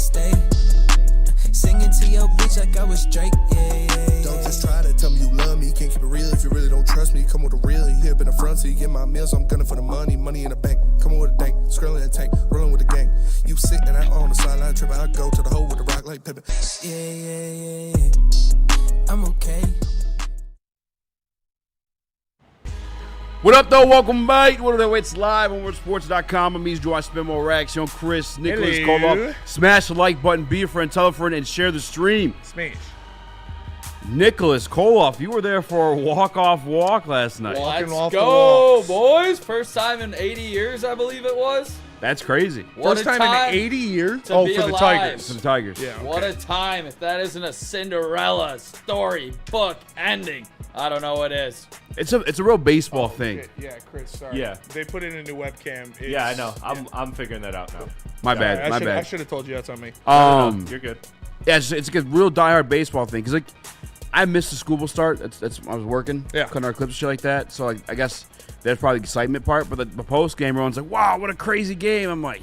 stay. Singing to your bitch like I was Drake, yeah. Don't just try to tell me you love me. Can't keep it real if you really don't trust me. Come with a real, here been a front, so you get my meals. I'm gunning for the money in the bank. Come with a dank, scrolling a tank, rolling with the gang. You sitting out on the sideline tripping, I go to the hole with the rock like Pippin. Yeah. I'm okay. What up, though? Welcome back. What are the It's live on WordSports.com. I'm Eazy, Joy, Spimo, Rax, young Chris, Nicholas, Koloff. Smash the like button, be a friend, tell a friend, and share the stream. Smash. Nicholas Koloff, you were there for a walk-off walk last night. Let's go, boys. First time in 80 years, I believe it was. That's crazy. First time in 80 years? Oh, for the Tigers. For the Tigers. Yeah. Okay. What a time. If that isn't a Cinderella story book ending, I don't know what is. It's a real baseball thing. Shit. Yeah, Chris, sorry. Yeah. They put in a new webcam. Yeah, I know. I'm figuring that out now. My bad. I should have told you that's on me. You're good. Yeah, it's like a real diehard baseball thing. Because, like, I missed the school ball start. I was working. Yeah. Cutting our clips and shit like that. So, like, I guess that's probably the excitement part. But the post-game, everyone's like, wow, what a crazy game. I'm like,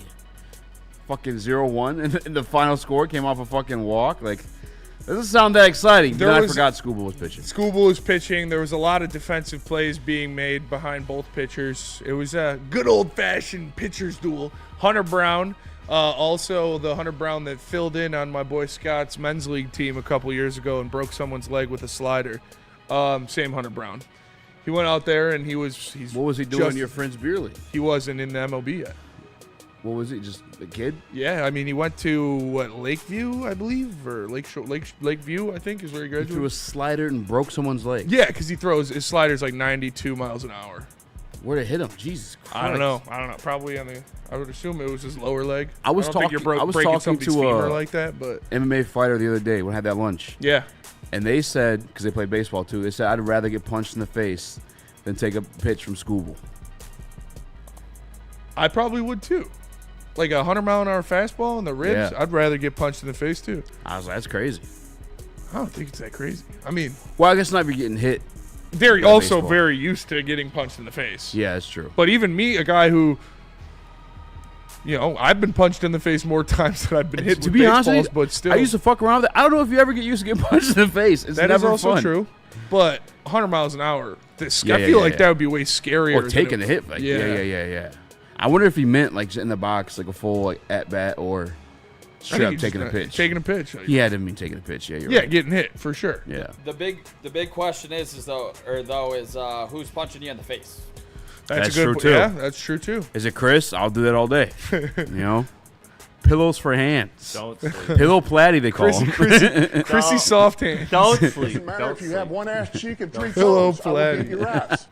fucking 0-1. And the final score came off a fucking walk. Like, it doesn't sound that exciting. But I forgot Schoolboy was pitching. Schoolboy was pitching. There was a lot of defensive plays being made behind both pitchers. It was a good old-fashioned pitcher's duel. Hunter Brown, also the Hunter Brown that filled in on my boy Scott's men's league team a couple years ago and broke someone's leg with a slider. Same Hunter Brown. He went out there and he's What was he doing in your friend's beer league? He wasn't in the MLB yet. What was he? Just a kid? Yeah, I mean, he went to Lakeview, I believe, or Lakeview, I think, is where he He graduated. threw a slider and broke someone's leg. Yeah, because he throws his sliders like 92 miles an hour. Where'd it hit him? Jesus Christ. I don't know. Probably on the. I would assume it was his lower leg. I was don't think you're talking breaking somebody's to femur like that, but MMA fighter the other day when I had that lunch. yeah. And they said, because they play baseball too, they said, I'd rather get punched in the face than take a pitch from Schoolboy. I probably would too. Like a 100-mile-an-hour fastball in the ribs, Yeah. I'd rather get punched in the face too. I was like, that's crazy. I don't think it's that crazy. I mean, Well, I guess not if you're getting hit. they're Yeah, also baseball. very used to getting punched in the face. Yeah, that's true. But even me, a guy who, I've been punched in the face more times than I've been hit To with be honest baseballs, with you, but still. I used to fuck around with it. I don't know if you ever get used to getting punched in the face. It's That is never also fun. true. But 100 miles an hour, I Yeah, feel like yeah. that would be way scarier. Or than taking it- a hit. Like, yeah. I wonder if he meant like in the box, like a full like at bat, or I straight think up he taking a just- pitch. Taking a pitch. He had to mean taking a pitch. Yeah, you're Yeah, right. getting hit for sure. Yeah. The big question is who's punching you in the face? That's a good true, po- too. Yeah, that's true too. Is it Chris? I'll do that all day. Pillows for hands. Don't sleep. Pillow platty, they call them. Chrissy soft hand. Don't sleep. Doesn't matter Don't if you sleep. have one ass cheek and three Hello, toes. I will beat Vlad. your ass.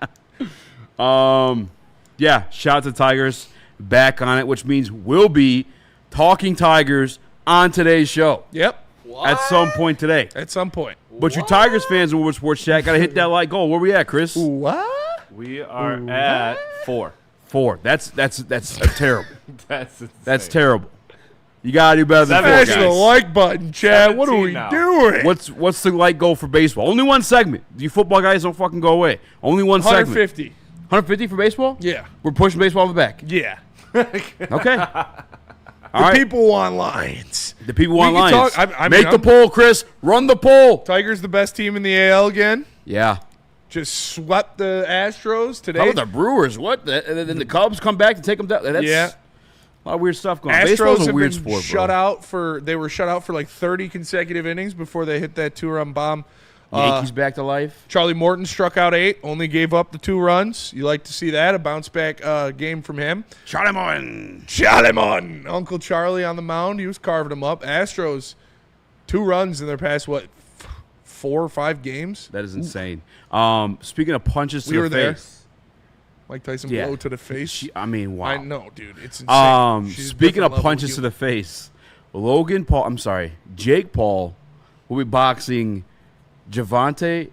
Yeah, shout out to Tigers. Back on it, which means we'll be talking Tigers on today's show Yep. at some point today. At some point. But you Tigers fans in Woodward Sports Chat, got to hit that like goal. Where we at, Chris? What? We are at 4. 4. That's terrible. That's insane. That's terrible. You got to do better than 4, Smash the guys. like button, Chad. What are 17 we now. doing? What's the like goal for baseball? Only one segment. You football guys don't fucking go away. Only one segment. 150. 150 for baseball? Yeah. We're pushing baseball off the back. Yeah. Okay. All The right. people want Lions. The people We want can Lions. talk- I mean, Make the I'm- poll, Chris. Run the poll. Tigers the best team in the AL again. Yeah. Just swept the Astros today. How about the Brewers? What? And then the Cubs come back to take them down. That's Yeah. a lot of weird stuff going on. Baseball's Astros a have weird been sport, shut bro. out for like 30 consecutive innings before they hit that 2-run bomb. Yankees back to life. Charlie Morton struck out 8, only gave up the 2 runs. You like to see that, a bounce back game from him. Charlie Morton. Charlie Morton, Uncle Charlie on the mound, he was carving them up. Astros, 2 runs in their past 4 or 5 games. That is insane. Speaking of punches to We the were there. face. Mike Tyson Yeah. blow to the face. I mean, wow. I know, dude. It's insane. She's a Speaking different of level punches to the face, Jake Paul will be boxing Javante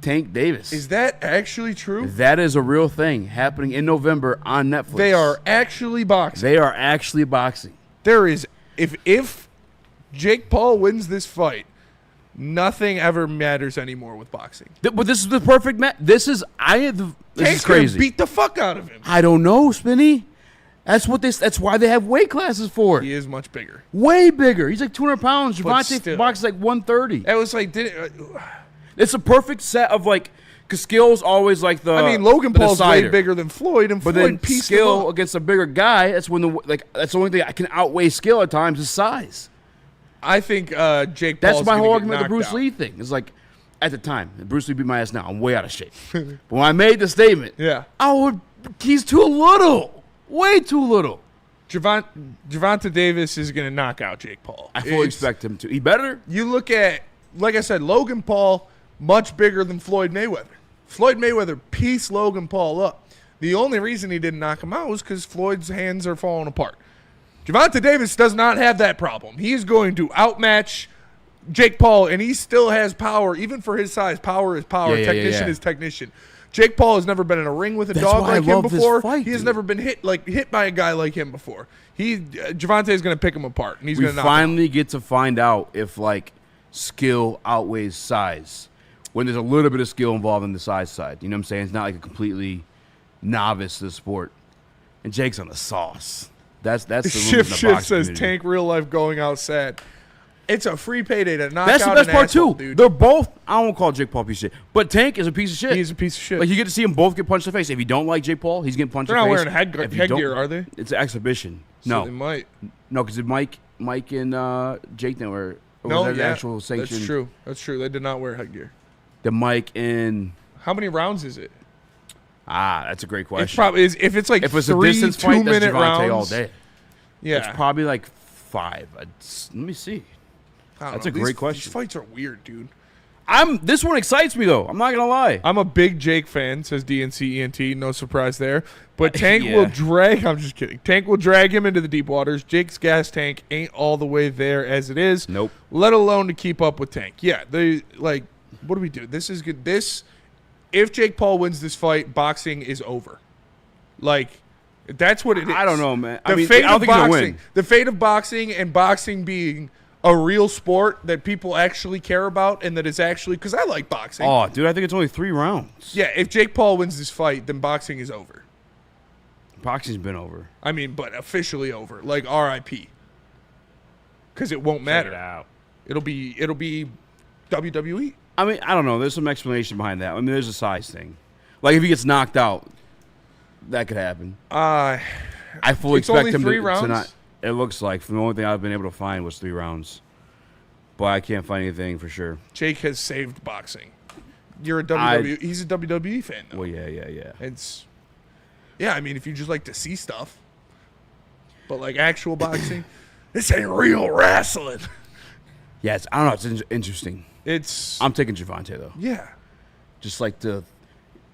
Tank Davis. Is that actually true? That is a real thing happening in November on Netflix. They are actually boxing. They are actually boxing. There is if Jake Paul wins this fight, nothing ever matters anymore with boxing. But this is the perfect match. This is Tank's crazy. gonna beat the fuck out of him. I don't know, Spinny. That's why they have weight classes for He it. is much bigger. Way bigger. He's like 200 pounds. But Javante still. boxes like 130. It was like, It's a perfect set of like, because skill's always like the. I mean, Logan the Paul's way decider. bigger than Floyd, and But Floyd then pieced skill him up. against a bigger guy, that's when that's the only thing that can outweigh skill at times is size. I think Jake Paul's That's my gonna whole get argument with the knocked Bruce out. Lee thing. It's like, at the time, Bruce Lee beat my ass now. I'm way out of shape. But when I made the statement, Yeah. he's too little. Way too little. Gervonta Davis is going to knock out Jake Paul. I fully expect him to. He better. You look at, like I said, Logan Paul, much bigger than Floyd Mayweather. Floyd Mayweather pieced Logan Paul up. The only reason he didn't knock him out was because Floyd's hands are falling apart. Gervonta Davis does not have that problem. He is going to outmatch Jake Paul, and he still has power. Even for his size, power is power. Yeah. Technician is technician. Jake Paul has never been in a ring with a That's dog why I like him love this before. fight, He has dude. never been hit by a guy like him before. Gervonta is going to pick him apart, and he's We going to knock him out. finally get to find out if like skill outweighs size. When there's a little bit of skill involved in the size side. You know what I'm saying? It's not like a completely novice to the sport. And Jake's on the sauce. That's the rumors in the Shift boxing says community. Tank real life going out sad. It's a free payday to knock That's the out best an part asshole, too. dude. They're both. I don't call Jake Paul a piece of shit, but Tank is a piece of shit. He's a piece of shit. Like you get to see them both get punched in the face. If you don't like Jake Paul, he's getting punched They're in the not face. wearing If you don't- headgear, are they? It's an exhibition. So they might. No, because Mike and Jake didn't wear. Or No, was that an yeah, actual sanction? that's true. That's true. They did not wear headgear. The Mike and How many rounds is it? that's a great It question. probably is. If it's like If it's a three distance fight, that's 2-minute Javante all rounds, day. yeah. It's probably like 5. Let me see. I don't that's know. a great These question. fights are weird, dude. This one excites me though. I'm not gonna lie. I'm a big Jake fan, says DNC ENT. No surprise there. But Tank Yeah. will drag. I'm just kidding. Tank will drag him into the deep waters. Jake's gas tank ain't all the way there as it is. Nope. Let alone to keep up with Tank. Yeah. They like. What do we do? This is good. If Jake Paul wins this fight, boxing is over. Like, that's what it is. I don't know, man. I The mean, fate I don't of think he's gonna boxing. win. The fate of boxing and boxing being a real sport that people actually care about and that is actually because I like boxing. Oh, dude, I think it's only 3 rounds. Yeah, if Jake Paul wins this fight, then boxing is over. Boxing's been over. I mean, but officially over, like RIP. Because it won't Check matter. it out. It'll be WWE. I mean, I don't know. There's some explanation behind that. I mean, there's a size thing. Like if he gets knocked out, that could happen. I fully It's only expect him 3 to rounds? not. It looks like the only thing I've been able to find was 3 rounds, but I can't find anything for sure. Jake has saved boxing. You're a WWE. He's a WWE fan though. Well, yeah. Yeah, I mean, if you just like to see stuff, but like actual boxing, this ain't real wrestling. Yeah, I don't know. It's interesting. It's I'm taking Javante though. yeah. Just like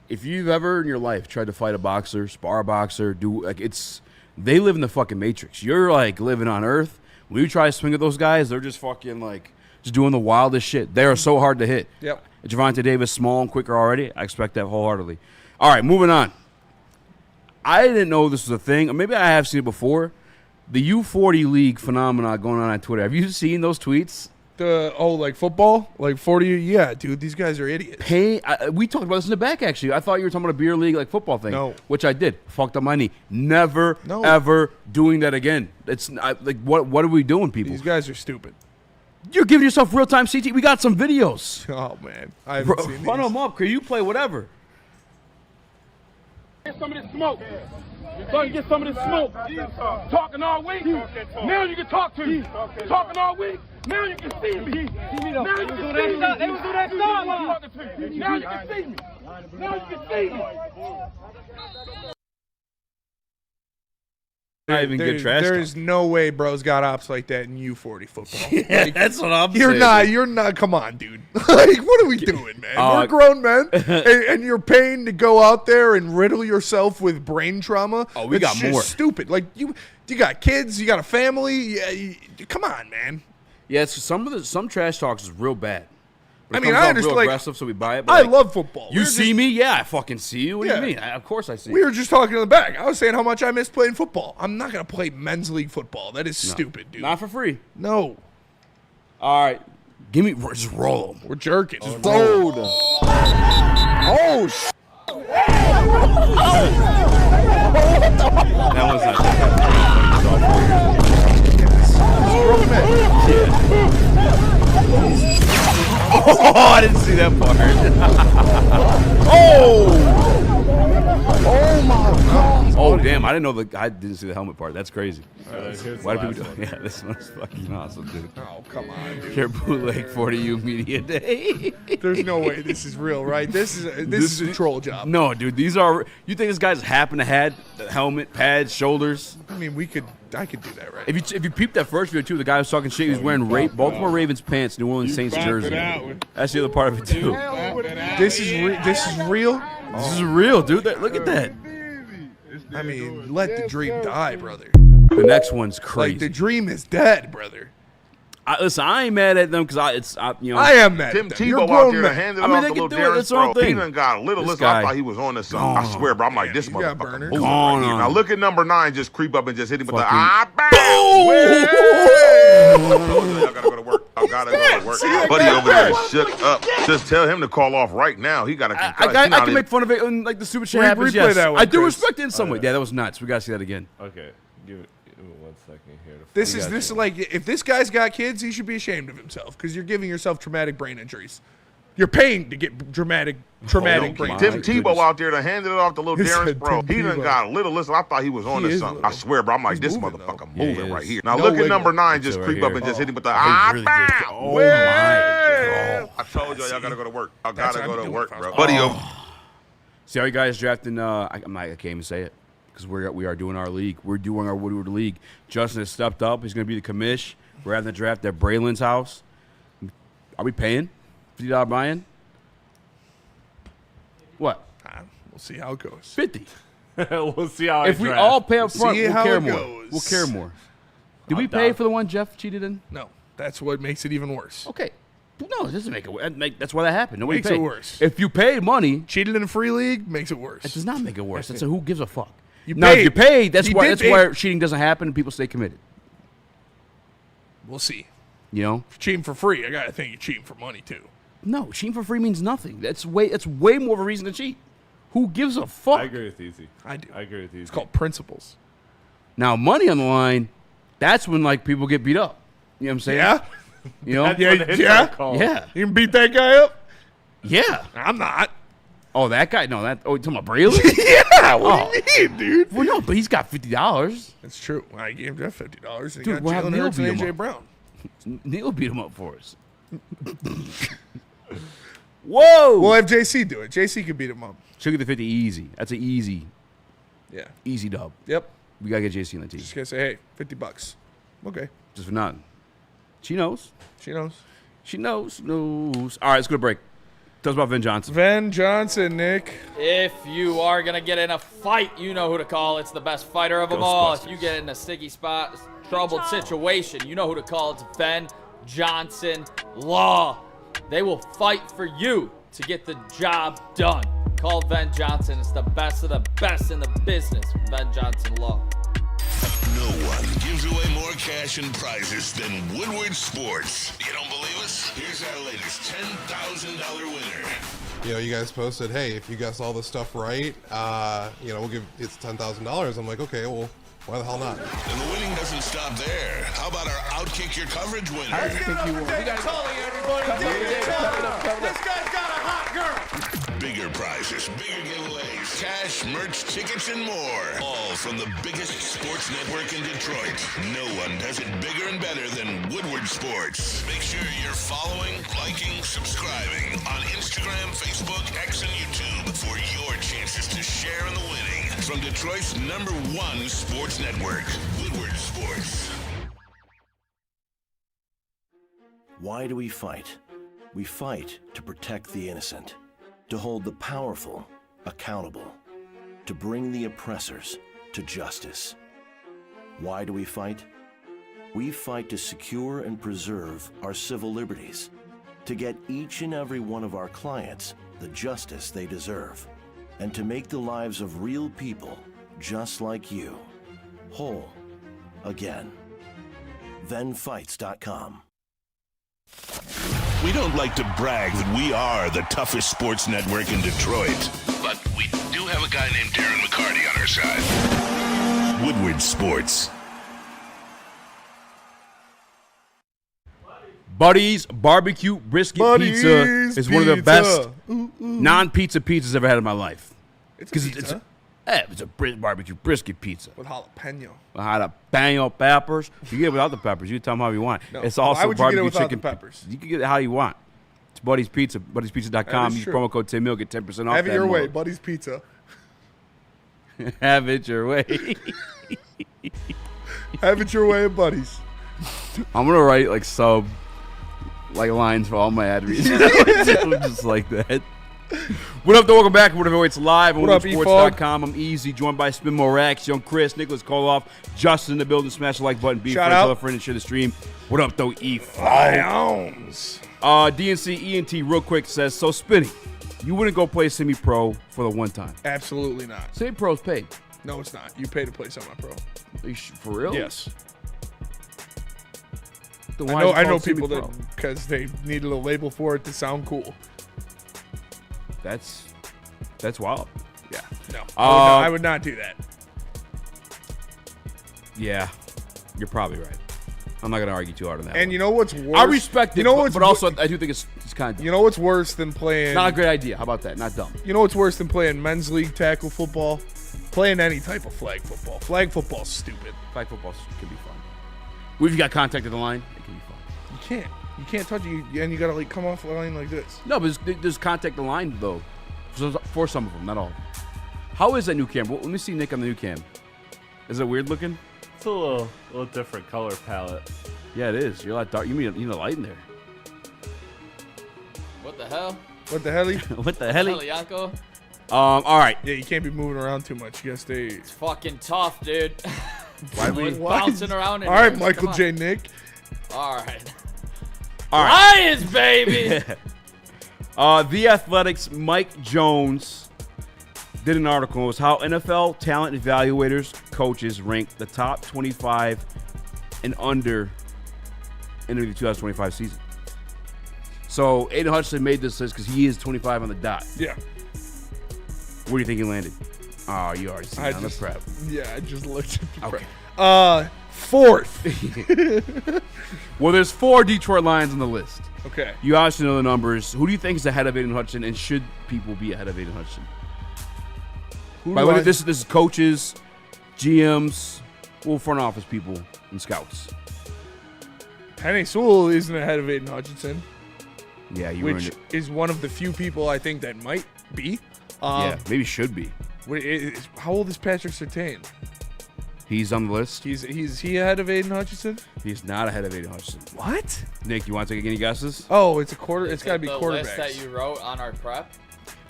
if you've ever in your life tried to fight a boxer, spar a boxer, they live in the fucking matrix. You're like living on Earth. When you try to swing at those guys, they're just fucking like just doing the wildest shit. They are so hard to hit. Yep. Javante Davis, small and quicker already. I expect that wholeheartedly. All right, moving on. I didn't know this was a thing, or maybe I have seen it before. The U40 League phenomenon going on Twitter. Have you seen those tweets? Like football, like 40. Yeah, dude, these guys are idiots. We talked about this in the back, actually. I thought you were talking about a beer league, like football thing. No. Which I did. Fucked up my knee. Never, No. ever doing that again. What are we doing, people? These guys are stupid. You're giving yourself real-time CT. We got some videos. Oh man, I haven't seen these. Run them up, because you play whatever. Get some of this smoke. Son, get some of this smoke. Talking all week. Now you can talk to me. Talking all week. Now you can see me. Now you can see me. They was do that sideline. Now you can see me. Now you can see me. Not even good trash There talk. is no way bro's got ops like that in U40 football. Like, That's what I'm you're saying. You're not. Come on, dude. Like, what are we doing, man? We're grown men, and you're paying to go out there and riddle yourself with brain trauma. Oh, we It's got just more. Stupid. Like you got kids, you got a family. Yeah, come on, man. Yeah, some trash talks is real bad. But I it mean, comes I off understand, real like, aggressive, so we buy it. But I like, love football. You see me? Yeah, I fucking see you. What do Yeah. you mean? Of course I see We you. were just talking in the back. I was saying how much I miss playing football. I'm not gonna play men's league football. That is stupid, dude. Not for free. No, All right. Just roll them. we're jerking. Oh, That was not Oh, I didn't see that part. Oh, damn! I didn't know I didn't see the helmet part. That's crazy. Why do people do? Yeah, this one's fucking awesome, dude. Oh, come on, dude. Share bootleg 40U Media Day. There's no way this is real, right? This is a troll job. No, dude, these are. You think this guy's happen to had the helmet, pads, shoulders? I mean, I could do that, right? If you peeped that first video too, the guy was talking shit. He was wearing Baltimore Ravens pants, New Orleans Saints jersey. That's the other part of it too. This is real. This is real, dude. Look at that. I mean, let the dream die, brother. The next one's crazy. Like the dream is dead, brother. Listen, I ain't mad at them because I am mad. Tim at them. You're Tebow grown out there man. handed I mean, off they the can little do it. That's Darren their own Sproul. He thing. done got a little. This Listen, guy. I thought he was on to something. I swear, bro. I'm like, this You got motherfucker burners. moving Gone right here. on. Now look at number 9 just creep up and just hit him with the Fucking- bang. I gotta go to work. I gotta go to work. Buddy over there is shook up. Just tell him to call off right now. He got a concussion. I can make fun of it when like the stupid shit happens. replay Yes, that one, I do Chris. respect it in some way. Yeah, that was nuts. We gotta see that again. Okay, give me 1 second here. This is like if this guy's got kids, he should be ashamed of himself because you're giving yourself traumatic brain injuries. You're paying to get traumatic brain Tim injuries. Tebow out there to handed it off to little He Darren said Sproul. Tim He done Tebow. got a little. Listen, I thought he was on He to is something. I little. swear, bro. I'm like, He's this moving, motherfucker though. Yeah, moving he right is. here. Now No look at wiggle. number 9 just Right creep here. up and just hit him with the Oh, he really did. Oh, my God. I told y'all gotta go to work. I That's gotta what go I'd to be work, doing bro. if I was Buddy, Paul. See how you guys drafting? I can't even say it because we are doing our league. We're doing our Woodward League. Justin has stepped up. He's going to be the commish. We're having the draft at Braylon's house. Are we paying $50 buy-in? What? We'll see how it goes. 50. We'll see how If we all pay up front, See we'll how care it more. goes. We'll care more. Did I'm we pay down. for the one Jeff cheated in? No, that's what makes it even worse. Okay. No, it doesn't make it. That's why that happened. Nobody Makes paid. it worse. If you paid money, Cheated in a free league makes it worse. it does not make it worse. That's who gives a fuck. You Now, if paid. you paid, that's You why. did That's pay. why cheating doesn't happen and people stay committed. We'll see. You know? If you're cheating for free, I gotta think you're cheating for money too. No, cheating for free means nothing. That's way more of a reason to cheat. Who gives a fuck? I agree with Easy. I do. I agree with Easy. It's called principles. Now, money on the line, that's when like people get beat up. You know what I'm saying? Yeah. You know? That's Yeah, when the hits yeah. are called. Yeah. You can beat that guy up. Yeah. I'm not. Oh, that guy? No, that. Oh, you talking about Braylon? Yeah. What do you mean, dude? Well, no, but he's got $50. That's true. I gave Jeff $50. And Dude, he we'll got have Jalen Neil Hurts and beat him AJ up. Brown. Neil beat him up for us. Whoa! We'll have JC do it. JC could beat him up. She'll get the 50 easy. That's an easy dub. Yep. We gotta get JC on the team. Just gonna say, hey, $50. Okay. Just for nothing. She knows. She knows. She knows. Knows. All right, let's go to break. Tell us about Vin Johnson. Van Johnson, Nick. If you are going to get in a fight, you know who to call. It's the best fighter of them all. If Ghostbusters. you get in a sticky spot, troubled situation, you know who to call. It's Ben Johnson Law. They will fight for you to get the job done. Call Ben Johnson. It's the best of the best in the business. Ben Johnson Law. No one gives away more cash and prizes than Woodward Sports. You don't believe us? Here's our latest $10,000 winner. You know, you guys posted, hey, if you guess all this stuff right, we'll give it's $10,000. I'm like, okay, well, why the hell not? And the winning doesn't stop there. How about our Outkick Your Coverage winner? Bigger prizes, bigger giveaways, cash, merch, tickets, and more. All from the biggest sports network in Detroit. No one does it bigger and better than Woodward Sports. Make sure you're following, liking, subscribing on Instagram, Facebook, X, and YouTube for your chances to share in the winning. From Detroit's #1 sports network, Woodward Sports. Why do we fight? We fight to protect the innocent, to hold the powerful accountable, to bring the oppressors to justice. Why do we fight? We fight to secure and preserve our civil liberties, to get each and every one of our clients the justice they deserve, and to make the lives of real people just like you whole again. ThenFights.com. We don't like to brag that we are the toughest sports network in Detroit, but we do have a guy named Darren McCarty on our side. Woodward Sports. Buddy's Barbecue Brisket Pizza is one of the best non-pizza pizzas I've ever had in my life. It's a pizza. It's a barbecue brisket pizza. With jalapeno. Jalapeno peppers. You get it without the peppers. You can tell them how you want. No. It's also Why would you get it barbecue without chicken the peppers? You can get it how you want. It's Buddy's Pizza. Buddy'sPizza.com. Use promo code Tim Mill. Get 10% off. Have it that your way, mode. Buddy's Pizza. Have it your way. Have it your way at Buddy's. I'm gonna write lines for all my ad reads. Just like that. What up, though? Welcome back. What up, it's live on What up, WoodwardSports.com. I'm Easy, joined by Spinmo Rax, Young Chris, Nicholas Koloff, Justin in the building. Smash the like button. Be a Shout friend, out. tell a friend, and share the stream. What up, though, E5? DNC ENT real quick says, so Spinny, you wouldn't go play semi-pro for the one time. Absolutely not. Semi-pro's paid. No, it's not. You pay to play semi-pro. Are you for real? Yes. Then why is it I know called people semi-pro? that, because they needed a label for it to sound cool. That's wild. Yeah. No. I would not do that. Yeah, you're probably right. I'm not gonna argue too hard on that. And one. you know what's worse? I respect it, You know what's but also I do think it's kind of You know what's worse than playing? not a great idea. How about that? Not dumb. You know what's worse than playing men's league tackle football? Playing any type of flag football. Flag football's stupid. Flag football can be fun. We've got contact at the line. It can be fun. You can't touch it, and you gotta come off the line like this. No, but there's contact at the line though, for some of them, not all. How is that new cam? Let me see Nick on the new cam. Is it weird looking? It's a little different color palette. Yeah, it is. You're a lot dark. You need a light in there. What the hell? What the hell? What the hell? Heliaco? All right. Yeah, you can't be moving around too much. You gotta stay. It's fucking tough, dude. Why we bouncing around in All right, here. Michael Come on. J. Nick. All right. All right. Lions, baby. The Athletics' Mike Jones did an article. It was how NFL talent evaluators, coaches rank the top 25 and under in the 2025 season. So Aiden Hutchinson made this list because he is 25 on the dot. Yeah. Where do you think he landed? Oh, you already seen it on the prep. Yeah, I just looked at the Okay. prep. Fourth. Well, there's 4 Detroit Lions on the list. Okay. You obviously know the numbers. Who do you think is ahead of Aiden Hutchinson, and should people be ahead of Aiden Hutchinson? By the way, this is coaches, GMs, front office people, and scouts. Penny Sewell isn't ahead of Aiden Hutchinson, Yeah, you ruined which it. is one of the few people I think that might be. Yeah, maybe should be. How old is Patrick Surtain? He's on the list. Is he ahead of Aiden Hutchinson? He's not ahead of Aiden Hutchinson. What? Nick, you want to take any guesses? Oh, it's a quarter. It's Is got to it be the quarterbacks. list that you wrote on our prep.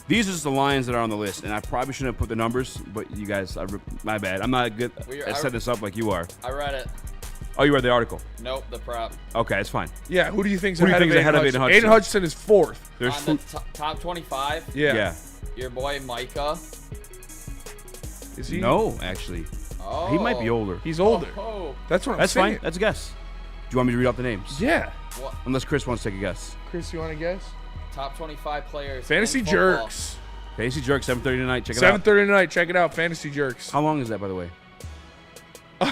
These are just the Lions that are on the list, and I probably shouldn't have put the numbers, but you guys, my bad. I'm not good at setting this up like you are. I read it. Oh, you read the article? Nope, the prep. Okay, it's fine. Yeah, who do you think's Who do you ahead, think is ahead of Aiden Aiden Hutchinson? Aiden Hutchinson is fourth. There's On the top 25, Yeah. your boy Micah. Is he? No, actually. Oh. He might be older. He's older. Oh. That's what I'm That's saying. fine. That's a guess. Do you want me to read out the names? Yeah. What? Unless Chris wants to take a guess. Chris, you want to guess? Top 25 players. Fantasy in football. Jerks. Fantasy Jerk, 7:30 tonight. Check it out. 7:30 tonight. Check it out. Fantasy Jerks. How long is that, by the way? The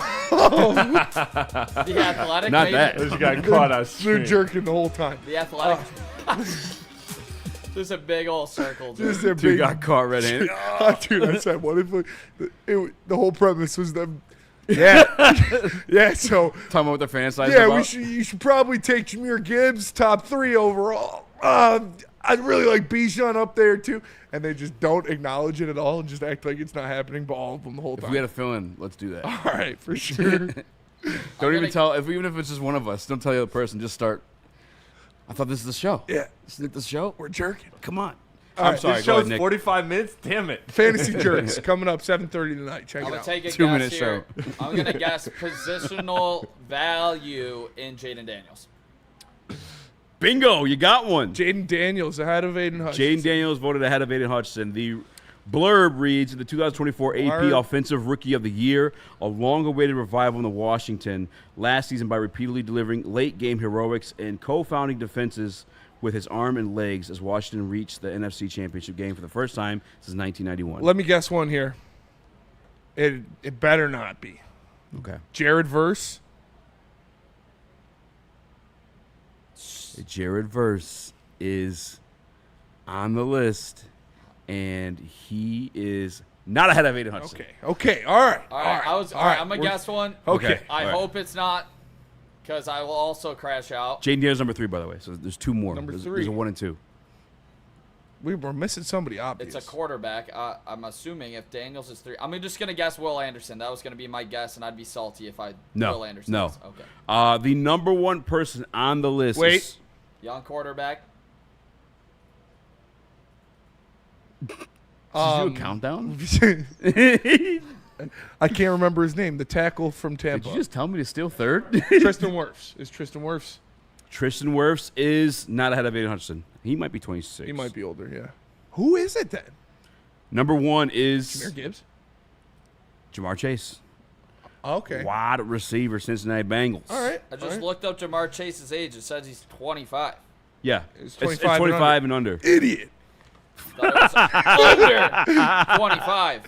Athletic. Not maybe? that. Just got caught on They're stream. jerking the whole time. The Athletic. Just a big old circle. Dude. Just a Dude big. got caught red-handed. Dude, I said, what if the whole premise was them? Yeah. Yeah. So. Talking about what they're fantasizing Yeah, about. you should probably take Jahmyr Gibbs, top 3 overall. I'd really like Bijan up there too. And they just don't acknowledge it at all and just act like it's not happening, but all of them the whole If time. we had a fill-in, let's do that. All right, for sure. Don't even tell. Even if it's just one of us, don't tell the other person. Just start. I thought this is the show. Yeah. Isn't it the show? We're jerking. Come on. All I'm right, sorry. This Go ahead, show's Nick. 45 minutes? Damn it. Fantasy Jerks coming up 7:30 tonight. Check I'm it gonna out. take a 2-minute guess here. I'm gonna guess positional value in Jaden Daniels. Bingo! You got one. Jaden Daniels ahead of Aiden Hutchinson. Jaden Daniels voted ahead of Aiden Hutchinson. The blurb reads, the 2024 AP Blurb. Offensive Rookie of the Year, a long-awaited revival in the Washington last season by repeatedly delivering late-game heroics and co-founding defenses with his arm and legs as Washington reached the NFC Championship game for the first time since 1991. Let me guess one here. It better not be. Okay. Jared Verse. Jared Verse is on the list, and he is not ahead of Aiden Hutchinson. Okay. All right. I'm going to guess one. Okay. I All right. hope it's not, because I will also crash out. Jaden Daniels number 3, by the way. So there's 2 more. Number There's 3. a 1 and 2. We were missing somebody obvious. It's a quarterback. I'm assuming if Daniels is 3. I'm just going to guess Will Anderson. That was going to be my guess, and I'd be salty if Will Anderson. No. Was. Okay. The number 1 person on the list is... Young quarterback. Did you do a countdown? I can't remember his name. The tackle from Tampa. Did you just tell me to steal third? Tristan Wirfs. Is Tristan Wirfs? Tristan Wirfs is not ahead of Aiden Hutchinson. He might be 26. He might be older, yeah. Who is it then? Number 1 is... Jahmyr Gibbs? Jamar Chase. Okay. Wide receiver, Cincinnati Bengals. All right. I just looked up Jamar Chase's age. It says he's 25. Yeah. It's It's 25 and under. Idiot. Under 25.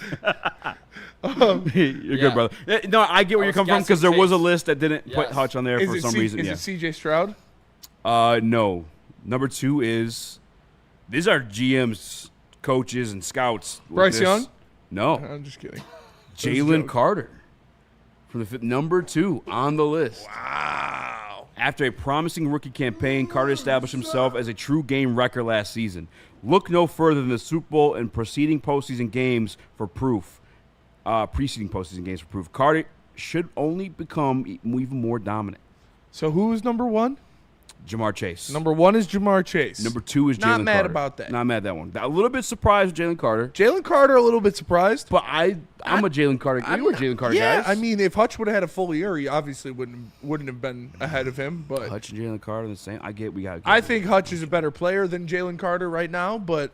You're good, brother. No, I get where you're coming from because there was a list that didn't put Hutch on there for some reason. Is it C.J. Stroud? No. Number 2 is... These are GMs, coaches, and scouts. Bryce Young? No. I'm just kidding. Jalen Carter. From the number 2 on the list. Wow. After a promising rookie campaign, Carter established himself as a true game wrecker last season. Look no further than the Super Bowl and preceding postseason games for proof. Carter should only become even more dominant. So who is number 1? Jamar Chase. Number 1 is Jamar Chase. Number 2 is Jalen Carter. Not mad about that. Not mad at that one. A little bit surprised with Jalen Carter. Jalen Carter, a little bit surprised. But I'm a Jalen Carter. You were Jalen Carter, yeah, guys. I mean, if Hutch would have had a full year, he obviously wouldn't have been ahead of him. But Hutch and Jalen Carter the same. I think Hutch is a better player than Jalen Carter right now. But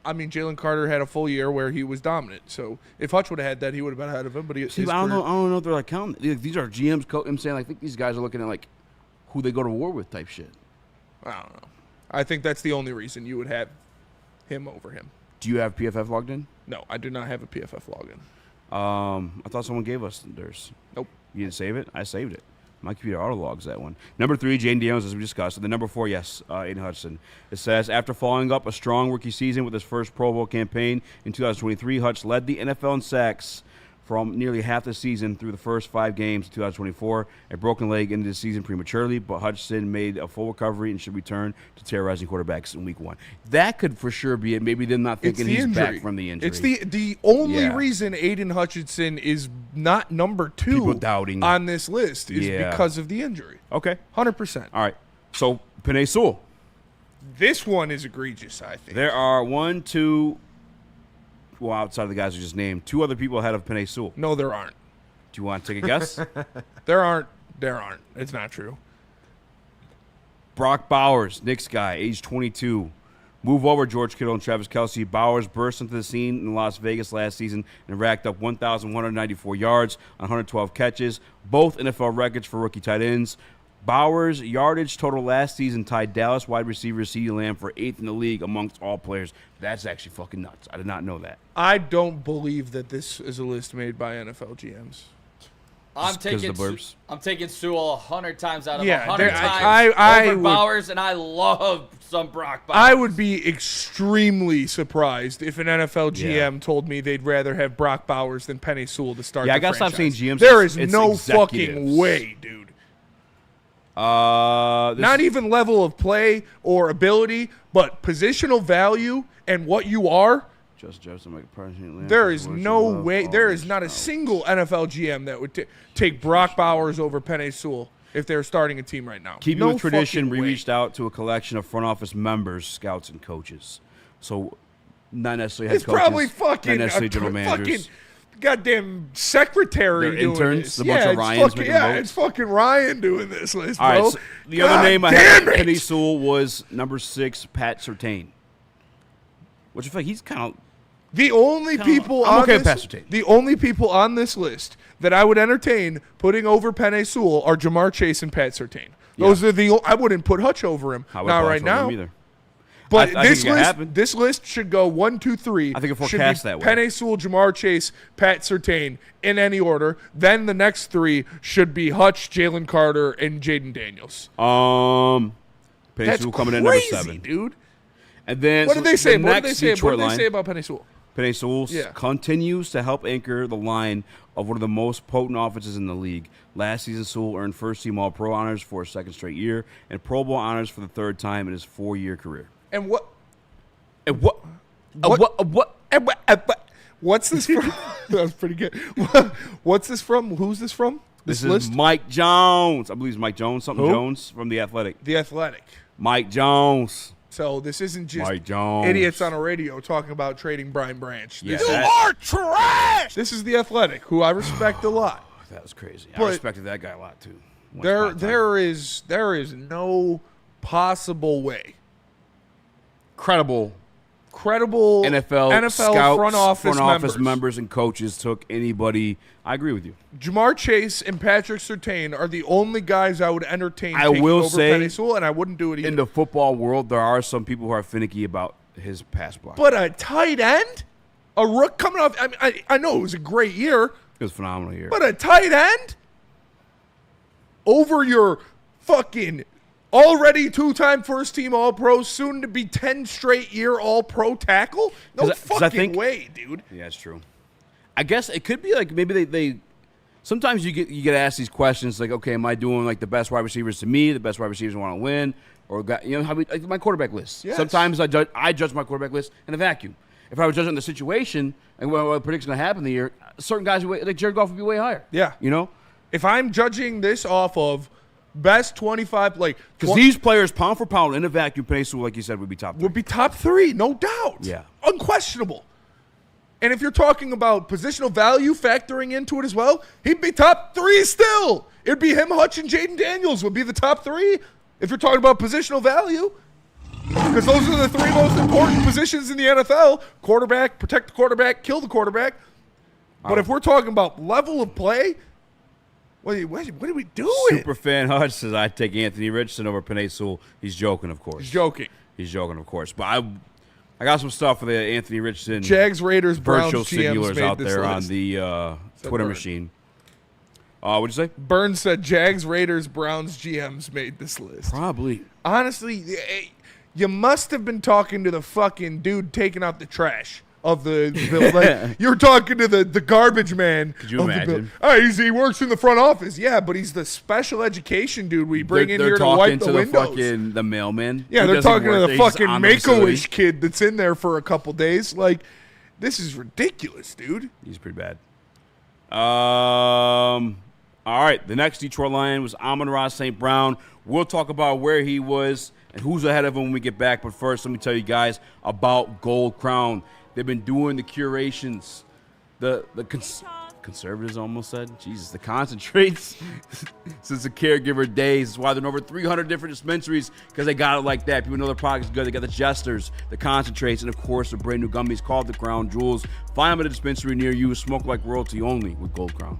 I mean, Jalen Carter had a full year where he was dominant. So if Hutch would have had that, he would have been ahead of him. But I don't know if they're like counting. These are GMs. I'm saying I think these guys are looking at like who they go to war with type shit. I don't know. I think that's the only reason you would have him over him. Do you have PFF logged in? No, I do not have a PFF login. I thought someone gave us theirs. Nope. You didn't save it? I saved it. My computer auto logs that one. Number 3, Jaden Daniels, as we discussed. And then number 4, yes, Aiden Hutchinson. It says, after following up a strong rookie season with his first Pro Bowl campaign in 2023, Hutch led the NFL in sacks from nearly half the season through the first 5 games of 2024. A broken leg ended the season prematurely, but Hutchinson made a full recovery and should return to terrorizing quarterbacks in week 1. That could for sure be it. Maybe them not thinking he's back from the injury. It's the only reason Aiden Hutchinson is not number 2 People doubting on this list is because of the injury. Okay. 100%. All right. So, Penei Sewell. This one is egregious, I think. There are 1, 2... Well, outside of the guys who just named, 2 other people ahead of Penei Sewell. No, there aren't. Do you want to take a guess? There aren't. It's not true. Brock Bowers, Knicks guy, age 22. Move over George Kittle and Travis Kelce. Bowers burst into the scene in Las Vegas last season and racked up 1,194 yards on 112 catches, both NFL records for rookie tight ends. Bowers' yardage total last season tied Dallas wide receiver CeeDee Lamb for 8th in the league amongst all players. That's actually fucking nuts. I did not know that. I don't believe that this is a list made by NFL GMs. I'm taking Sewell 100 times out of 100 times over Bowers, and I love some Brock Bowers. I would be extremely surprised if an NFL GM told me they'd rather have Brock Bowers than Penei Sewell to start the franchise. Yeah, I gotta stop saying GMs. There is no fucking way, dude. Not even level of play or ability, but positional value and what you are. There is no way. There is not a single NFL GM that would take Brock Bowers over Penei Sewell if they're starting a team right now. Keeping with tradition, we reached out to a collection of front office members, scouts, and coaches. So, not necessarily head coaches. It's probably fucking not necessarily general managers. Goddamn secretary doing interns, this. A bunch of Ryans making votes. It's fucking Ryan doing this list, bro. All right, so the other name I had, Penei Sewell, was number 6, Pat Surtain. Which I feel like he's kind of... The only people on this list that I would entertain putting over Penei Sewell are Jamar Chase and Pat Surtain. Those are I wouldn't put Hutch over him. Not right now. But I think it can happen. this list should go 1, 2, 3. I think it forecasts that way. Penei Sewell, Jamar Chase, Pat Surtain in any order. Then the next 3 should be Hutch, Jalen Carter, and Jaden Daniels. Penei That's Sewell coming in number crazy, 7, dude. And then What did they say? The What did next they say? Detroit What did they say line, about Penei Sewell? Penei Sewell Yeah. continues to help anchor the line of one of the most potent offenses in the league. Last season, Sewell earned first-team All-Pro honors for a second straight year and Pro Bowl honors for the third time in his 4-year career. And what? What's this from? That was pretty good. What's this from? Who's this from? This list? is Mike Jones. I believe it's Mike Jones. Who? Jones from The Athletic. The Athletic. Mike Jones. So this isn't just Mike Jones. idiots on a radio talking about trading Brian Branch. Yeah, This that- trash. This is The Athletic, who I respect a lot. That was crazy. I But respected that guy a lot too. There is no possible way. Credible NFL scouts, front office members and coaches took anybody. I agree with you. Jamar Chase and Patrick Surtain are the only guys I would entertain I taking will over say, Penei Sewell, and I wouldn't do it either. In the football world, there are some people who are finicky about his pass block. But a tight end? A rook coming off? I know it was a great year. It was a phenomenal year. But a tight end? Over your fucking already 2-time first-team All-Pro, soon to be 10 straight year All-Pro tackle? No 'Cause I fucking think- way, dude. Yeah, that's true. I guess it could be like maybe they sometimes you get asked these questions like, okay, am I doing like the best wide receivers to me, the best wide receivers want to win, or how like my quarterback list. Yes. Sometimes I judge my quarterback list in a vacuum. If I was judging the situation and what I predict is going to happen in the year, certain guys like Jared Goff would be way higher. Yeah. If I'm judging this off of best 25, because these players pound for pound in a vacuum, Penei Sewell, like you said, would be top 3. would be top 3, no doubt. Yeah. Unquestionable. And if you're talking about positional value factoring into it as well, he'd be top 3 still. It'd be him, Hutch, and Jaden Daniels would be the top 3 if you're talking about positional value. Because those are the 3 most important positions in the NFL. Quarterback, protect the quarterback, kill the quarterback. But if we're talking about level of play, what are we doing? Superfan Hutch says I'd take Anthony Richardson over Penei Sewell. He's joking, of course. He's joking, of course. But I got some stuff for the Anthony Richardson Jags, Raiders, Browns, virtual GMs singlers made out this there list. on the Twitter machine. What'd you say? Burns said Jags, Raiders, Browns, GMs made this list. Probably. Honestly, you must have been talking to the fucking dude taking out the trash of the you're talking to the garbage man. Could you imagine? He works in the front office. Yeah, but he's the special education dude we bring in here to wipe the windows. The mailman. Yeah, they're talking to the fucking Make-A-Wish Make-A-Wish kid that's in there for a couple days. This is ridiculous, dude. He's pretty bad. All right, the next Detroit Lion was Amon-Ra St. Brown. We'll talk about where he was and who's ahead of him when we get back. But first, let me tell you guys about Gold Crown. They've been doing the curations, the conservatives almost said, Jesus, the concentrates since the caregiver days. That's why they're in over 300 different dispensaries, because they got it like that. People know their product is good. They got the jesters, the concentrates, and of course the brand new gummies called the Crown Jewels. Find them at a dispensary near you. Smoke like royalty only with Gold Crown.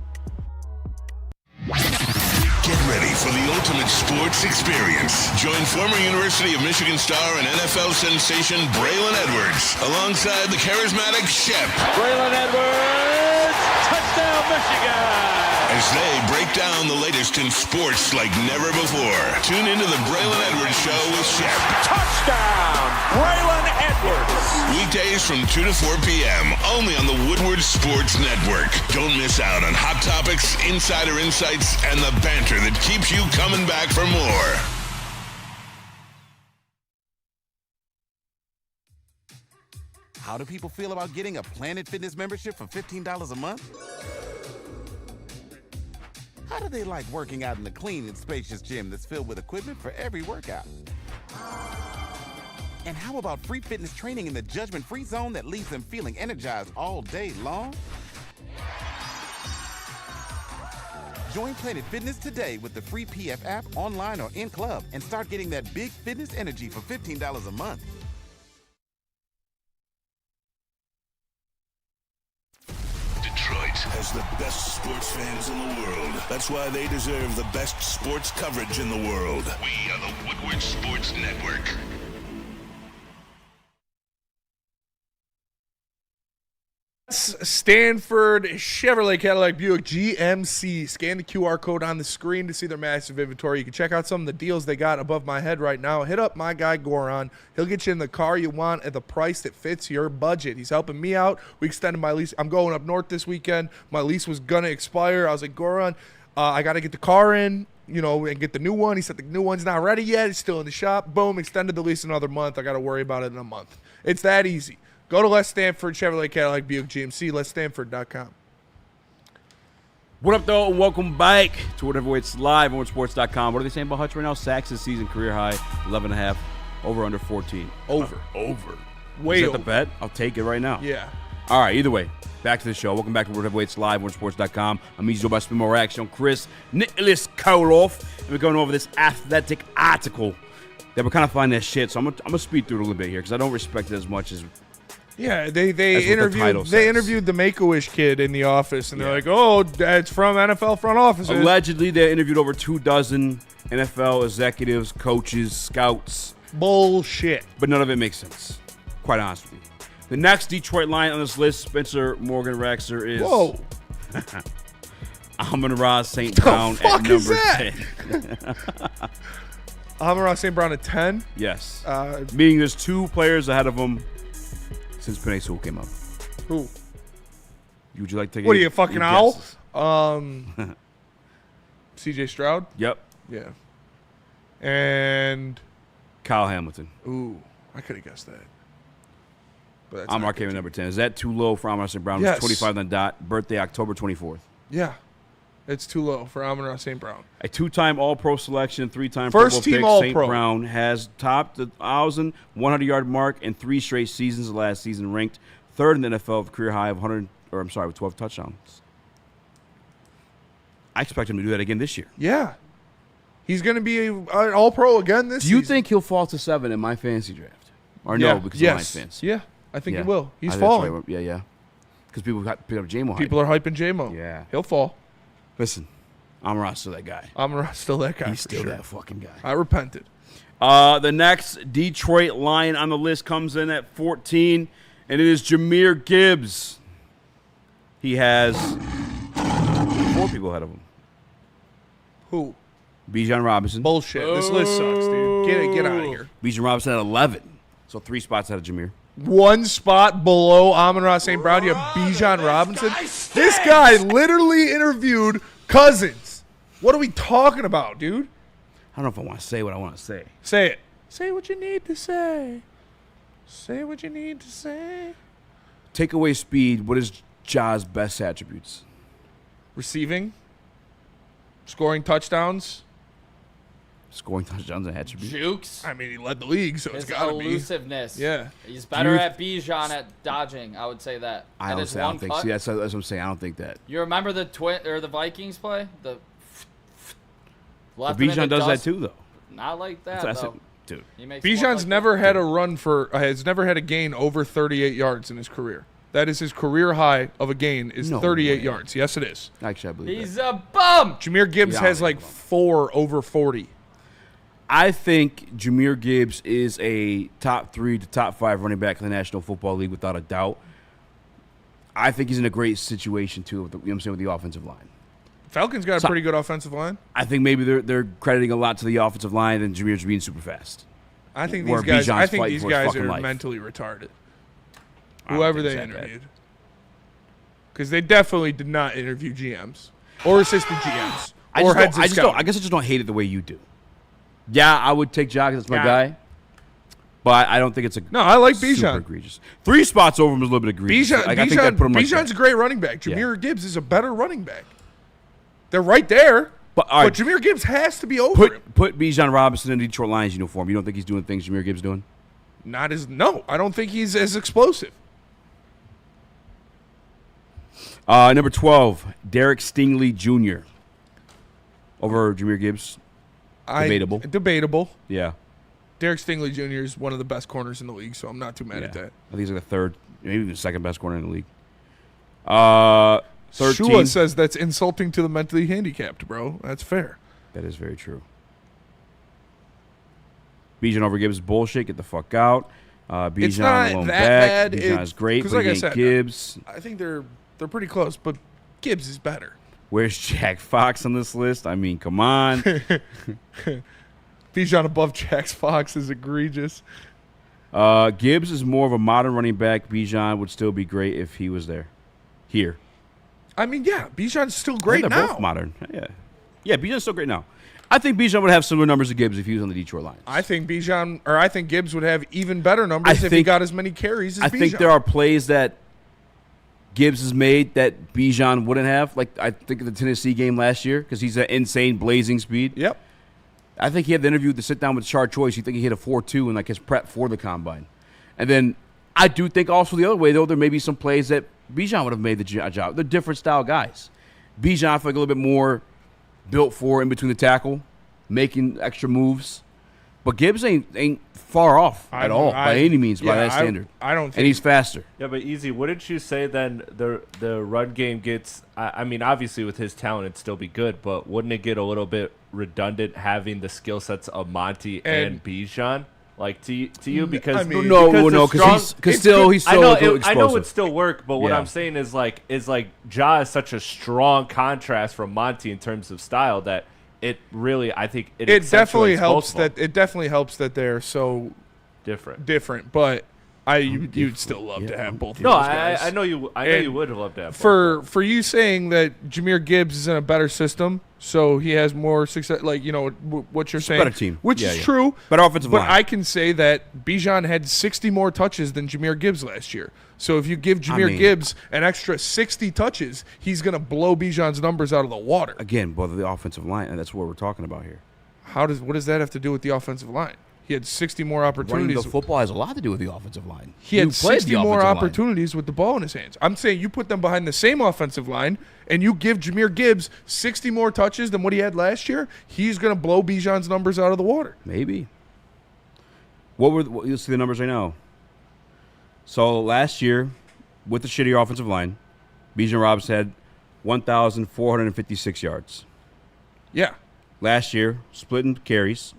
Get ready for the ultimate sports experience. Join former University of Michigan star and NFL sensation Braylon Edwards alongside the charismatic Shep. Braylon Edwards, touchdown Michigan! As they break down the latest in sports like never before. Tune into the Braylon Edwards Show with Shep. Touchdown, Braylon Edwards! Weekdays from 2 to 4 p.m. only on the Woodward Sports Network. Don't miss out on hot topics, insider insights, and the banter that keeps you coming back for more. How do people feel about getting a Planet Fitness membership for $15 a month? How do they like working out in the clean and spacious gym that's filled with equipment for every workout? And how about free fitness training in the judgment-free zone that leaves them feeling energized all day long? Join Planet Fitness today with the free PF app, online or in club, and start getting that big fitness energy for $15 a month. Detroit has the best sports fans in the world. That's why they deserve the best sports coverage in the world. We are the Woodward Sports Network. Stanford Chevrolet Cadillac Buick GMC. Scan the QR code on the screen to see their massive inventory. You can check out some of the deals they got above my head right now. Hit up my guy Goran. He'll get you in the car you want at the price that fits your budget. He's helping me out. We extended my lease. I'm going up north this weekend. My lease was going to expire. I was like, Goran, I got to get the car in, and get the new one. He said the new one's not ready yet. It's still in the shop. Boom, extended the lease another month. I got to worry about it in a month. It's that easy. Go to Les Stanford Chevrolet Cadillac Buick GMC, LesStanford.com. What up, though? And welcome back to Woodward Heavyweights Live on WoodSports.com. What are they saying about Hutch right now? Sacks this season, career high, 11.5, over under 14. Over. Way Is that over. the bet? I'll take it right now. Yeah. All right, either way, back to the show. Welcome back to Woodward Heavyweights Live on WoodSports.com. I'm Eazy by Spin More Action. Chris Nicholas Koloff. And we're going over this athletic article that we're kind of finding that shit. So I'm gonna speed through it a little bit here because I don't respect it as much as. Yeah, they That's what the title says. interviewed the Make-A-Wish kid in the office, and they're like, "Oh, it's from NFL front office." Allegedly, they interviewed over 24 NFL executives, coaches, scouts. Bullshit. But none of it makes sense, quite honestly. The next Detroit Lion on this list, Spencer Morgan Raxter, is Whoa. Amon-Ra St. Brown at number 10. Amon-Ra St. Brown at 10? Yes. Meaning there's two players ahead of him since Penei Sewell came up. Who? Would you like to take What are you, a fucking any owl? guesses? C.J. Stroud? Yep. Yeah. And Kyle Hamilton. ooh, I could have guessed that. But that's Amon-Ra not came in good. number 10. Is that too low for Amon-Ra St. Brown? Yes. 25 on the dot. Birthday October 24th. Yeah. It's too low for Amon-Ra St. Brown. A two-time All-Pro selection, three-time First Pro Bowl team pick, All-Pro. St. Brown has topped the 1,100-yard mark in 3 straight seasons. The last season ranked third in the NFL with a career high of with 12 touchdowns. I expect him to do that again this year. Yeah. He's going to be an All-Pro again this season. Do you think he'll fall to 7 in my fantasy draft? Or Yeah. no, because yes. of my fans? Yeah, I think Yeah. he will. He's I think that's falling. right. Yeah. Because people got picked up J-Mo. People are hyping J-Mo. Yeah. He'll fall. Listen, Amon-Ra's still that guy. Amon-Ra's still that guy. He's for still sure. that fucking guy. I repented. The next Detroit Lion on the list comes in at 14, and it is Jahmyr Gibbs. He has 4 people ahead of him. Who? Bijan Robinson. Bullshit. This list sucks, dude. Get out of here. Bijan Robinson at 11. So 3 spots ahead of Jahmyr. 1 spot below Amon-Ra St. Brown. You have Bijan Robinson. This guy literally interviewed Cousins. What are we talking about, dude? I don't know if I want to say what I want to say. Say it. Say what you need to say. Say what you need to say. Take away speed. What is Ja's best attributes? Receiving. Scoring touchdowns. Scoring touchdowns and attributes. Jukes. I mean, he led the league, so His it's got to be. elusiveness. Yeah. He's better at Bijan at dodging, I would say that. I At don't his say. I one don't think. cut. See, that's what I'm saying. I don't think that. You remember the Vikings play? The But left him in Bijan the does that dust? too, though. Not like that, That's though. it, dude. He makes it look Bijan's like never had a run for, has never had a gain over 38 yards in his career. That is his career high of a gain is No 38 way. yards. Yes, it is. Actually, I believe He's that. a bum. Jahmyr Gibbs Yeah, has I like think so. 4 over 40. I think Jahmyr Gibbs is a top 3 to top 5 running back in the National Football League without a doubt. I think he's in a great situation too. With the offensive line. Falcons got a pretty good offensive line. I think maybe they're crediting a lot to the offensive line and Jahmyr's being super fast. I think Where these guys. Bijan's I think fighting these for his guys fucking are life. mentally retarded. I don't Whoever think they it's that bad. interviewed, because they definitely did not interview GMs or assistant GMs or heads of scouting. I guess I just don't hate it the way you do. Yeah, I would take Ja because that's my Yeah. guy. But I don't think it's a No, I like super Bijan. egregious. 3 spots over him is a little bit egregious. I think I'd put him like Bijan's that. a great running back. Yeah. Jahmyr Gibbs is a better running back. They're right there. But, all right, But Jahmyr Gibbs has to be over him. put Bijan Robinson in the Detroit Lions uniform. You don't think he's doing things Jahmyr Gibbs doing? No, I don't think he's as explosive. Number 12, Derek Stingley Jr. Over Jahmyr Gibbs. Debatable. Debatable. Yeah. Derek Stingley Jr. is one of the best corners in the league, so I'm not too mad at that. I think he's like the 3rd, maybe the 2nd best corner in the league. 13. Shua says that's insulting to the mentally handicapped, bro. That's fair. That is very true. Bijan over Gibbs bullshit. Get the fuck out. Bijan not alone that back. bad. Bijan is great, 'cause but like he I ain't said, Gibbs. I think they're pretty close, but Gibbs is better. Where's Jack Fox on this list? I mean, come on. Bijan above Jack Fox is egregious. Gibbs is more of a modern running back. Bijan would still be great if he was there. Here. I mean, yeah, Bijan's still I think great they're now. both modern. Yeah, Bijan's still great now. I think Bijan would have similar numbers to Gibbs if he was on the Detroit Lions. I think Gibbs would have even better numbers if he got as many carries as Bijan. I think there are plays that Gibbs has made that Bijan wouldn't have. Like, I think of the Tennessee game last year because he's at insane blazing speed. Yep. I think he had the interview to sit down with Char Choice. You think he hit a 4.2 in like his prep for the combine. And then I do think also the other way, though, there may be some plays that Bijan would have made the job. They're different style guys. Bijan, I feel like a little bit more built for in between the tackle, making extra moves. But Gibbs ain't far off at all by any means by that standard. I don't think. And he's faster. Yeah, but Easy, wouldn't you say then the run game gets? I mean, obviously with his talent, it'd still be good, but wouldn't it get a little bit redundant having the skill sets of Monty and Bijan? Like to you because I mean, because he's still exposed. I know it would still work, but what I'm saying is like Ja is such a strong contrast from Monty in terms of style that it really I think it definitely helps both of them. it definitely helps that they're so different. But you'd still love to have both of those guys. I know you would love to have for you saying that Jahmyr Gibbs is in a better system, so he has more success. Like what you're saying, better team, which is true. Better offensive line. But I can say that Bijan had 60 more touches than Jahmyr Gibbs last year. So if you give Jahmyr Gibbs an extra 60 touches, he's going to blow Bijan's numbers out of the water. Again, both of the offensive line, and that's what we're talking about here. What does that have to do with the offensive line? He had 60 more opportunities. Running the football has a lot to do with the offensive line. He had 60 more opportunities with the ball in his hands. I'm saying you put them behind the same offensive line and you give Jahmyr Gibbs 60 more touches than what he had last year, he's going to blow Bijan's numbers out of the water. Maybe. You'll see the numbers right now. So last year, with the shittier offensive line, Bijan Robinson had 1,456 yards. Yeah. Last year, splitting carries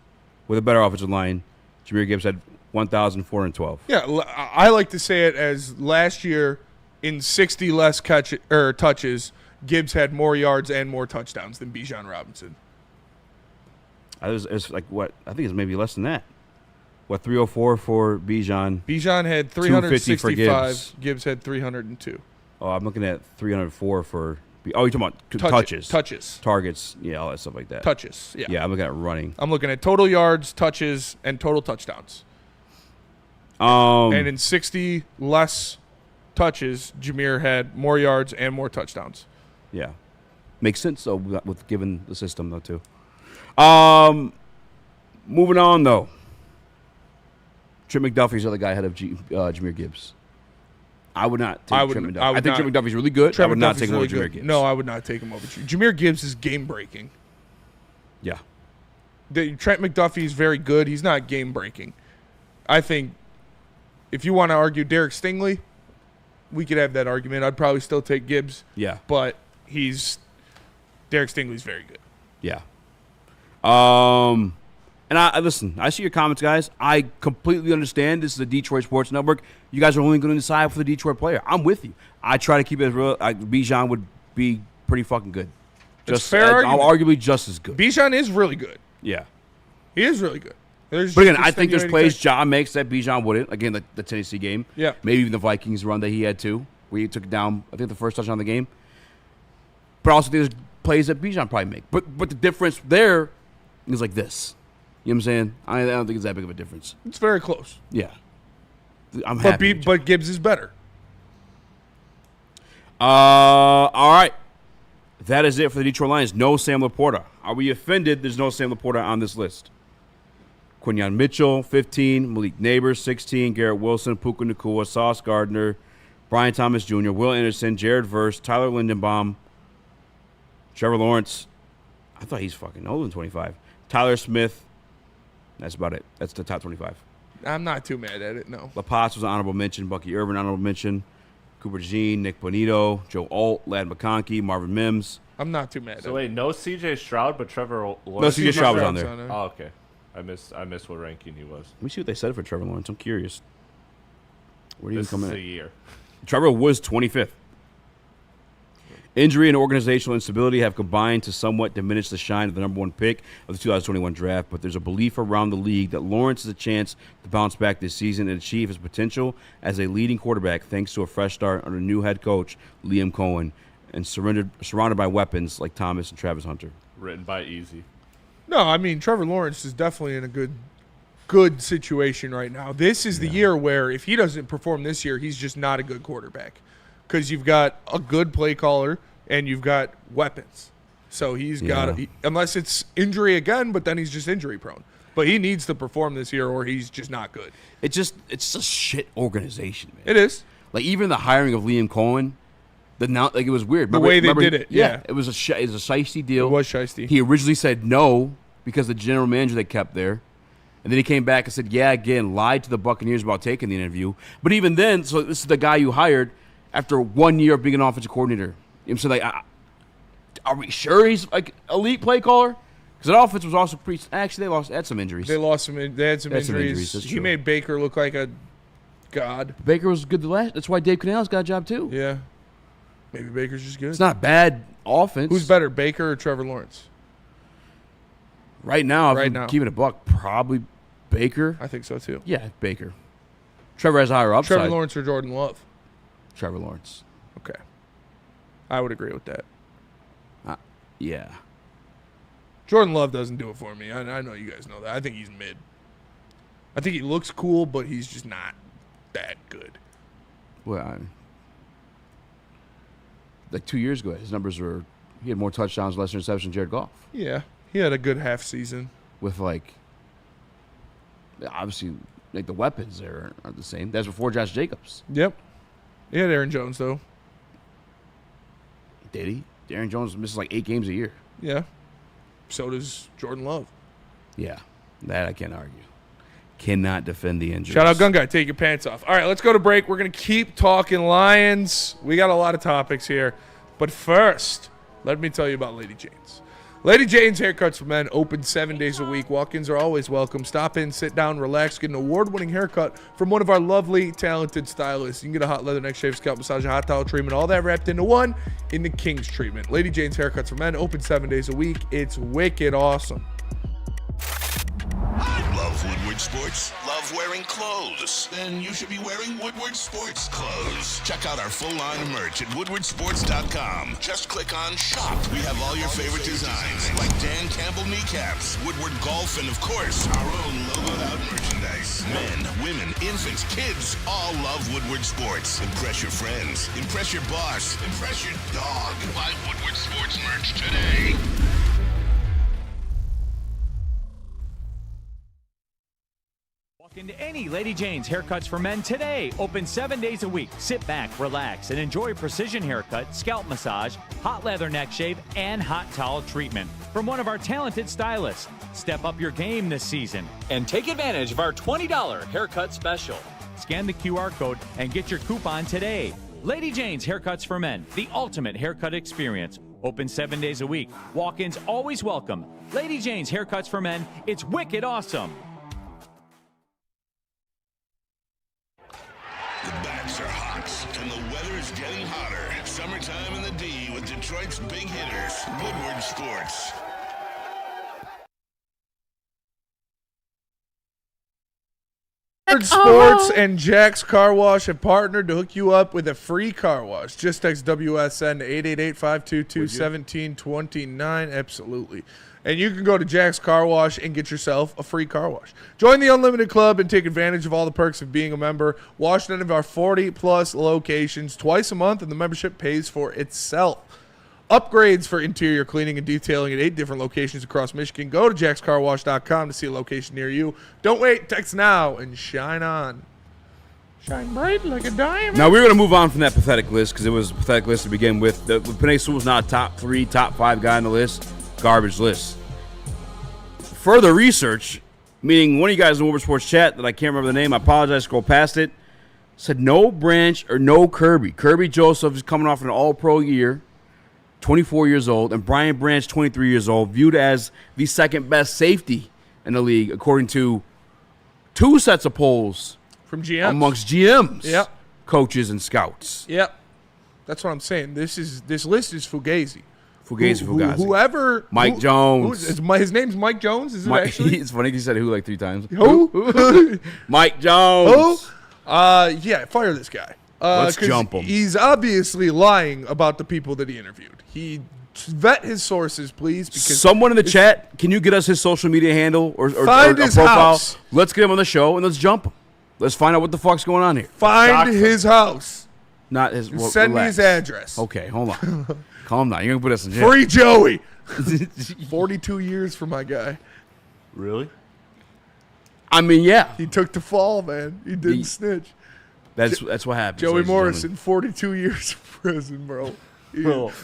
with a better offensive line, Jahmyr Gibbs had 1,412. Yeah, I like to say it as last year in 60 less touches, Gibbs had more yards and more touchdowns than Bijan Robinson. It's like what? I think it's maybe less than that. What, 304 for Bijan? Bijan had 365. For Gibbs. Gibbs had 302. Oh, I'm looking at 304 for. Oh, you're talking about touches. Touches. Targets. Yeah, all that stuff like that. Touches. Yeah. Yeah, I'm looking at running. I'm looking at total yards, touches, and total touchdowns. And in 60 less touches, Jahmyr had more yards and more touchdowns. Yeah. Makes sense, though, with given the system, though, too. Moving on, though. Trent McDuffie's the other guy ahead of Jahmyr Gibbs. I would not take Trent McDuffie. I think Trent McDuffie's really good. I would not take him over Jahmyr Gibbs. No, I would not take him over Jahmyr Gibbs is game-breaking. Yeah. Trent McDuffie is very good. He's not game-breaking. I think if you want to argue Derek Stingley, we could have that argument. I'd probably still take Gibbs. Yeah. But Derek Stingley's very good. Yeah. And I listen, I see your comments, guys. I completely understand. This is the Detroit Sports Network. You guys are only going to decide for the Detroit player. I'm with you. I try to keep it as real. Bijan would be pretty fucking good. Just fair argument. Arguably just as good. Bijan is really good. Yeah. He is really good. But again, I think there's plays Ja makes that Bijan wouldn't. Again, the Tennessee game. Yeah. Maybe even the Vikings run that he had too, where he took it down, I think, the first touchdown of the game. But also there's plays that Bijan probably make. But the difference there is like this. You know what I'm saying? I don't think it's that big of a difference. It's very close. Yeah. I'm happy. But Gibbs is better. All right. That is it for the Detroit Lions. No Sam Laporta. Are we offended there's no Sam Laporta on this list? Quinyon Mitchell, 15. Malik Neighbors, 16. Garrett Wilson, Puka Nacua, Sauce Gardner, Brian Thomas Jr., Will Anderson, Jared Verse, Tyler Lindenbaum, Trevor Lawrence. I thought he's fucking older than 25. Tyler Smith. That's about it. That's the top 25. I'm not too mad at it, no. La Paz was an honorable mention. Bucky Irvin, honorable mention. Cooper Jean, Nick Bonito, Joe Alt, Lad McConkey, Marvin Mims. I'm not too mad at it. So wait, no C.J. Stroud, but Trevor Lawrence? No, C.J. Stroud was on there. Oh, okay. I missed what ranking he was. Let me see what they said for Trevor Lawrence. I'm curious. Where do you This come is in? a year. Trevor was 25th. Injury and organizational instability have combined to somewhat diminish the shine of the number 1 pick of the 2021 draft, but there's a belief around the league that Lawrence has a chance to bounce back this season and achieve his potential as a leading quarterback thanks to a fresh start under new head coach Liam Cohen and surrounded by weapons like Thomas and Travis Hunter. Written by Eazy. No, I mean, Trevor Lawrence is definitely in a good situation right now. This is the year where if he doesn't perform this year, he's just not a good quarterback because you've got a good play caller and you've got weapons. So he's got unless it's injury again, but then he's just injury prone. But he needs to perform this year or he's just not good. It's a shit organization, man. It is. Like even the hiring of Liam Cohen, it was weird. The way they did it, yeah. It was a shiesty deal. It was shiesty. He originally said no because the general manager they kept there. And then he came back and said, yeah, again, lied to the Buccaneers about taking the interview. But even then, so this is the guy you hired after 1 year of being an offensive coordinator. You know what I'm saying? Like, are we sure he's like elite play caller? Because that offense was also pretty. Actually, they had some injuries. They had some injuries. That's He true. made Baker look like a god. Baker was good the last. That's why Dave Canales got a job too. Yeah. Maybe Baker's just good. It's not a bad offense. Who's better, Baker or Trevor Lawrence? Right now, Right if now. I'm keeping a buck, probably Baker. I think so too. Yeah, Baker. Trevor has a higher upside. Trevor Lawrence or Jordan Love? Trevor Lawrence. Okay. I would agree with that. Yeah. Jordan Love doesn't do it for me. I know you guys know that. I think he's mid. I think he looks cool, but he's just not that good. Well, like 2 years ago, his numbers were he had more touchdowns, less interceptions than Jared Goff. Yeah. He had a good half season. With obviously, like the weapons there aren't the same. That's before Josh Jacobs. Yep. He had Aaron Jones, though. Did he? Aaron Jones misses like 8 games a year. Yeah. So does Jordan Love. Yeah. That I can't argue. Cannot defend the injuries. Shout out Gun Guy. Take your pants off. All right, let's go to break. We're going to keep talking Lions. We got a lot of topics here. But first, let me tell you about Lady Jane's. Lady Jane's Haircuts for Men, open 7 days a week. Walk-ins are always welcome. Stop in, sit down, relax, get an award-winning haircut from one of our lovely, talented stylists. You can get a hot leather neck shave, scalp massage, a hot towel treatment, all that wrapped into one in the King's treatment. Lady Jane's Haircuts for Men, open 7 days a week. It's wicked awesome. Love Woodward Sports? Love wearing clothes? Then you should be wearing Woodward Sports clothes. Check out our full line of merch at woodwardsports.com. Just click on shop. We have all your favorite designs, like Dan Campbell kneecaps, Woodward Golf, and of course, our own logoed out merchandise. Men, women, infants, kids, all love Woodward Sports. Impress your friends. Impress your boss. Impress your dog. Buy Woodward Sports merch today. Into any Lady Jane's Haircuts for Men today. Open 7 days a week. Sit back, relax, and enjoy precision haircut, scalp massage, hot leather neck shave, and hot towel treatment from one of our talented stylists. Step up your game this season and take advantage of our $20 haircut special. Scan the QR code and get your coupon today. Lady Jane's Haircuts for Men, the ultimate haircut experience. Open 7 days a week. Walk-ins always welcome. Lady Jane's Haircuts for Men. It's wicked awesome. The bats are hot, and the weather is getting hotter. Summertime in the D with Detroit's big hitters, Woodward Sports. Woodward Sports and Jack's Car Wash have partnered to hook you up with a free car wash. Just text WSN to 888-522-1729. Absolutely. And you can go to Jack's Car Wash and get yourself a free car wash. Join the Unlimited Club and take advantage of all the perks of being a member. Wash none of our 40-plus locations twice a month, and the membership pays for itself. Upgrades for interior cleaning and detailing at 8 different locations across Michigan. Go to jackscarwash.com to see a location near you. Don't wait. Text now and shine on. Shine bright like a diamond. Now, we're going to move on from that pathetic list because it was a pathetic list to begin with. Penei Sewell's not a top 3, top 5 guy on the list. Garbage list. Further research, meaning one of you guys in the Woodward Sports chat that I can't remember the name, I apologize, scroll past it, said no Branch or no Kirby. Kirby Joseph is coming off an all-pro year, 24 years old, and Brian Branch, 23 years old, viewed as the second best safety in the league, according to 2 sets of polls From GMs. Amongst GMs. Yep. Coaches and scouts. Yep. That's what I'm saying. This list is Fugazi. Fugazi. Whoever. Mike Jones. His name's Mike Jones, is it actually? It's funny he said who like 3 times. Who? Mike Jones. Who? Yeah, fire this guy. Let's jump him. He's obviously lying about the people that he interviewed. He vet his sources, please. Because someone in the chat, can you get us his social media handle or find his profile? house. Let's get him on the show and let's jump him. Let's find out what the fuck's going on here. Find his house. Not his. Send me his address. Okay, hold on. Calm down. You're gonna put us in jail. Free Joey. 42 years for my guy. Really? I mean, yeah. He took the fall, man. He didn't snitch. That's what happened. Joey Morrison, 42 years in prison, bro.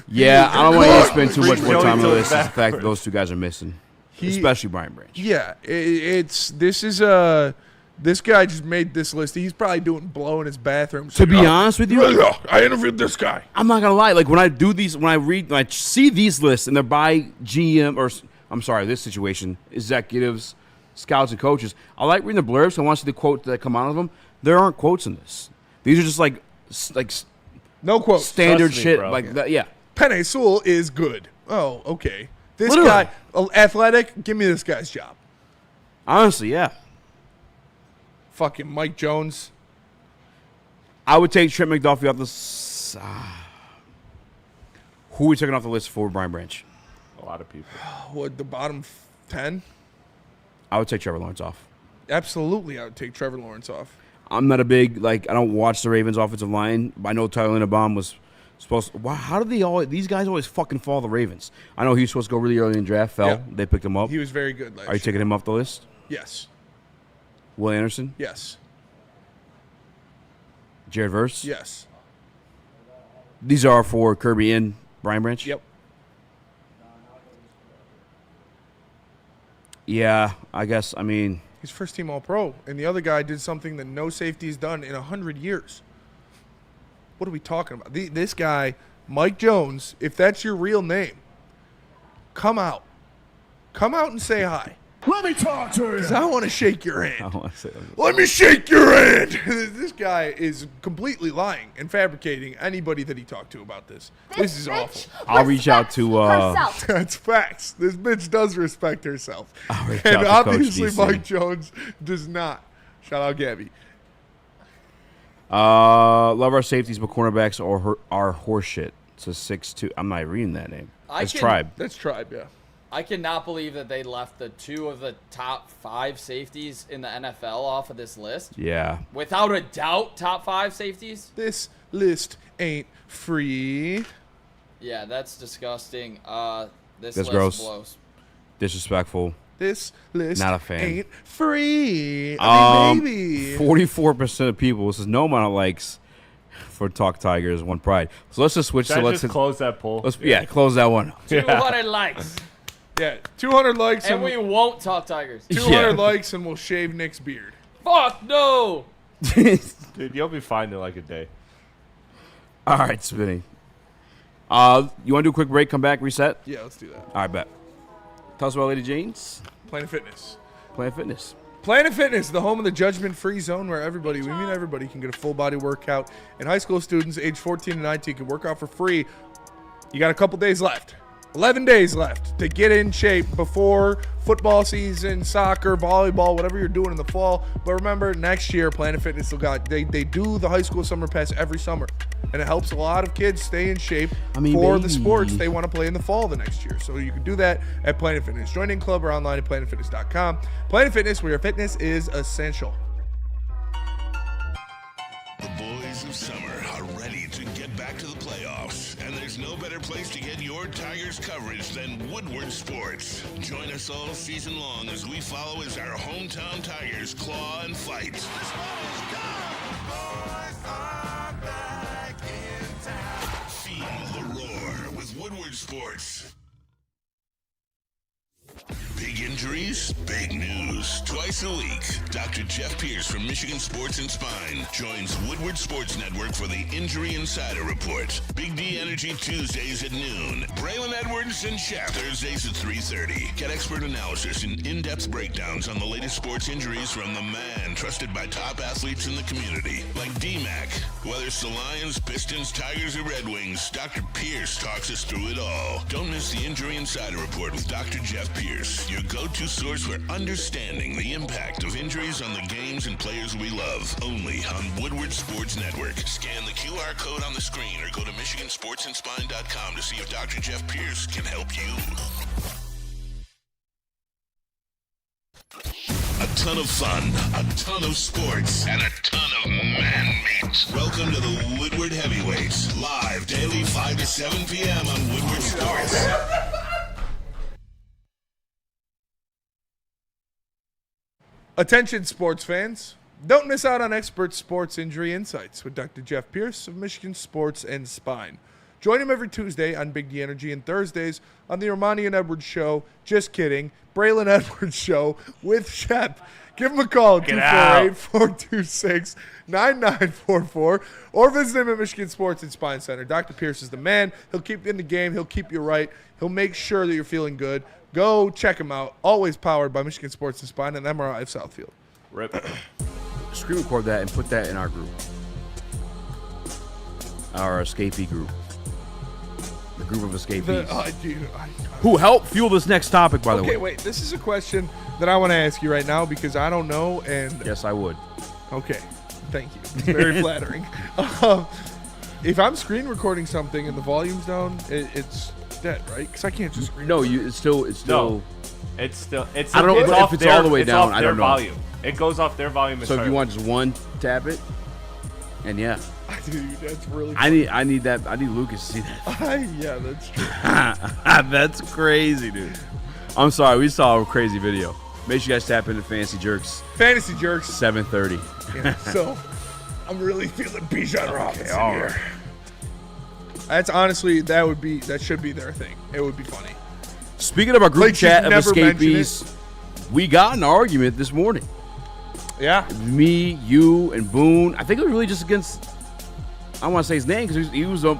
Yeah, I don't want you to spend too much more time on this. It's the fact that those 2 guys are missing, especially Brian Branch. Yeah, this guy just made this list. He's probably blowing his bathroom. To be honest with you, I interviewed this guy. I'm not gonna lie. Like when I do these, when I see these lists and they're by GM or I'm sorry, this situation, executives, scouts, and coaches. I like reading the blurbs. I want to see the quotes that come out of them. There aren't quotes in this. These are just like no quotes, standard shit like that. Yeah, Penei Sewell is good. Oh, okay. This guy, athletic. Give me this guy's job. Honestly, yeah. Fucking Mike Jones. I would take Trent McDuffie off the. Who are we taking off the list for Brian Branch? A lot of people. What, the bottom 10? I would take Trevor Lawrence off. Absolutely, I would take Trevor Lawrence off. I'm not a big I don't watch the Ravens offensive line. I know Tyler Linderbaum was supposed to. How did these guys always fucking fall the Ravens? I know he was supposed to go really early in the draft, fell. Yeah. They picked him up. He was very good last year. Are you taking him off the list? Yes. Will Anderson? Yes. Jared Verse? Yes. These are for Kirby and Brian Branch? Yep. Yeah, I guess, I mean. He's first team All-Pro, and the other guy did something that no safety's done in 100 years. What are we talking about? This guy, Mike Jones, if that's your real name, come out. Come out and say hi. Let me talk to you. Because I want to shake your hand. I want to say that. Let me shake your hand. This guy is completely lying and fabricating anybody that he talked to about this. This is awful. I'll reach out to. That's facts. This bitch does respect herself. And obviously Mike Jones does not. Shout out Gabby. Love our safeties, but cornerbacks are horseshit. It's a 6'2". I'm not reading that name. That's Tribe. That's Tribe, yeah. I cannot believe that they left the 2 of the top 5 safeties in the NFL off of this list. Yeah. Without a doubt, top 5 safeties. This list ain't free. Yeah, that's disgusting. This that's list gross. blows. Disrespectful. This list not a fan. Ain't free. I mean, baby. 44% of people. This is no amount of likes for Talk Tigers, one pride. So let's just switch to let's close that poll. Close that one. 200 likes. Yeah, 200 likes. And we won't talk Tigers. 200 likes and we'll shave Nick's beard. Fuck no. Dude, you'll be fine in like a day. All right, Spinny. You want to do a quick break, come back, reset? Yeah, let's do that. All right, bet. Tell us about Lady Jane's. Planet Fitness. Planet Fitness. Planet Fitness, the home of the judgment-free zone where everybody can get a full-body workout. And high school students aged 14 to 19 can work out for free. You got a couple days left. 11 days left to get in shape before football season, soccer, volleyball, whatever you're doing in the fall. But remember, next year, Planet Fitness they do the high school summer pass every summer. And it helps a lot of kids stay in shape for the sports they want to play in the fall the next year. So you can do that at Planet Fitness. Join in club or online at planetfitness.com. Planet Fitness, where your fitness is essential. The boys of summer are ready to get back to the playoffs, and there's no better place to get your Tigers coverage than Woodward Sports. Join us all season long as we follow as our hometown Tigers claw and fight. This ball is gone. Boys are back in town. Feel the roar with Woodward Sports. Big injuries, big news. news twice a week. Dr. Jeff Pierce from Michigan Sports and Spine joins Woodward Sports Network for the Injury Insider Report. Big D Energy Tuesdays at noon. Braylon Edwards and Shep Thursdays at 3:30. Get expert analysis and in-depth breakdowns on the latest sports injuries from the man trusted by top athletes in the community, like D-Mac. Whether it's the Lions, Pistons, Tigers, or Red Wings, Dr. Pierce talks us through it all. Don't miss the Injury Insider Report with Dr. Jeff Pierce, your go-to source for understanding the impact of injuries on the games and players we love. Only on Woodward Sports Network. Scan the QR code on the screen or go to MichiganSportsandSpine.com to see if Dr. Jeff Pierce can help you. A ton of fun, a ton of sports, and a ton of man meat. Welcome to the Woodward Heavyweights, live daily 5 to 7 p.m. on Woodward Sports. Attention sports fans. Don't miss out on expert sports injury insights with Dr. Jeff Pierce of Michigan Sports and Spine. Join him every Tuesday on Big D Energy and Thursdays on the Armani and Edwards Show. Just kidding. Braylon Edwards Show with Shep. Give him a call, 248-426-9944, or visit him at Michigan Sports and Spine Center. Dr. Pierce is the man. He'll keep you in the game. He'll keep you right. He'll make sure that you're feeling good. Go check him out. Always powered by Michigan Sports and Spine and Amon-Ra of Southfield. Rip. Screen record that and put that in our group. Our escapee group. The group of escapees. Who helped fuel this next topic, by the way. Okay, wait. This is a question that I want to ask you right now because I don't know. And yes, I would. Okay. Thank you. It's very flattering. If I'm screen recording something and the volume's down, it's dead, right? Because I can't just screen. No, it's still. No. It's I don't know if it's all the way down. I don't know. Volume. It goes off their volume. So if you want just one, tap it, and yeah. Dude, that's really. I need that. I need Lucas to see that. Yeah, that's true. That's crazy, dude. I'm sorry, we saw a crazy video. Make sure you guys tap into Fantasy Jerks. Fantasy Jerks. 7:30. Yeah, so I'm really feeling Bijan Robinson here. That's honestly that should be their thing. It would be funny. Speaking of our group chat of escapees, we got in an argument this morning. Yeah. Me, you, and Boone. I think it was really just against. I don't want to say his name because he was the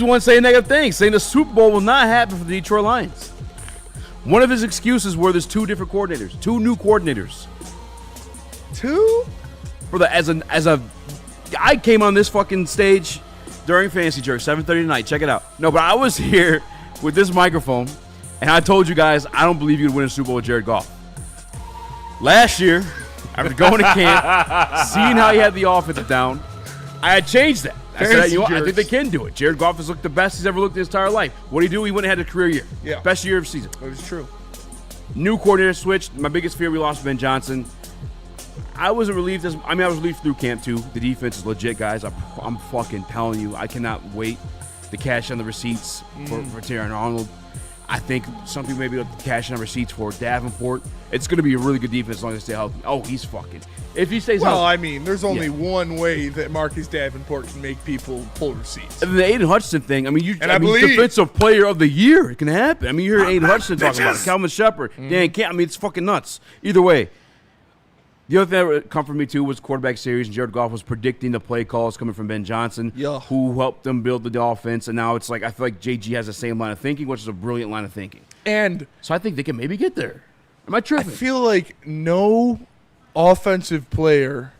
one saying negative things, saying the Super Bowl will not happen for the Detroit Lions. One of his excuses were there's two different coordinators, two new coordinators. Two? I came on this fucking stage during Fantasy Jerk, 7:30 tonight. Check it out. No, but I was here with this microphone, and I told you guys I don't believe you could win a Super Bowl with Jared Goff. Last year, after going to camp, seeing how he had the offense down, I had changed that. I said, I think they can do it. Jared Goff has looked the best he's ever looked in his entire life. What did he do? He went and had a career year. Yeah. Best year of the season. It was true. New coordinator switched. My biggest fear, we lost Ben Johnson. I wasn't relieved. I was relieved through camp, too. The defense is legit, guys. I'm fucking telling you. I cannot wait to cash on the receipts for Terran Arnold. I think some people may be able to cash on receipts for Davenport. It's going to be a really good defense as long as they stay healthy. Oh, he's fucking. If he stays healthy. Well, I mean, there's only one way that Marcus Davenport can make people pull receipts. And the Aiden Hutchinson thing, I mean, defensive player of the year. It can happen. I mean, you hear Aiden Hutchinson talking about it. Calvin Shepard, Dan Camp. I mean, it's fucking nuts. Either way. The other thing that comforted me, too, was quarterback series, and Jared Goff was predicting the play calls coming from Ben Johnson, who helped them build the offense. And now it's like, I feel like JG has the same line of thinking, which is a brilliant line of thinking. And so I think they can maybe get there. Am I tripping? I feel like no offensive player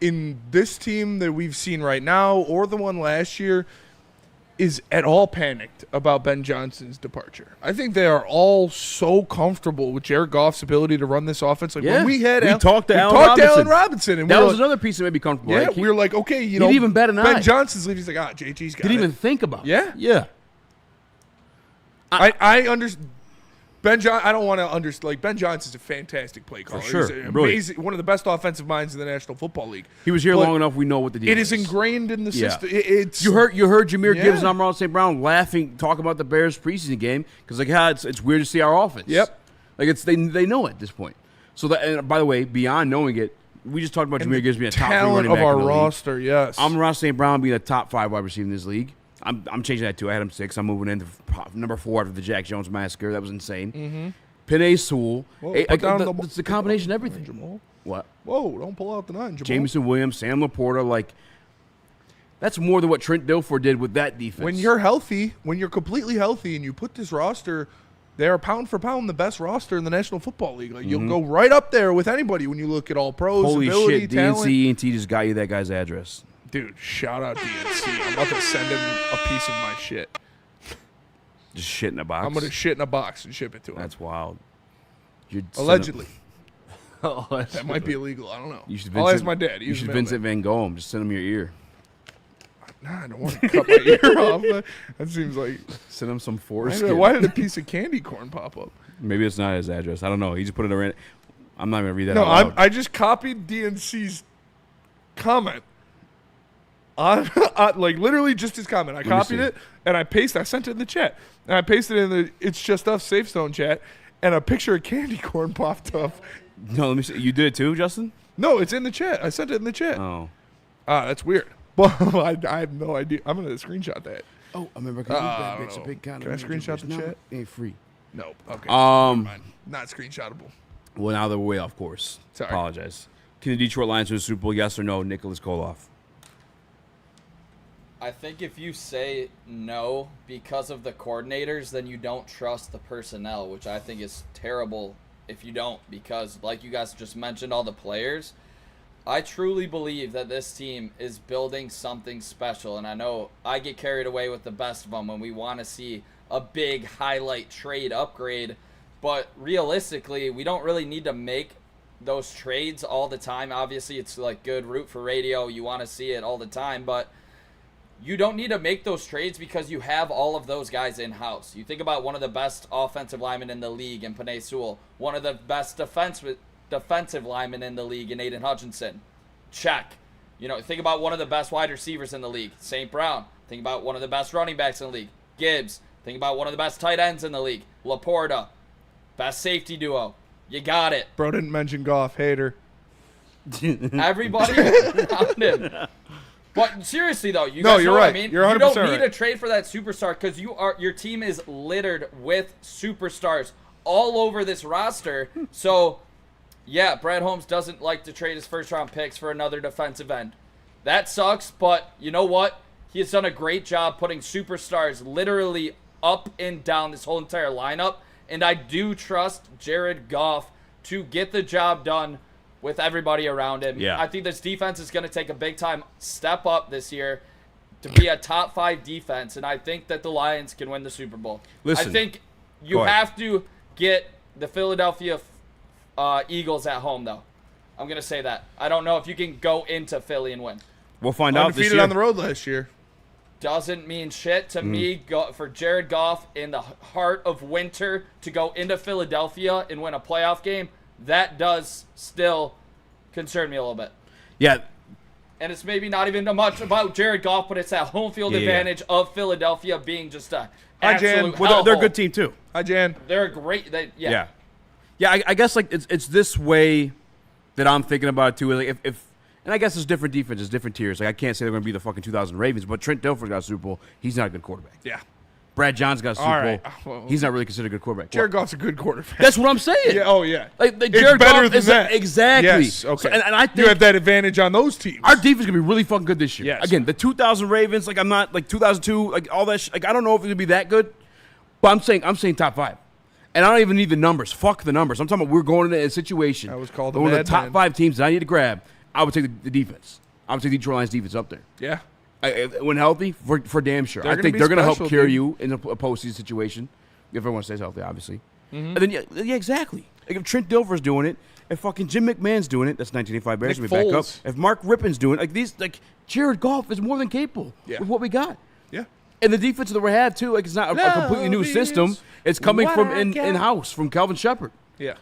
in this team that we've seen right now or the one last year is at all panicked about Ben Johnson's departure. I think they are all so comfortable with Jared Goff's ability to run this offense. Like when we talked to Allen Robinson, and that was another piece that made me comfortable. Yeah, we were like, okay, you know, even bet an Ben eye. Johnson's leaving. He's like, JG's got it. Didn't even think about it. Yeah. I understand. I don't want to understand. Like, Ben Johnson's a fantastic play caller. For sure. He's amazing, one of the best offensive minds in the National Football League. He was here long enough. We know what the deal is. It is ingrained in the system. You heard Jahmyr Gibbs and Amon-Ra St. Brown laughing, talking about the Bears preseason game because like, it's weird to see our offense. Yep. Like they know it at this point. So that, and by the way, beyond knowing it, we just talked about Jahmyr Gibbs being a top 3 running back of our in the roster. League. Yes. Amon-Ra St. Brown being a top 5 wide receiver in this league. I'm changing that too. I had him 6. I'm moving into number 4 after the Jack Jones massacre. That was insane. Penei Sewell. Whoa, Hey, put down it's the combination of everything. Jamal. What? Whoa, don't pull out the 9, Jamal. Jameson Williams, Sam Laporta, like that's more than what Trent Dilfer did with that defense. When you're healthy, when you're completely healthy, and you put this roster, they're pound for pound the best roster in the National Football League. Like you'll go right up there with anybody when you look at all pros. Holy ability, shit, talent. DNC ENT just got you that guy's address. Dude, shout out DNC. I'm about to send him a piece of my shit. Just shit in a box. I'm gonna shit in a box and ship it to him. That's wild. Allegedly. That might be illegal. I don't know. I'll ask my dad. You should Vincent Van Gogh him. Just send him your ear. Nah, I don't want to cut my ear off. That seems like. Send him some foreskin. Why did a piece of candy corn pop up? Maybe it's not his address. I don't know. He just put it around. I'm not going to read that No, out loud. I just copied DNC's comment. Like literally just his comment. I copied it and I sent it in the chat. And I pasted it in the It's Just Us Safe Zone chat. And a picture of candy corn popped up. No, let me see. You did it too, Justin? No, it's in the chat. I sent it in the chat. Oh. That's weird. Well, I have no idea. I'm going to screenshot that. Oh, I remember. Can I screenshot the chat? Ain't free. No. Okay. Not screenshotable. Well, now that we're way off course. Sorry. Apologize. Can the Detroit Lions win the Super Bowl? Yes or no, Nicholas Koloff? I think if you say no because of the coordinators, then you don't trust the personnel, which I think is terrible if you don't, because like you guys just mentioned, all the players, I truly believe that this team is building something special. And I know I get carried away with the best of them when we want to see a big highlight trade upgrade, but realistically, we don't really need to make those trades all the time. Obviously, it's like good root for radio. You want to see it all the time, but you don't need to make those trades because you have all of those guys in-house. You think about one of the best offensive linemen in the league in Penei Sewell, one of the best defensive linemen in the league in Aiden Hutchinson. Check. You know, think about one of the best wide receivers in the league, St. Brown. Think about one of the best running backs in the league, Gibbs. Think about one of the best tight ends in the league, Laporta. Best safety duo. You got it. Bro didn't mention Goff. Hater. Everybody around him. But seriously, though, you guys know what I mean? You're 100% you don't need right. to trade for that superstar because your team is littered with superstars all over this roster. So, yeah, Brad Holmes doesn't like to trade his first-round picks for another defensive end. That sucks, but you know what? He has done a great job putting superstars literally up and down this whole entire lineup. And I do trust Jared Goff to get the job done with everybody around him. Yeah. I think this defense is going to take a big-time step up this year to be a top-5 defense, and I think that the Lions can win the Super Bowl. Listen, I think you have to get the Philadelphia Eagles at home, though. I'm going to say that. I don't know if you can go into Philly and win. We'll find out this Undefeated year. on the road last year. Doesn't mean shit to me for Jared Goff in the heart of winter to go into Philadelphia and win a playoff game. That does still concern me a little bit. Yeah. And it's maybe not even much about Jared Goff, but it's that home field advantage of Philadelphia being just a absolute Well, they're a good team, too. Hi, Jan. They're great. Yeah, I guess like it's this way that I'm thinking about it, too. Like if and I guess there's different defenses, different tiers. Like I can't say they're going to be the fucking 2000 Ravens, but Trent Dilfer's got a Super Bowl. He's not a good quarterback. Yeah. Brad John's got a Super All right. Bowl. Well, He's not really considered a good quarterback. Jared Goff's a good quarterback. That's what I'm saying. Yeah. Oh, yeah. Like it's Jared better Goff than is that. exactly. Yes. Okay. So, and I think you have that advantage on those teams. our defense is gonna be really fucking good this year. Yes. Again, the 2000 Ravens, like I'm not like 2002, like all that. Like I don't know if it's gonna be that good, but I'm saying top 5, and I don't even need the numbers. Fuck the numbers. I'm talking about we're going into a situation. I was called one of the top madman. 5 teams that I need to grab. I would take the defense. I would take the Detroit Lions defense up there. Yeah. When healthy, for damn sure. They're I gonna think be they're going to help special, carry dude. you in a postseason situation if everyone stays healthy, obviously. Mm-hmm. And then yeah, exactly. Like if Trent Dilfer's doing it, if fucking Jim McMahon's doing it, that's 1985 Bears. Nick We back up. Foles. If Mark Rippon's doing it, like Jared Goff is more than capable with what we got. Yeah. And the defense that we have too, like it's not a completely new system. It's coming from in-house from Calvin Shepard. Yeah.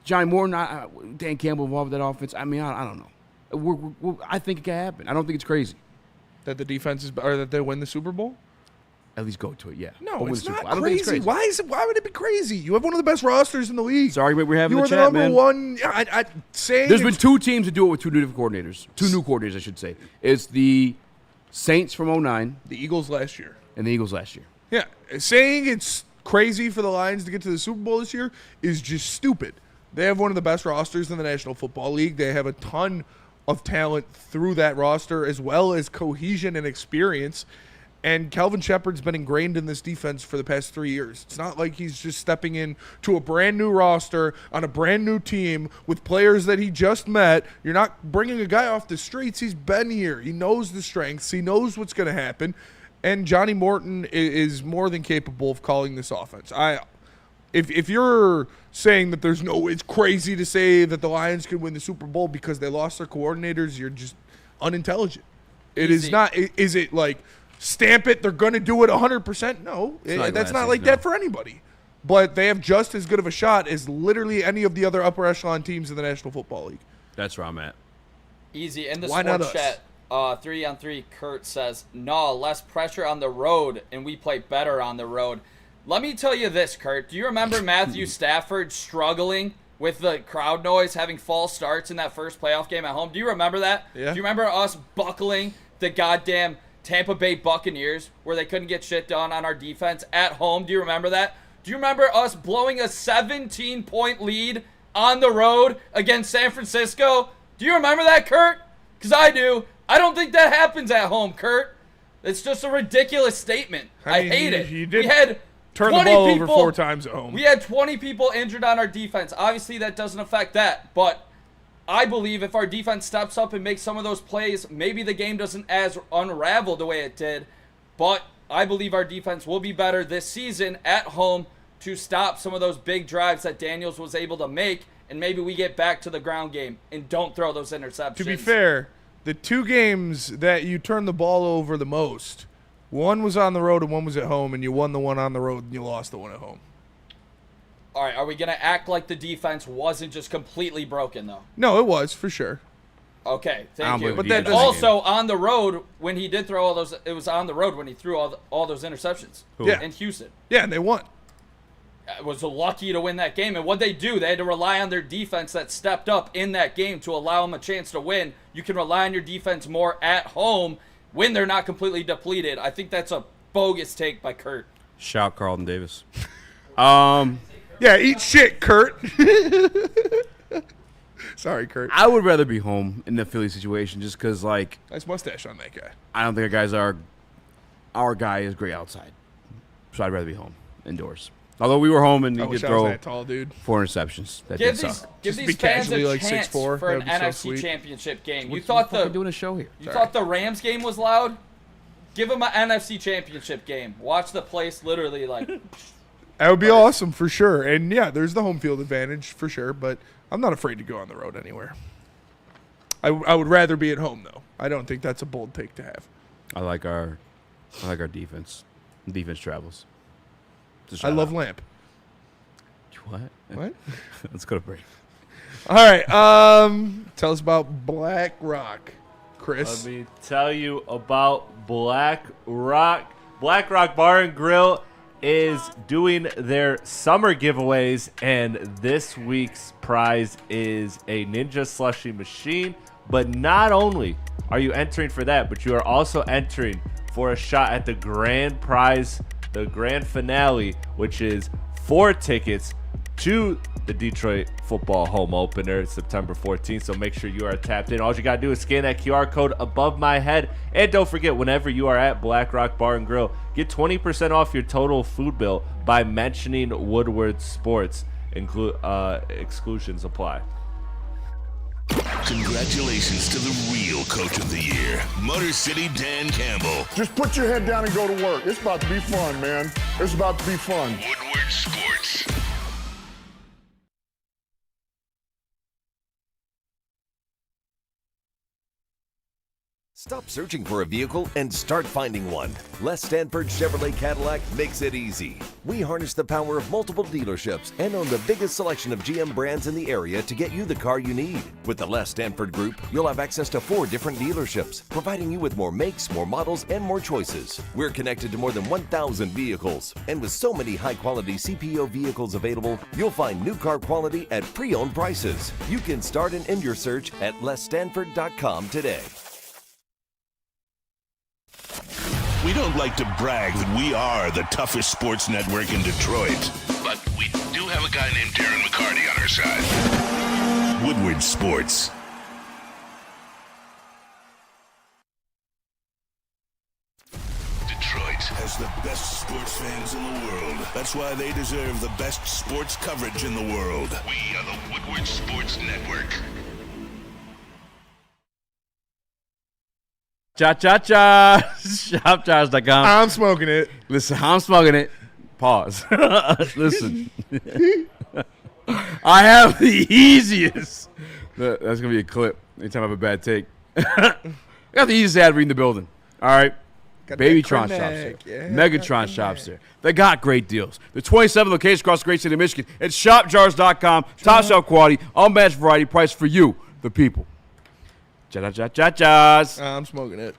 Johnny Moore, Dan Campbell involved with that offense. I mean, I don't know. I think it can happen. I don't think it's crazy. That the defense is, or that they win the Super Bowl? At least go to it, yeah. No, But win it's the Super not Bowl. I don't think crazy. it's crazy. Why would it be crazy? You have one of the best rosters in the league. It's the argument we're having You in the are the chat, number man. one. I saying There's been 2 teams that do it with 2 different coordinators. 2 new coordinators, I should say. It's the Saints from 2009 the Eagles last year. and the Eagles last year. Yeah, saying it's crazy for the Lions to get to the Super Bowl this year is just stupid. They have one of the best rosters in the National Football League. They have a ton of talent through that roster, as well as cohesion and experience. And Calvin Shepard's been ingrained in this defense for the past 3 years. It's not like he's just stepping in to a brand new roster on a brand new team with players that he just met. You're not bringing a guy off the streets. He's been here. He knows the strengths. He knows what's going to happen. And Johnny Morton is more than capable of calling this offense. If you're saying that it's crazy to say that the Lions could win the Super Bowl because they lost their coordinators, you're just unintelligent. It is not. Is it like stamp it? They're going to do it 100%? No, that's not like that for anybody. But they have just as good of a shot as literally any of the other upper echelon teams in the National Football League. That's where I'm at. Easy. In the Why not sports chat, 3-on-3, Kurt says, no, less pressure on the road, and we play better on the road. Let me tell you this, Kurt. Do you remember Matthew Stafford struggling with the crowd noise, having false starts in that first playoff game at home? Do you remember that? Yeah. Do you remember us buckling the goddamn Tampa Bay Buccaneers where they couldn't get shit done on our defense at home? Do you remember that? Do you remember us blowing a 17-point lead on the road against San Francisco? Do you remember that, Kurt? Because I do. I don't think that happens at home, Kurt. It's just a ridiculous statement. I hate it. You did we had turn the ball over 4 times at home. We had 20 people injured on our defense. Obviously, that doesn't affect that. But I believe if our defense steps up and makes some of those plays, maybe the game doesn't as unravel the way it did. But I believe our defense will be better this season at home to stop some of those big drives that Daniels was able to make. And maybe we get back to the ground game and don't throw those interceptions. To be fair, the 2 games that you turned the ball over the most, one was on the road and one was at home, and you won the one on the road and you lost the one at home. All right, are we going to act like the defense wasn't just completely broken, though? No, it was, for sure. Okay, thank you. But that also, on the road, when he did throw all those, it was on the road when he threw all those interceptions in Houston. Yeah, and they won. Was lucky to win that game. And what they do, they had to rely on their defense that stepped up in that game to allow them a chance to win. You can rely on your defense more at home when they're not completely depleted. I think that's a bogus take by Kurt. Shout Carlton Davis. Yeah, eat shit, Kurt. Sorry, Kurt. I would rather be home in the Philly situation just because, like... Nice mustache on that guy. I don't think our guy is great outside. So I'd rather be home, indoors. Although we were home and he did throw that tall, dude. 4 interceptions. That Give did suck. these fans a like chance 6'4", for an that'd be so NFC sweet. Championship game. We're fucking doing a show here. You thought the Rams game was loud? Give them an NFC Championship game. Watch the place literally like... That would be awesome for sure. And yeah, there's the home field advantage for sure, but I'm not afraid to go on the road anywhere. I would rather be at home though. I don't think that's a bold take to have. I like our defense. Defense travels. I love Lamp. What? Let's go to break. All right. Tell us about Black Rock, Chris. Let me tell you about Black Rock. Black Rock Bar and Grill is doing their summer giveaways, and this week's prize is a Ninja Slushie machine. But not only are you entering for that, but you are also entering for a shot at the grand prize, the grand finale, which is 4 tickets to the Detroit football home opener September 14th. So make sure you are tapped in. All you got to do is scan that QR code above my head. And don't forget, whenever you are at Black Rock Bar and Grill, get 20% off your total food bill by mentioning Woodward Sports. Exclusions apply. Congratulations to the real coach of the year, Motor City Dan Campbell. Just put your head down and go to work. It's about to be fun, man. It's about to be fun. Woodward Sports. Stop searching for a vehicle and start finding one. Les Stanford Chevrolet Cadillac makes it easy. We harness the power of multiple dealerships and own the biggest selection of GM brands in the area to get you the car you need. With the Les Stanford Group, you'll have access to 4 different dealerships, providing you with more makes, more models, and more choices. We're connected to more than 1,000 vehicles. And with so many high-quality CPO vehicles available, you'll find new car quality at pre-owned prices. You can start and end your search at lesstanford.com today. We don't like to brag that we are the toughest sports network in Detroit, but we do have a guy named Darren McCarty on our side. Woodward Sports. Detroit has the best sports fans in the world. That's why they deserve the best sports coverage in the world. We are the Woodward Sports Network. Cha-cha-cha. ShopJars.com. I'm smoking it. Listen, I'm smoking it. Pause. Listen. I have the easiest. That's going to be a clip anytime I have a bad take. I got the easiest ad reading the building. All right. Babytron shops there. Yeah, Megatron shops there. They got great deals. The 27 locations across the great city of Michigan. It's ShopJars.com. Top shelf quality, unmatched variety, price for you, the people. Cha-cha-cha-chas. I'm smoking it.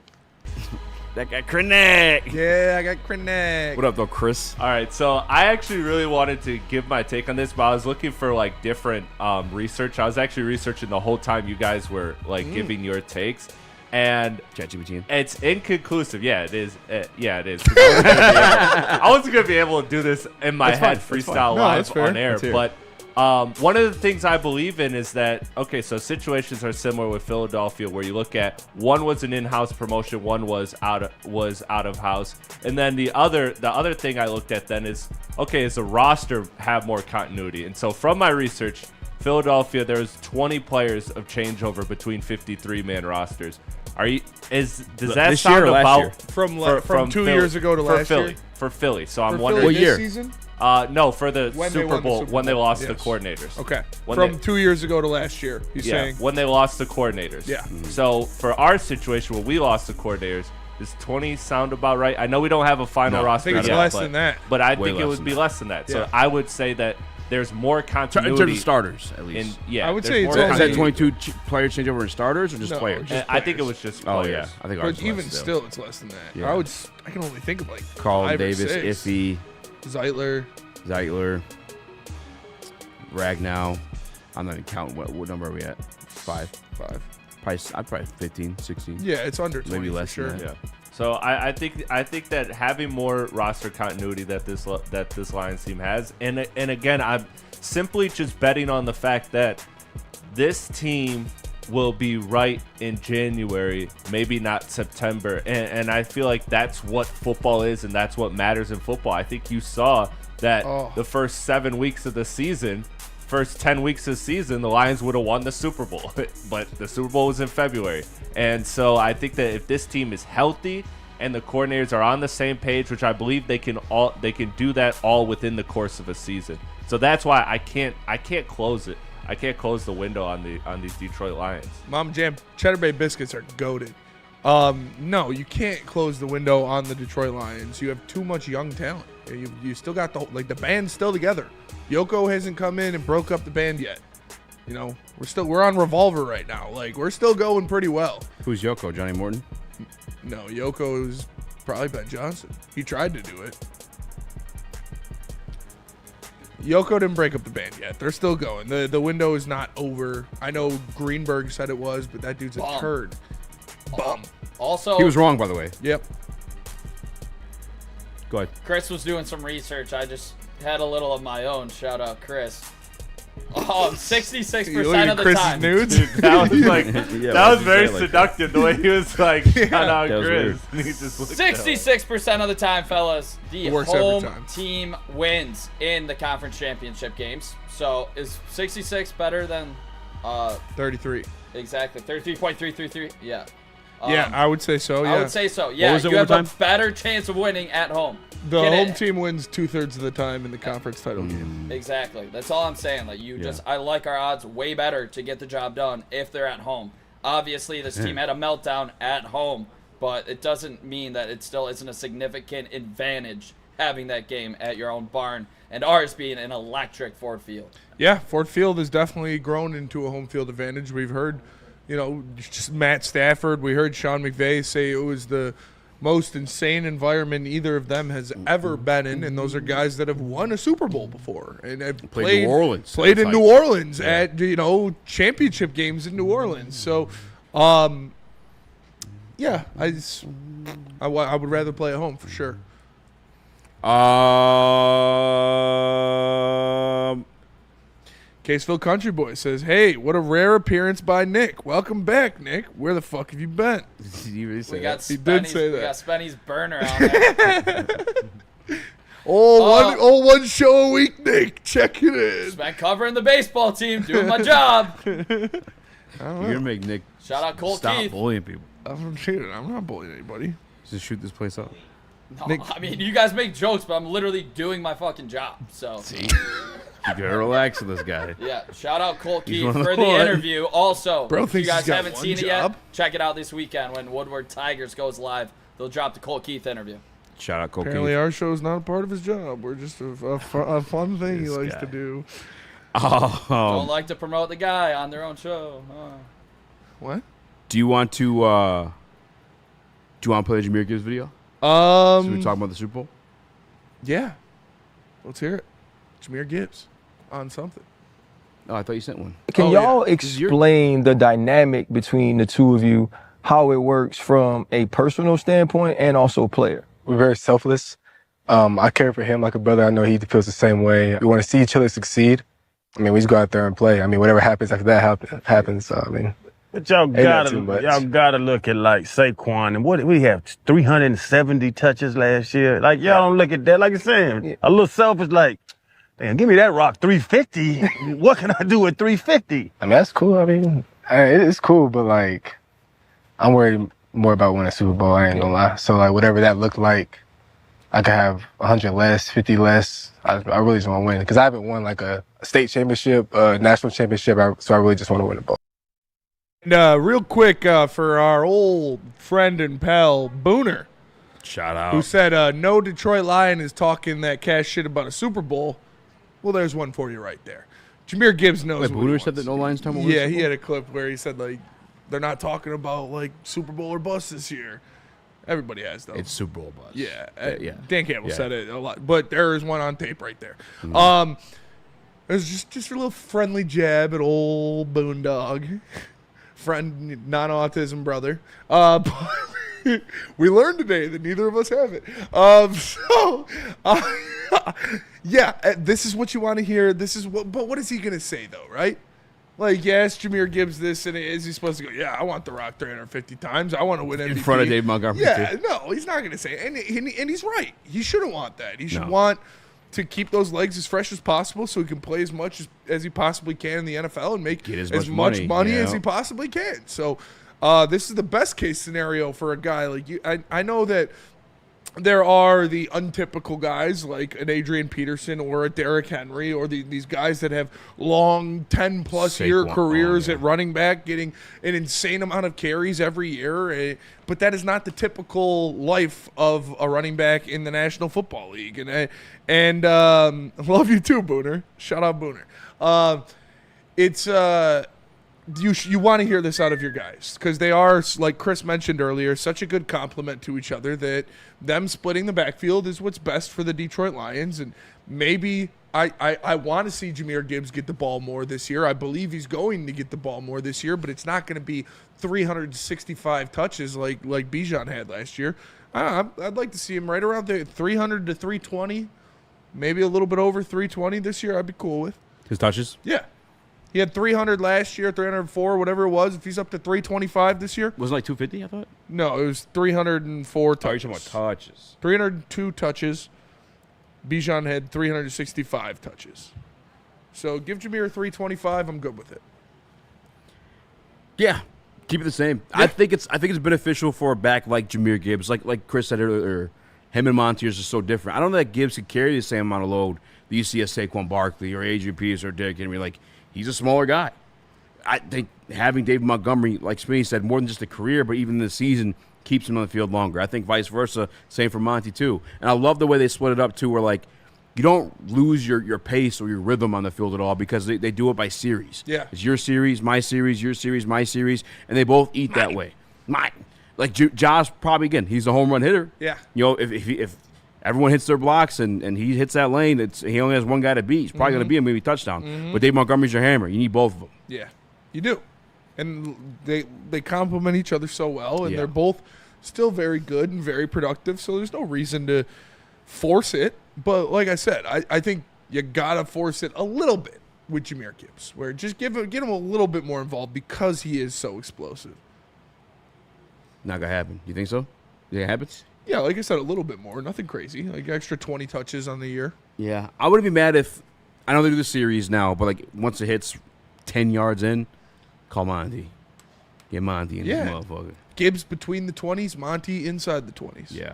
That guy Krenek. Yeah, I got Krenek. What up, though, Chris? All right, so I actually really wanted to give my take on this, but I was looking for like different research. I was actually researching the whole time you guys were like giving your takes, and it's inconclusive. Yeah, it is. Yeah, it is. I wasn't gonna be able to do this in my head freestyle live on air, but. One of the things I believe in is that, okay, so situations are similar with Philadelphia where you look at one was an in-house promotion, one was out of house. And then the other thing I looked at then is, okay, does the roster have more continuity? And so from my research, Philadelphia, there's 20 players of changeover between 53-man rosters. Does that sound about from 2 years ago to last year? year? For Philly. So I'm wondering what year? Season? No, for the Super Bowl when they lost the coordinators. Okay. From 2 years ago to last year, he's saying. When they lost the coordinators. Yeah. So for our situation where we lost the coordinators, does 20 sound about right? I know we don't have a final roster. I think it's less than that. But I think it would be less than that. So I would say that there's more continuity. In terms of starters, at least. I would say it's is that 22 players change over in starters or just players? I think it was just players. Oh, yeah. I think ours but even still, it's less than that. Yeah. I can only think of like Carl 5 or Davis, 6. Iffy, Zeitler, Ragnow. I'm not even counting. What number are we at? 5. I'd probably 15, 16. Yeah, it's under 20. Maybe less for sure. than that. Yeah. So I think that having more roster continuity that this Lions team has, and again, I'm simply just betting on the fact that this team will be right in January, maybe not September, and I feel like that's what football is, and that's what matters in football. I think you saw that the first 7 weeks of the season. First 10 weeks of the season, the Lions would have won the Super Bowl, but the Super Bowl was in February. And so I think that if this team is healthy and the coordinators are on the same page, which I believe they can do that all within the course of a season. So that's why I can't close it. I can't close the window on these Detroit Lions. Mom Jam, Cheddar Bay biscuits are goated. No, you can't close the window on the Detroit Lions. You have too much young talent. You still got the band's still together. Yoko hasn't come in and broke up the band yet. You know, we're on Revolver right now. Like, we're still going pretty well. Who's Yoko? Johnny Morton? No, Yoko is probably Ben Johnson. He tried to do it. Yoko didn't break up the band yet. They're still going. The window is not over. I know Greenberg said it was, but that dude's a turd. Bum. Also, he was wrong, by the way. Yep. Go ahead. Chris was doing some research. I just had a little of my own. Shout out, Chris. 66% of the time. Nudes? Dude, that was like that was very seductive the way he was like shout out Chris. And he just 66% of the time, fellas, the home time. team wins in the conference championship games. So is 66 better than 33? Exactly. 33.333. Yeah. Yeah, I would say so. Yeah. I would say so. Yeah, was it you have one a better chance of winning at home. The home team wins 2/3 of the time in the conference title game. Exactly. That's all I'm saying. Like I like our odds way better to get the job done if they're at home. Obviously, this team had a meltdown at home, but it doesn't mean that it still isn't a significant advantage having that game at your own barn, and ours being an electric Ford Field. Yeah, Ford Field has definitely grown into a home field advantage. We've heard, just Matt Stafford. We heard Sean McVay say it was the most insane environment either of them has ever been in, and those are guys that have won a Super Bowl before and have played New Orleans. Played in New Orleans at championship games in New Orleans. So, Yeah, I would rather play at home for sure. Caseville Country Boy says, "Hey, what a rare appearance by Nick. Welcome back, Nick. Where the fuck have you been?" Did you really say We got that? He did say We that. got Spenny's burner on there. One show a week, Nick. Check it in. Been covering the baseball team, doing my job. You're gonna make Nick Shout out Colt stop Keith. bullying people. I'm not bullying anybody. Just shoot this place up. No, I mean, you guys make jokes, but I'm literally doing my fucking job. So, See? You gotta relax with this guy. yeah, shout out Colt He's Keith one of for the the one. interview. Also, Bro if you thinks guys he's got haven't one seen it job. yet, check it out this weekend when Woodward Tigers goes live. They'll drop the Colt Keith interview. Shout out Colt Apparently, Keith. our show is not a part of his job. We're just a fun thing he This likes guy. to do. Don't like to promote the guy on their own show. What? Do you want to play the Jameer Gibbs video? Um, Should we talk about the Super Bowl? Yeah. Let's hear it. Jameer Gibbs on something. Oh, I thought you sent one. Can y'all explain the dynamic between the two of you, how it works from a personal standpoint and also player? We're very selfless. I care for him like a brother. I know he feels the same way. We want to see each other succeed. I mean, we just go out there and play. I mean, whatever happens after that happens. So, I mean, but y'all ain't that too much. gotta look at like Saquon and what we have 370 touches last year. Like y'all don't look at that. Like you're saying, a little selfish. Like, damn, give me that rock 350. What can I do with 350? I mean, that's cool. I mean, it's cool, but like, I'm worried more about winning a Super Bowl. I ain't gonna lie. So like, whatever that looked like, I could have 100 less, 50 less. I really just want to win because I haven't won like a state championship, national championship. So I really just want to win the ball. And real quick for our old friend and pal Booner, shout out, who said no Detroit Lion is talking that cash shit about a Super Bowl. Well, there's one for you right there. Jameer Gibbs knows. Wait, what Booner he said wants. that no Lions talking about Yeah, Super he Bowl? had a clip where he said like they're not talking about like Super Bowl or bust this year. Everybody has though. It's Super Bowl buzz. Yeah, yeah. Dan Campbell Yeah. said it a lot, but there is one on tape right there. Mm-hmm. It was just a little friendly jab at old Boondog, friend, non-autism brother. But we learned today that neither of us have it. Yeah, this is what you want to hear. This is what. But what is he gonna say though, right? Like, yes, Jameer Gibbs this, and is he supposed to go, yeah, I want the rock 350 times. I want to win MVP. In front of Dave Montgomery, Yeah, too. no, he's not going to say it. And he's right. He shouldn't want that. He should No. want to keep those legs as fresh as possible so he can play as much as he possibly can in the NFL and make Get as as much much money, money yeah. as he possibly can. So this is the best case scenario for a guy like you. I know that there are the untypical guys like an Adrian Peterson or a Derrick Henry or these guys that have long 10-plus year Saquon, careers at running back, getting an insane amount of carries every year. But that is not the typical life of a running back in the National Football League. And love you too, Booner. Shout out Booner. You want to hear this out of your guys because they are, like Chris mentioned earlier, such a good complement to each other that them splitting the backfield is what's best for the Detroit Lions. And maybe I want to see Jameer Gibbs get the ball more this year. I believe he's going to get the ball more this year, but it's not going to be 365 touches like Bijan had last year. I'd like to see him right around there, 300 to 320, maybe a little bit over 320 this year. I'd be cool with His touches? Yeah. He had 300 last year, 304, whatever it was. If he's up to 325 this year. Wasn't it like 250, I thought? No, it was 304 touches. Oh, you're talking about touches. 302 touches. Bijan had 365 touches. So give Jameer 325. I'm good with it. Yeah, keep it the same. Yeah. I think it's beneficial for a back like Jameer Gibbs. Like Chris said earlier, him and Monty are just so different. I don't know that Gibbs could carry the same amount of load that you see as Saquon Barkley or Adrian Peterson or Derrick Henry. Like, he's a smaller guy. I think having David Montgomery, like Smitty said, more than just a career, but even the season keeps him on the field longer. I think vice versa, same for Monty too. And I love the way they split it up too, where like you don't lose your pace or your rhythm on the field at all because they do it by series. Yeah. It's your series, my series, your series, my series, and they both eat that way. Like Josh probably, again, he's a home run hitter. Yeah. You know, if everyone hits their blocks and he hits that lane, he only has one guy to beat. He's probably going to be a maybe touchdown. But Dave Montgomery's your hammer. You need both of them. Yeah, you do. And they complement each other so well, and Yeah. they're both still very good and very productive, so there's no reason to force it. But like I said, I think you got to force it a little bit with Jahmyr Gibbs, where just get him a little bit more involved because he is so explosive. Not going to happen. You think so? You think it happens? Yeah, like I said, a little bit more. Nothing crazy. Like extra 20 touches on the year. Yeah. I wouldn't be mad if, I know they do the series now, but like once it hits 10 yards in, call Monty. Get Monty in this motherfucker. Gibbs between the 20s, Monty inside the 20s. Yeah.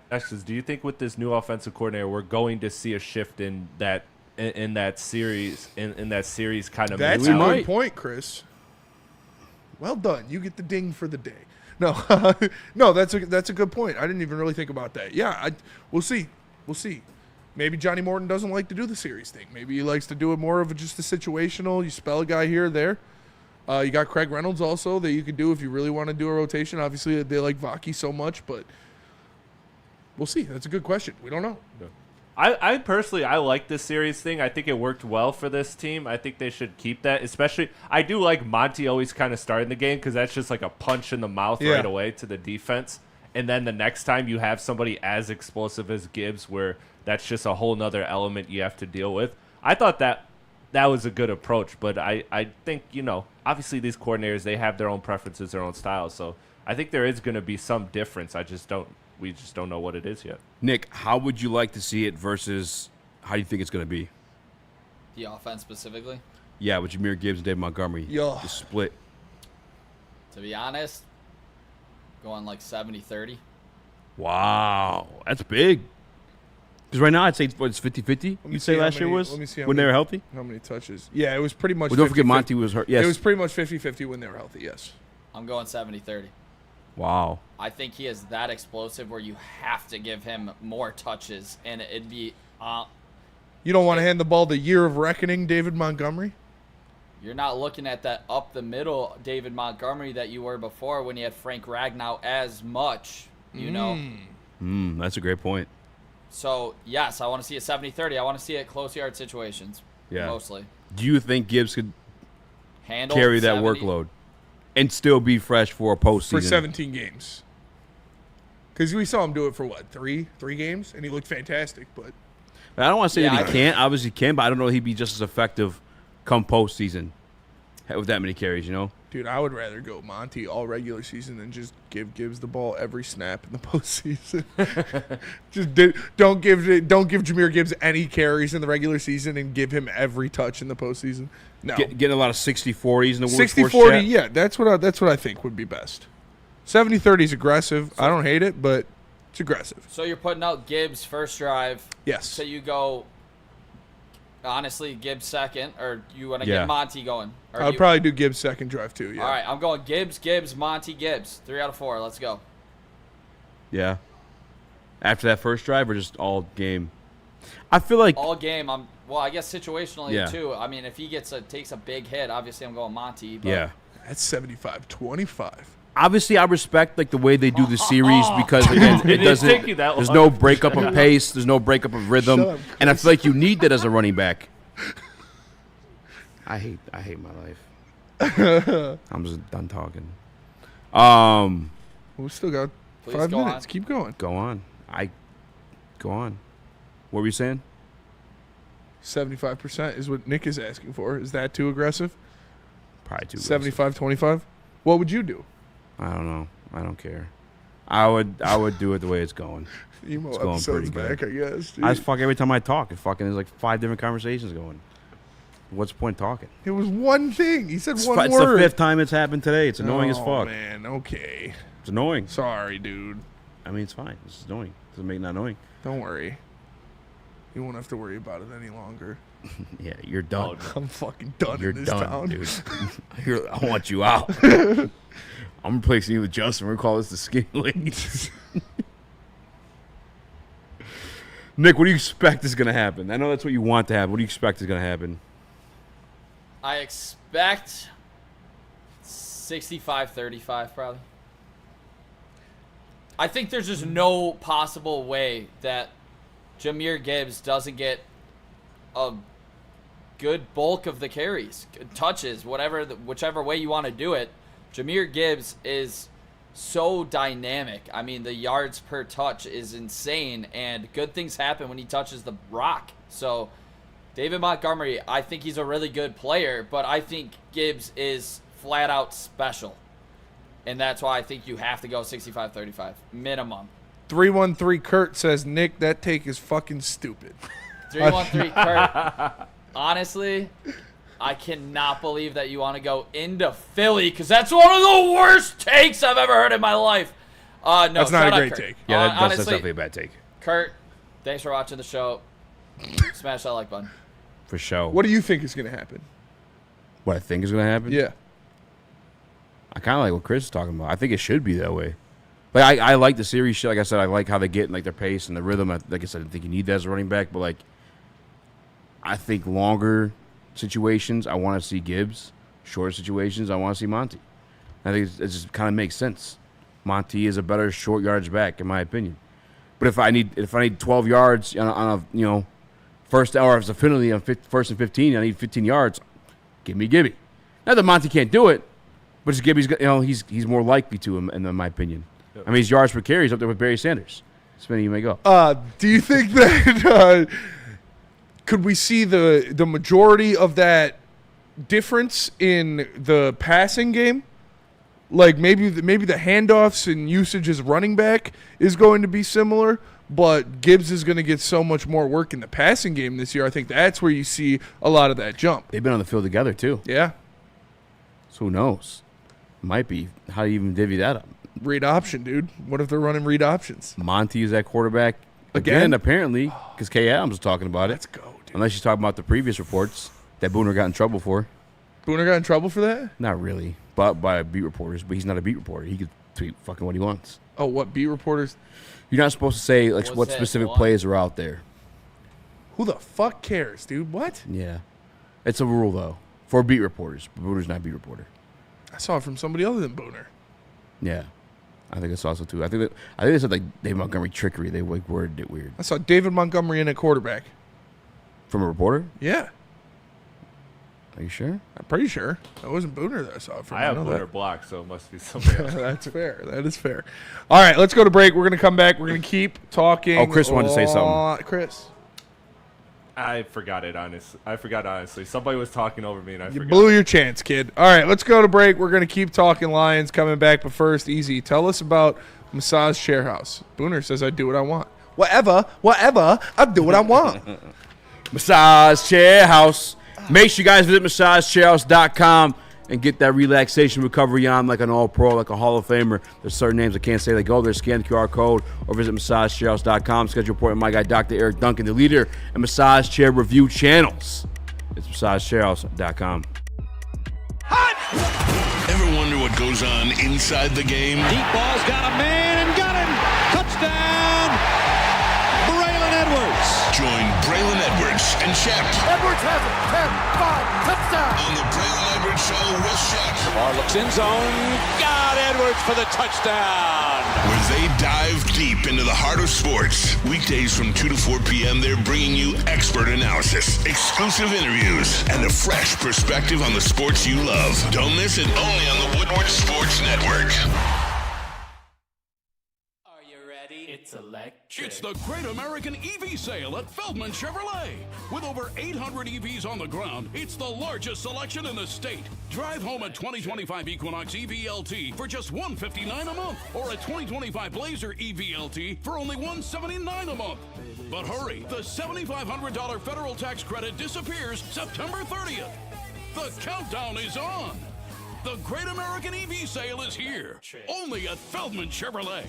Actually, do you think with this new offensive coordinator, we're going to see a shift in that series kind of? That's a good point, Chris. Well done. You get the ding for the day. No, no, that's a good point. I didn't even really think about that. Yeah, we'll see. We'll see. Maybe Johnny Morton doesn't like to do the series thing. Maybe he likes to do it more of just a situational. You spell a guy here or there. You got Craig Reynolds also that you could do if you really want to do a rotation. Obviously, they like Vaki so much, but we'll see. That's a good question. We don't know. No. I personally, I like this series thing. I think it worked well for this team. I think they should keep that. Especially, I do like Monty always kind of starting the game because that's just like a punch in the mouth right away to the defense. And then the next time you have somebody as explosive as Gibbs where that's just a whole nother element you have to deal with. I thought that was a good approach, but I think, obviously these coordinators, they have their own preferences, their own styles. So I think there is going to be some difference. We just don't know what it is yet. Nick, how would you like to see it versus how do you think it's going to be? The offense specifically? Yeah, with Jahmyr Gibbs and David Montgomery. Yeah. The split. To be honest, going like 70-30. Wow. That's big. Because right now I'd say it's 50-50. You'd say last year was when they were healthy? How many touches? Yeah, it was pretty much Well, don't forget Monty was hurt. Yes. It was pretty much 50-50 when they were healthy, yes. I'm going 70-30. Wow. I think he is that explosive where you have to give him more touches, and it'd be... you don't want to hand the ball the year of reckoning, David Montgomery? You're not looking at that up the middle David Montgomery that you were before when you had Frank Ragnow as much, you know? That's a great point. So, yes, I want to see a 70-30. I want to see it close yard situations, mostly. Do you think Gibbs could handle carry that workload and still be fresh for a postseason? For 17 games. Because we saw him do it for, what, three games? And he looked fantastic, but... I don't want to say that he can't. Obviously he can, but I don't know he'd be just as effective come postseason with that many carries, Dude, I would rather go Monty all regular season than just give Gibbs the ball every snap in the postseason. Don't give Jahmyr Gibbs any carries in the regular season and give him every touch in the postseason. No, getting a lot of 60-40s in the 60-40. Yeah, that's what I think would be best. 70-30 is aggressive. I don't hate it, but it's aggressive. So you're putting out Gibbs first drive. Yes. So you go, honestly, Gibbs second, or you want to get Monty going? I'd probably do Gibbs second drive too, yeah. All right, I'm going Gibbs, Monty, Gibbs. 3 out of 4. Let's go. Yeah. After that first drive or just all game? I feel like... All game. I guess situationally, too. I mean, if he takes a big hit, obviously I'm going Monty. But yeah. That's 75-25. Obviously, I respect the way they do the series because again, it doesn't. There's no breakup of pace. There's no breakup of rhythm, and I feel like you need that as a running back. I hate my life. I'm just done talking. We still got 5 minutes. Keep going. Go on. Go on. What were you saying? 75% is what Nick is asking for. Is that too aggressive? Probably too. 75-25. What would you do? I don't know. I don't care. I would do it the way it's going. Emo it's going pretty back, good. I guess. Dude. I just fuck every time I talk. There's like 5 different conversations going. What's the point talking? It was one thing. He said one word. It's the 5th time it's happened today. It's annoying as fuck. Oh, man. Okay. It's annoying. Sorry, dude. I mean, it's fine. It's annoying. It doesn't make it not annoying. Don't worry. You won't have to worry about it any longer. Yeah, you're done. I'm fucking done in this town. Dude. I want you out. I'm replacing you with Justin. We're going to call this the Skinny Ladies. Nick, what do you expect is going to happen? I know that's what you want to happen. What do you expect is going to happen? I expect 65-35 probably. I think there's just no possible way that Jahmyr Gibbs doesn't get a good bulk of the carries, touches, whichever way you want to do it. Jahmyr Gibbs is so dynamic. I mean, the yards per touch is insane, and good things happen when he touches the rock. So David Montgomery, I think he's a really good player, but I think Gibbs is flat out special. And that's why I think you have to go 65-35 minimum. 313 Kurt says, Nick, that take is fucking stupid. 313 Kurt. Honestly, I cannot believe that you want to go into Philly, because that's one of the worst takes I've ever heard in my life. No, that's not a great take. Yeah, that's honestly, definitely a bad take. Kurt, thanks for watching the show. Smash that like button. For sure. What do you think is going to happen? What I think is going to happen? Yeah. I kind of like what Chris is talking about. I think it should be that way. Like I like the series shit. Like I said, I like how they get in, like, their pace and the rhythm. Like I said, I think you need that as a running back. But, like, I think longer situations, I want to see Gibbs. Shorter situations, I want to see Monty. I think it just kind of makes sense. Monty is a better short yardage back, in my opinion. But if I need 12 yards on a first hour, if it's a penalty on first and 15, I need 15 yards. Give me Gibby. Not that Monty can't do it, but it's Gibby's. He's more likely to him, in my opinion. I mean, his yards per carry is up there with Barry Sanders. Spinning, you may go. Do you think that could we see the majority of that difference in the passing game? Like maybe the handoffs and usage as running back is going to be similar, but Gibbs is going to get so much more work in the passing game this year. I think that's where you see a lot of that jump. They've been on the field together too. Yeah. So who knows? Might be. How do you even divvy that up? Read option, dude. What if they're running read options? Monty is that quarterback again apparently, because Kay Adams was talking about it. Let's go, dude. Unless you're talking about the previous reports that Booner got in trouble for. Booner got in trouble for that? Not really, but by beat reporters. But he's not a beat reporter. He could tweet fucking what he wants. Oh, what beat reporters? You're not supposed to say like what specific plays are out there. Who the fuck cares, dude? What? Yeah, it's a rule though for beat reporters. Booner's not a beat reporter. I saw it from somebody other than Booner. Yeah, I think it's also too. I think they said like David Montgomery trickery. They like worded it weird. I saw David Montgomery in a quarterback. From a reporter? Yeah. Are you sure? I'm pretty sure. That wasn't Booner that I saw it from. I have Booner blocked, so it must be somebody else. That's fair. That is fair. All right, let's go to break. We're going to come back. We're going to keep talking. Oh, Chris wanted to say something. Chris. I forgot it, honestly. Somebody was talking over me, and I forgot. You blew your chance, kid. All right, let's go to break. We're going to keep talking Lions coming back. But first, Eazy, tell us about Massage Chair House. Booner says I do what I want. Whatever, I do what I want. Massage Chair House. Make sure you guys visit massagechairhouse.com and get that relaxation recovery on like an all-pro, like a Hall of Famer. There's certain names I can't say. Like, go there, scan the QR code, or visit massagechairhouse.com. Schedule an appointment with my guy, Dr. Eric Duncan, the leader in massage chair review channels. It's massagechairhouse.com. Ever wonder what goes on inside the game? Deep ball's got a man and got him. Touchdown, Braylon Edwards. Join Braylon Edwards and Shep. Edwards has it. 10-5, touchdown. On the Braylon Edwards Show with Shep. Lamar looks in zone. Got Edwards for the touchdown. Where they dive deep into the heart of sports. Weekdays from 2 to 4 p.m., they're bringing you expert analysis, exclusive interviews, and a fresh perspective on the sports you love. Don't miss it, only on the Woodward Sports Network. It's electric. It's the Great American EV Sale at Feldman Chevrolet. With over 800 EVs on the ground, it's the largest selection in the state. Drive home a 2025 Equinox EVLT for just $159 a month, or a 2025 Blazer EVLT for only $179 a month. But hurry, the $7,500 federal tax credit disappears September 30th. The countdown is on. The Great American EV Sale is here, only at Feldman Chevrolet.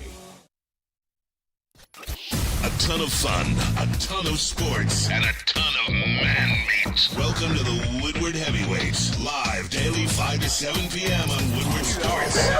A ton of fun, a ton of sports, and a ton of man-meat. Welcome to the Woodward Heavyweights, live daily 5 to 7 p.m. on Woodward Sports.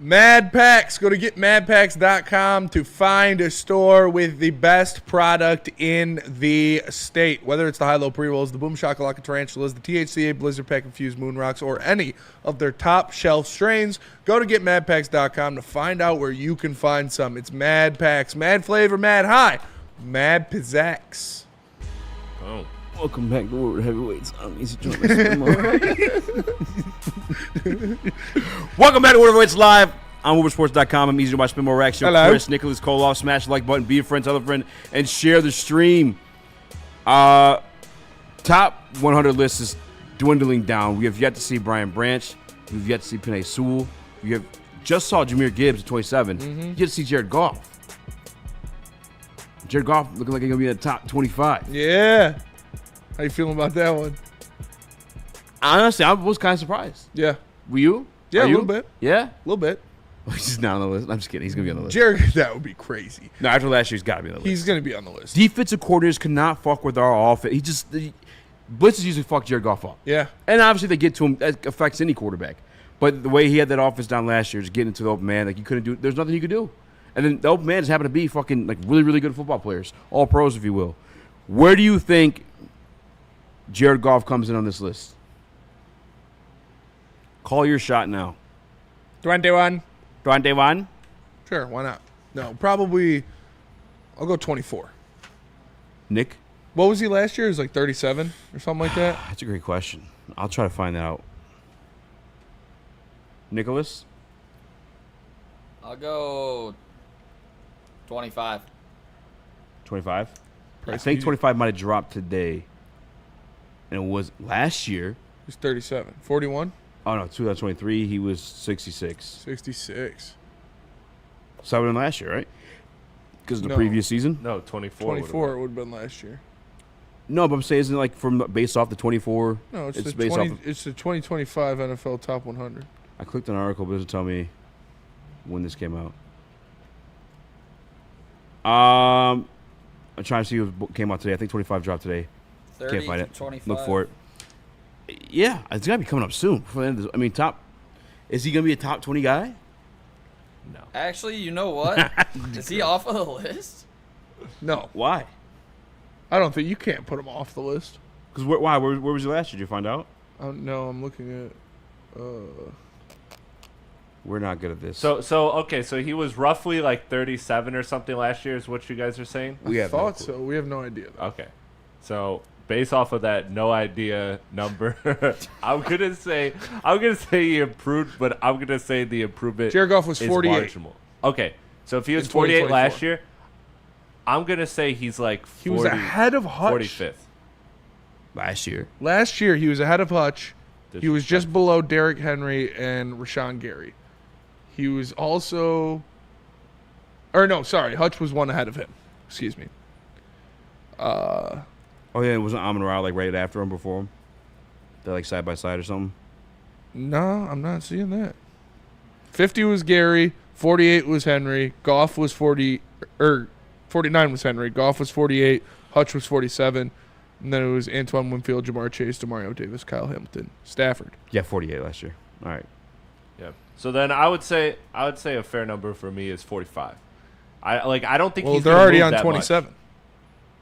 Mad Packs. Go to getmadpacks.com to find a store with the best product in the state. Whether it's the High-Low Pre-Rolls, the Boom Shakalaka Tarantulas, the THCA Blizzard Pack Infused Moon Rocks, or any of their top shelf strains, go to getmadpacks.com to find out where you can find some. It's Mad Packs. Mad flavor, mad high. Mad Pizzax. Oh. Welcome back to Woodward Heavyweights. I'm Easy Joint. Welcome back to Woodward Heavyweights Live on WoodwardSports.com. I'm Easy Joint by Spin More Raxter. Hello. Chris, Nicholas, Koloff. Smash the like button, be a friend, tell a friend, and share the stream. Top 100 list is dwindling down. We have yet to see Brian Branch. We've yet to see Penei Sewell. We have just saw Jahmyr Gibbs at 27. You get to see Jared Goff. Jared Goff looking like he's going to be in the top 25. Yeah. How you feeling about that one? Honestly, I was kind of surprised. Yeah. Were you? Yeah, Are a you? little bit. Yeah? A little bit. He's not on the list. I'm just kidding. He's going to be on the list. Jared, that would be crazy. No, after last year, he's got to be on the list. He's going to be on the list. Defensive coordinators cannot fuck with our offense. Blitzes usually fuck Jared Goff up. Yeah. And obviously they get to him. That affects any quarterback. But the way he had that offense down last year is getting into the open man. Like, you couldn't do – there's nothing you could do. And then the open man just happened to be fucking, like, really, really good football players. All pros, if you will. Where do you think Jared Goff comes in on this list? Call your shot now. 21. 21? Sure, why not? No, probably I'll go 24. Nick? What was he last year? He was like 37 or something like that? That's a great question. I'll try to find that out. Nicholas? I'll go 25. 25? I think 25 might have dropped today. And it was last year. He's 37. 41? Oh, no, 2023, he was 66. 66. 7 than last year, right? Because of the previous season? No, 24. 24 would have been last year. No, but I'm saying, isn't it like based off the 24? No, it's the based 20, off of, it's the 2025 NFL Top 100. I clicked on an article, but it doesn't tell me when this came out. I'm trying to see what came out today. I think 25 dropped today. 30, Can't find it. 25. Look for it. Yeah, it's got to be coming up soon. I mean, is he going to be a top 20 guy? No. Actually, you know what? Is he off of the list? No. Why? I don't think you can't put him off the list. Because why? Where was he last year? Did you find out? No, I'm looking at. We're not good at this. Okay, so he was roughly like 37 or something last year is what you guys are saying? I thought so. We have no idea. Okay. So based off of that no idea number, I'm gonna say he improved, but I'm gonna say the improvement. Jared Goff was 48. Marginal. Okay, so if he was In 48 last 2024. year, I'm gonna say he's like 40, He was ahead of Hutch. 45th. Last year. Last year, he was ahead of Hutch. He was just below Derrick Henry and Rashawn Gary. He was also... Or no, sorry. Hutch was one ahead of him. Excuse me. Oh, yeah, it wasn't Amon-Ra like right after him, before him? They're like side by side or something? No, I'm not seeing that. 50 was Gary. 48 was Henry. Goff was 40... Or 49 was Henry. Goff was 48. Hutch was 47. And then it was Antoine Winfield, Jamar Chase, Demario Davis, Kyle Hamilton, Stafford. Yeah, 48 last year. All right. Yeah. So then I would say a fair number for me is 45. I don't think he's they're gonna already move on that 27. much.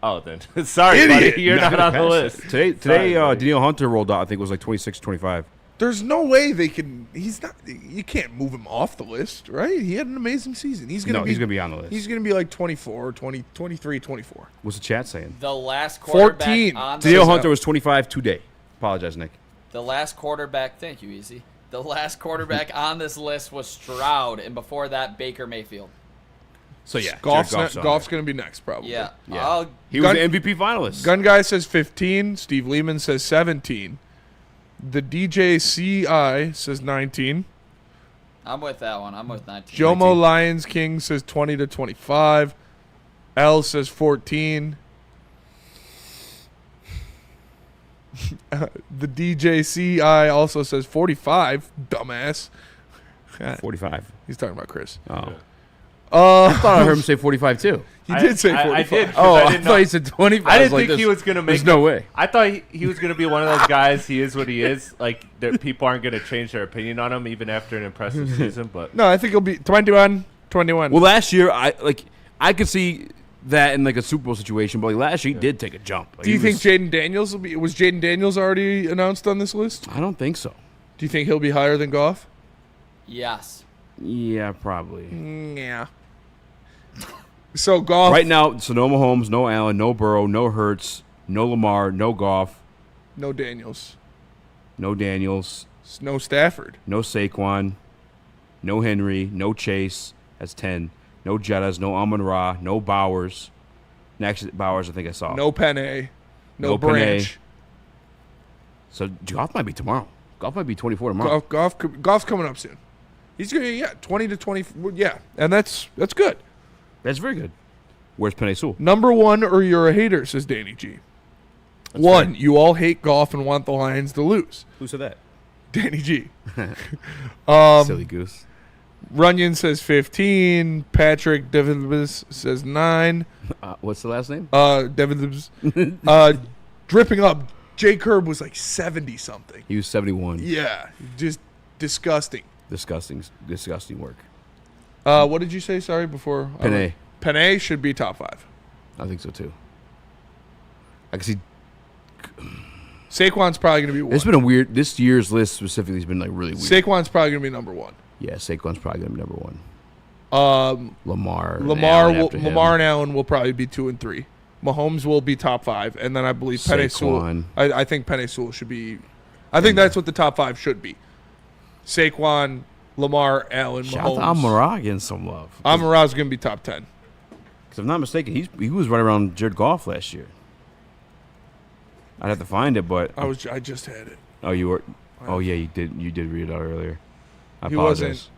Oh, then sorry, Idiot. buddy, you're not on the list. Today, Danielle Hunter rolled out. I think it was like 26, 25. There's no way they can. He's not. You can't move him off the list, right? He had an amazing season. He's gonna gonna be on the list. He's gonna be like 24, 20, 23, 24. What's the chat saying? The last quarterback 14. on Danielle the Hunter was 25 today. Apologize, Nick. The last quarterback, thank you, Easy. The last quarterback on this list was Stroud, and before that, Baker Mayfield. So yeah, Goff's Jared Goff's going to be next, probably. Yeah. He was an MVP finalist. Gun Guy says 15. Steve Lehman says 17. The DJCI says 19. I'm with that one. I'm with 19. Jomo Lions King says 20 to 25. L says 14. The DJCI also says 45. Dumbass. 45. He's talking about Chris. Oh. I thought I heard him say 45 too. He did say 45. I did. Oh, I I didn't thought know. he said 25. I didn't was think he was going to make There's no way. I thought he was going to be one of those guys. He is what he is. Like, people aren't going to change their opinion on him even after an impressive season. But No, I think he'll be 21. Well, last year, I could see that in like a Super Bowl situation, but like last year he did take a jump. Like, Do you think Jaden Daniels will be? Was Jaden Daniels already announced on this list? I don't think so. Do you think he'll be higher than Goff? Yes. Yeah, probably. Yeah. So Goff Right now, so no Mahomes, no Allen, no Burrow, no Hurts, no Lamar, no Goff, no Daniels, no Daniels, no Stafford, no Saquon, no Henry, no Chase. That's 10. No Jettas, no Amon-Ra, no Bowers. Actually, Bowers, I think I saw. no Penny, no Penei. Branch. So Goff might be tomorrow. Goff might be 24 tomorrow. Goff's coming up soon. He's gonna 20 to 20. Yeah, and that's good. That's very good. Where's Penei Sewell? Number one, or you're a hater, says Danny G. That's One, fair. you all hate Goff and want the Lions to lose. Who said that? Danny G. Silly goose. Runyon says 15. Patrick Devins says 9. What's the last name? Devins. Dripping up. Jay Curb was like 70 something. He was 71. Yeah, just disgusting. Disgusting work. What did you say? Sorry, before Penei. Penei should be top 5. I think so too. I can see. Saquon's probably gonna be 1. It's been a weird. This year's list specifically has been like really weird. Saquon's probably gonna be number 1. Yeah, Saquon's probably gonna be number 1. Lamar and Lamar and Allen will probably be 2 and 3. Mahomes will be top 5, and then I believe Penei Sewell. Saquon. I think Penei Sewell should be. I think that's what the top 5 should be. Saquon, Lamar, Allen, Shout Mahomes. out to Amon-Ra getting some love. Amon-Ra's gonna be top 10. Because if I'm not mistaken, he was right around Jared Goff last year. I'd have to find it, but I just had it. Oh, you were. Oh yeah, you did read it out earlier. I He apologize.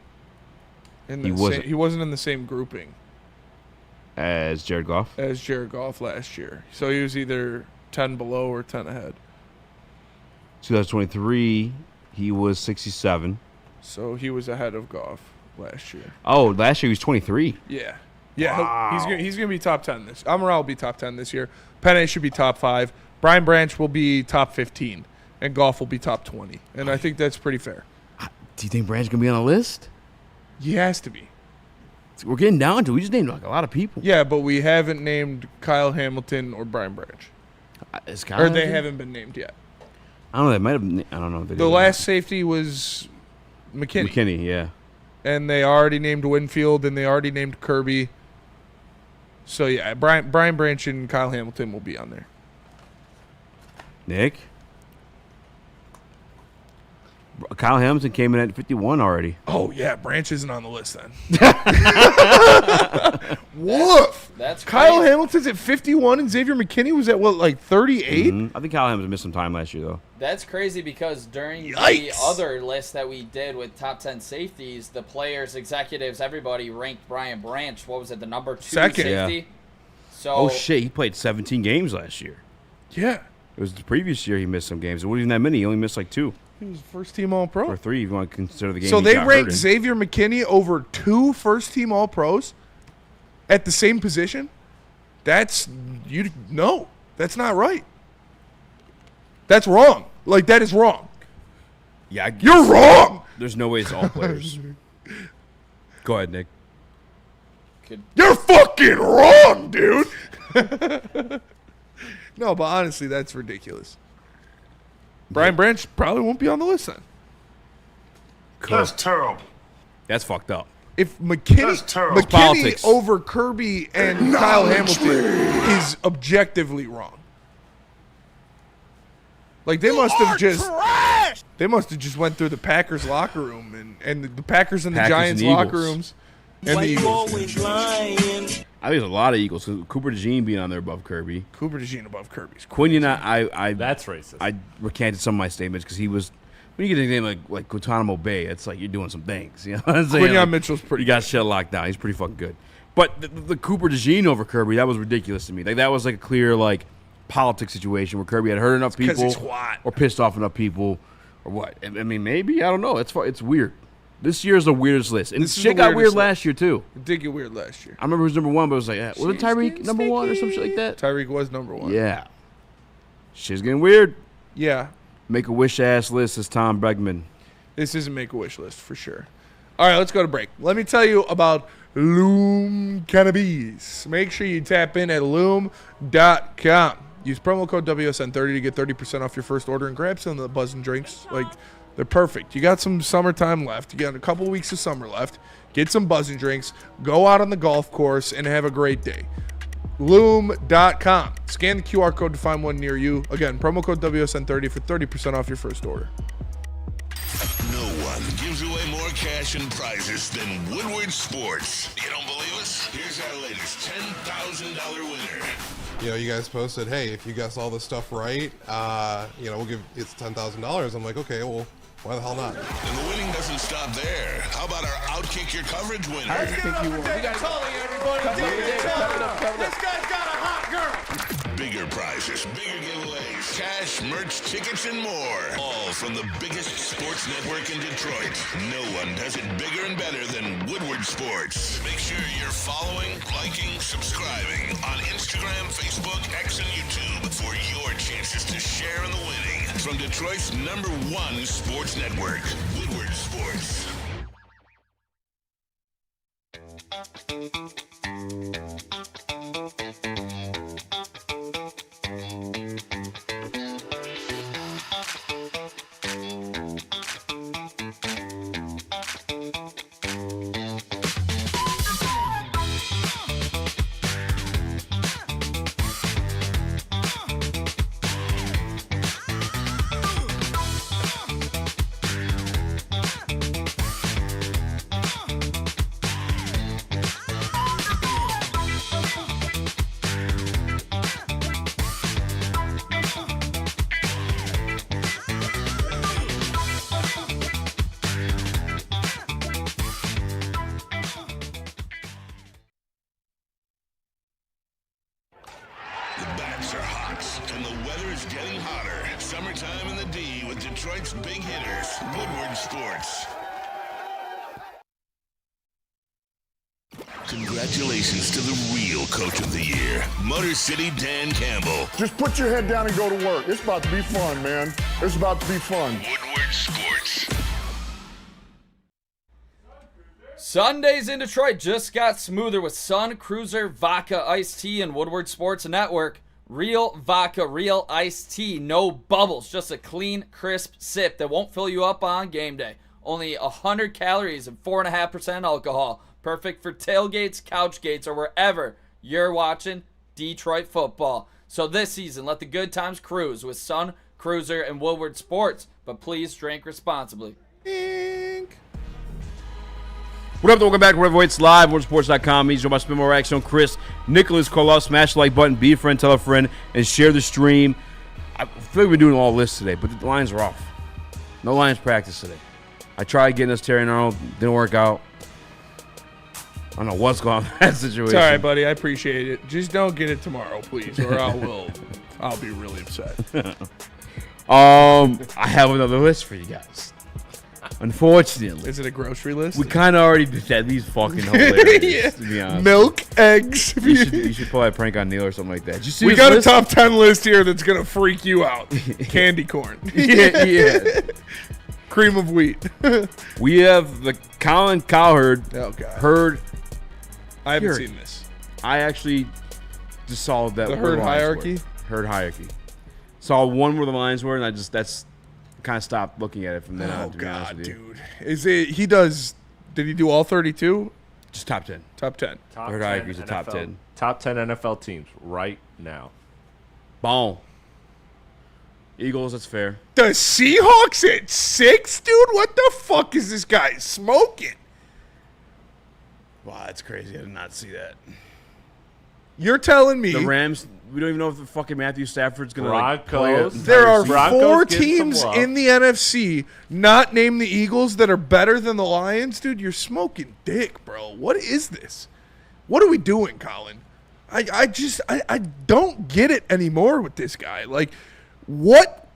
He wasn't in the same grouping As Jared Goff. as Jared Goff last year. So he was either 10 below or 10 ahead. 2023, he was 67. So he was ahead of Goff last year. Oh, last year he was 23. Yeah. Yeah, Wow. he's gonna be top 10 this. Amon-Ra will be top 10 this year. Penei should be top 5. Brian Branch will be top 15, and Goff will be top 20. And I think that's pretty fair. Do you think Branch gonna be on the list? He has to be. We're getting down to. We just named like a lot of people. Yeah, but we haven't named Kyle Hamilton or Brian Branch. Is Or Kyle they Hamilton? haven't been named yet. I don't know. They might have. I don't know. If they The did. last safety was McKinney. McKinney, yeah. And they already named Winfield, and they already named Kirby. So yeah, Brian Branch and Kyle Hamilton will be on there. Nick. Kyle Hamilton came in at 51 already. Oh yeah, Branch isn't on the list then. Woof. That's Kyle crazy. Hamilton's at 51, and Xavier McKinney was at what, like 38? I think Kyle Hamilton missed some time last year though. That's crazy because during the Yikes. other list that we did with top 10 safeties, the players, executives, everybody ranked Brian Branch. What was it, the number 2 Second. safety? Yeah. So Oh shit, he played 17 games last year. Yeah. It was the previous year he missed some games. It wasn't even that many. He only missed like 2 He was first team All Pro. or 3 if you want to consider the game. So he they got hurt ranked in. Xavier McKinney over 2 first team All Pros at the same position? That's that's not right. That's wrong. Like, that is wrong. Yeah, You're wrong. There's no way it's all players. Go ahead, Nick. You're fucking wrong, dude. No, but honestly, that's ridiculous. Brian Branch probably won't be on the list then. That's terrible. That's fucked up. If McKinney Politics. over Kirby and Kyle Hamilton is objectively wrong. Like, they must have just went through the Packers locker room and the Packers and the Packers Giants and the locker Eagles. rooms and the Eagles. I think there's a lot of Eagles. Cooper DeJean being on there above Kirby. Cooper DeJean above Kirby's. Quinion, I That's racist. I recanted some of my statements because he was. When you get a name like Guantanamo Bay, it's like you're doing some things. You know what I'm saying? Quinion Like, Mitchell's pretty You got shit locked down. He's pretty fucking good. But the Cooper DeJean over Kirby, that was ridiculous to me. Like, that was like a clear like politics situation where Kirby had hurt enough 'cause people he's hot. or pissed off enough people or what. I mean, maybe I don't know. It's weird. This year's the weirdest list. And shit got weird last year, too. It did get weird last year. I remember it was number 1, but it was like, was it Tyreek number 1 or some shit like that? Tyreek was number 1. Yeah. Shit's getting weird. Yeah. Make-A-Wish-ass list, as Tom Bregman. This is a Make-A-Wish list for sure. All right, let's go to break. Let me tell you about Loom Cannabis. Make sure you tap in at Loom.com. Use promo code WSN30 to get 30% off your first order and grab some of the buzzing drinks. Like, they're perfect. You got some summertime left. You got a couple weeks of summer left. Get some buzzing drinks. Go out on the golf course and have a great day. Loom.com. Scan the QR code to find one near you. Again, promo code WSN30 for 30% off your first order. No one gives away more cash and prizes than Woodward Sports. You don't believe us? Here's our latest $10,000 winner. You know, you guys posted, hey, if you guess all this stuff right, we'll give it's $10,000. I'm like, okay, well, why the hell not? And the winning doesn't stop there. How about our Outkick Your Coverage winner? I think you won. This guy's got a hot girl. Bigger prizes, bigger giveaways, cash, merch, tickets, and more. All from the biggest sports network in Detroit. No one does it bigger and better than Woodward Sports. Make sure you're following, liking, subscribing on Instagram, Facebook, X, and YouTube for your chances to share in the winning. From Detroit's #1 sports network, Woodward Sports. And the weather is getting hotter. Summertime in the D with Detroit's big hitters, Woodward Sports. Congratulations to the real coach of the year, Motor City Dan Campbell. Just put your head down and go to work. It's about to be fun, man. It's about to be fun. Woodward Sports. Sundays in Detroit just got smoother with Sun Cruiser Vodka Iced Tea and Woodward Sports Network. Real vodka, real iced tea, no bubbles, just a clean, crisp sip that won't fill you up on game day. Only 100 calories and 4.5% alcohol. Perfect for tailgates, couch gates, or wherever you're watching Detroit football. So this season, let the good times cruise with Sun Cruiser and Woodward Sports, but please drink responsibly. What up, welcome back to Riverweights Live, WoodwardSports.com. He's joined by Spin More Action, Chris, Nicholas, call out, smash the like button, be a friend, tell a friend, and share the stream. I feel like we're doing all this today, but the lines are off. No Lions practice today. I tried getting us Terry Arnold, didn't work out. I don't know what's going on in that situation. It's all right, buddy. I appreciate it. Just don't get it tomorrow, please, or I'll be really upset. I have another list for you guys. Unfortunately. Is it a grocery list? We kind of already did that. These fucking hilarious, to be honest. Milk, eggs. You should pull a prank on Neil or something like that. Did you see we this got list? a top 10 list here that's going to freak you out. Candy corn. Yeah. Cream of wheat. We have the Colin Cowherd. Oh, God. Herd. I haven't seen this. I actually just saw that. The herd hierarchy? Herd hierarchy. Saw one where the lines were, and that's kind of stopped looking at it from then on. Oh, to be honest God, with you. dude. Is it, he does, did he do all 32? Just top 10. Top 10. Herd hierarchy is a top 10. Top 10 NFL teams right now. Boom. Eagles, that's fair. The Seahawks at 6, dude? What the fuck is this guy smoking? Wow, that's crazy. I did not see that. You're telling me the Rams, we don't even know if the fucking Matthew Stafford's going to play it. There are 4 teams in the NFC not named the Eagles that are better than the Lions? Dude, you're smoking dick, bro. What is this? What are we doing, Colin? I don't get it anymore with this guy. Like, what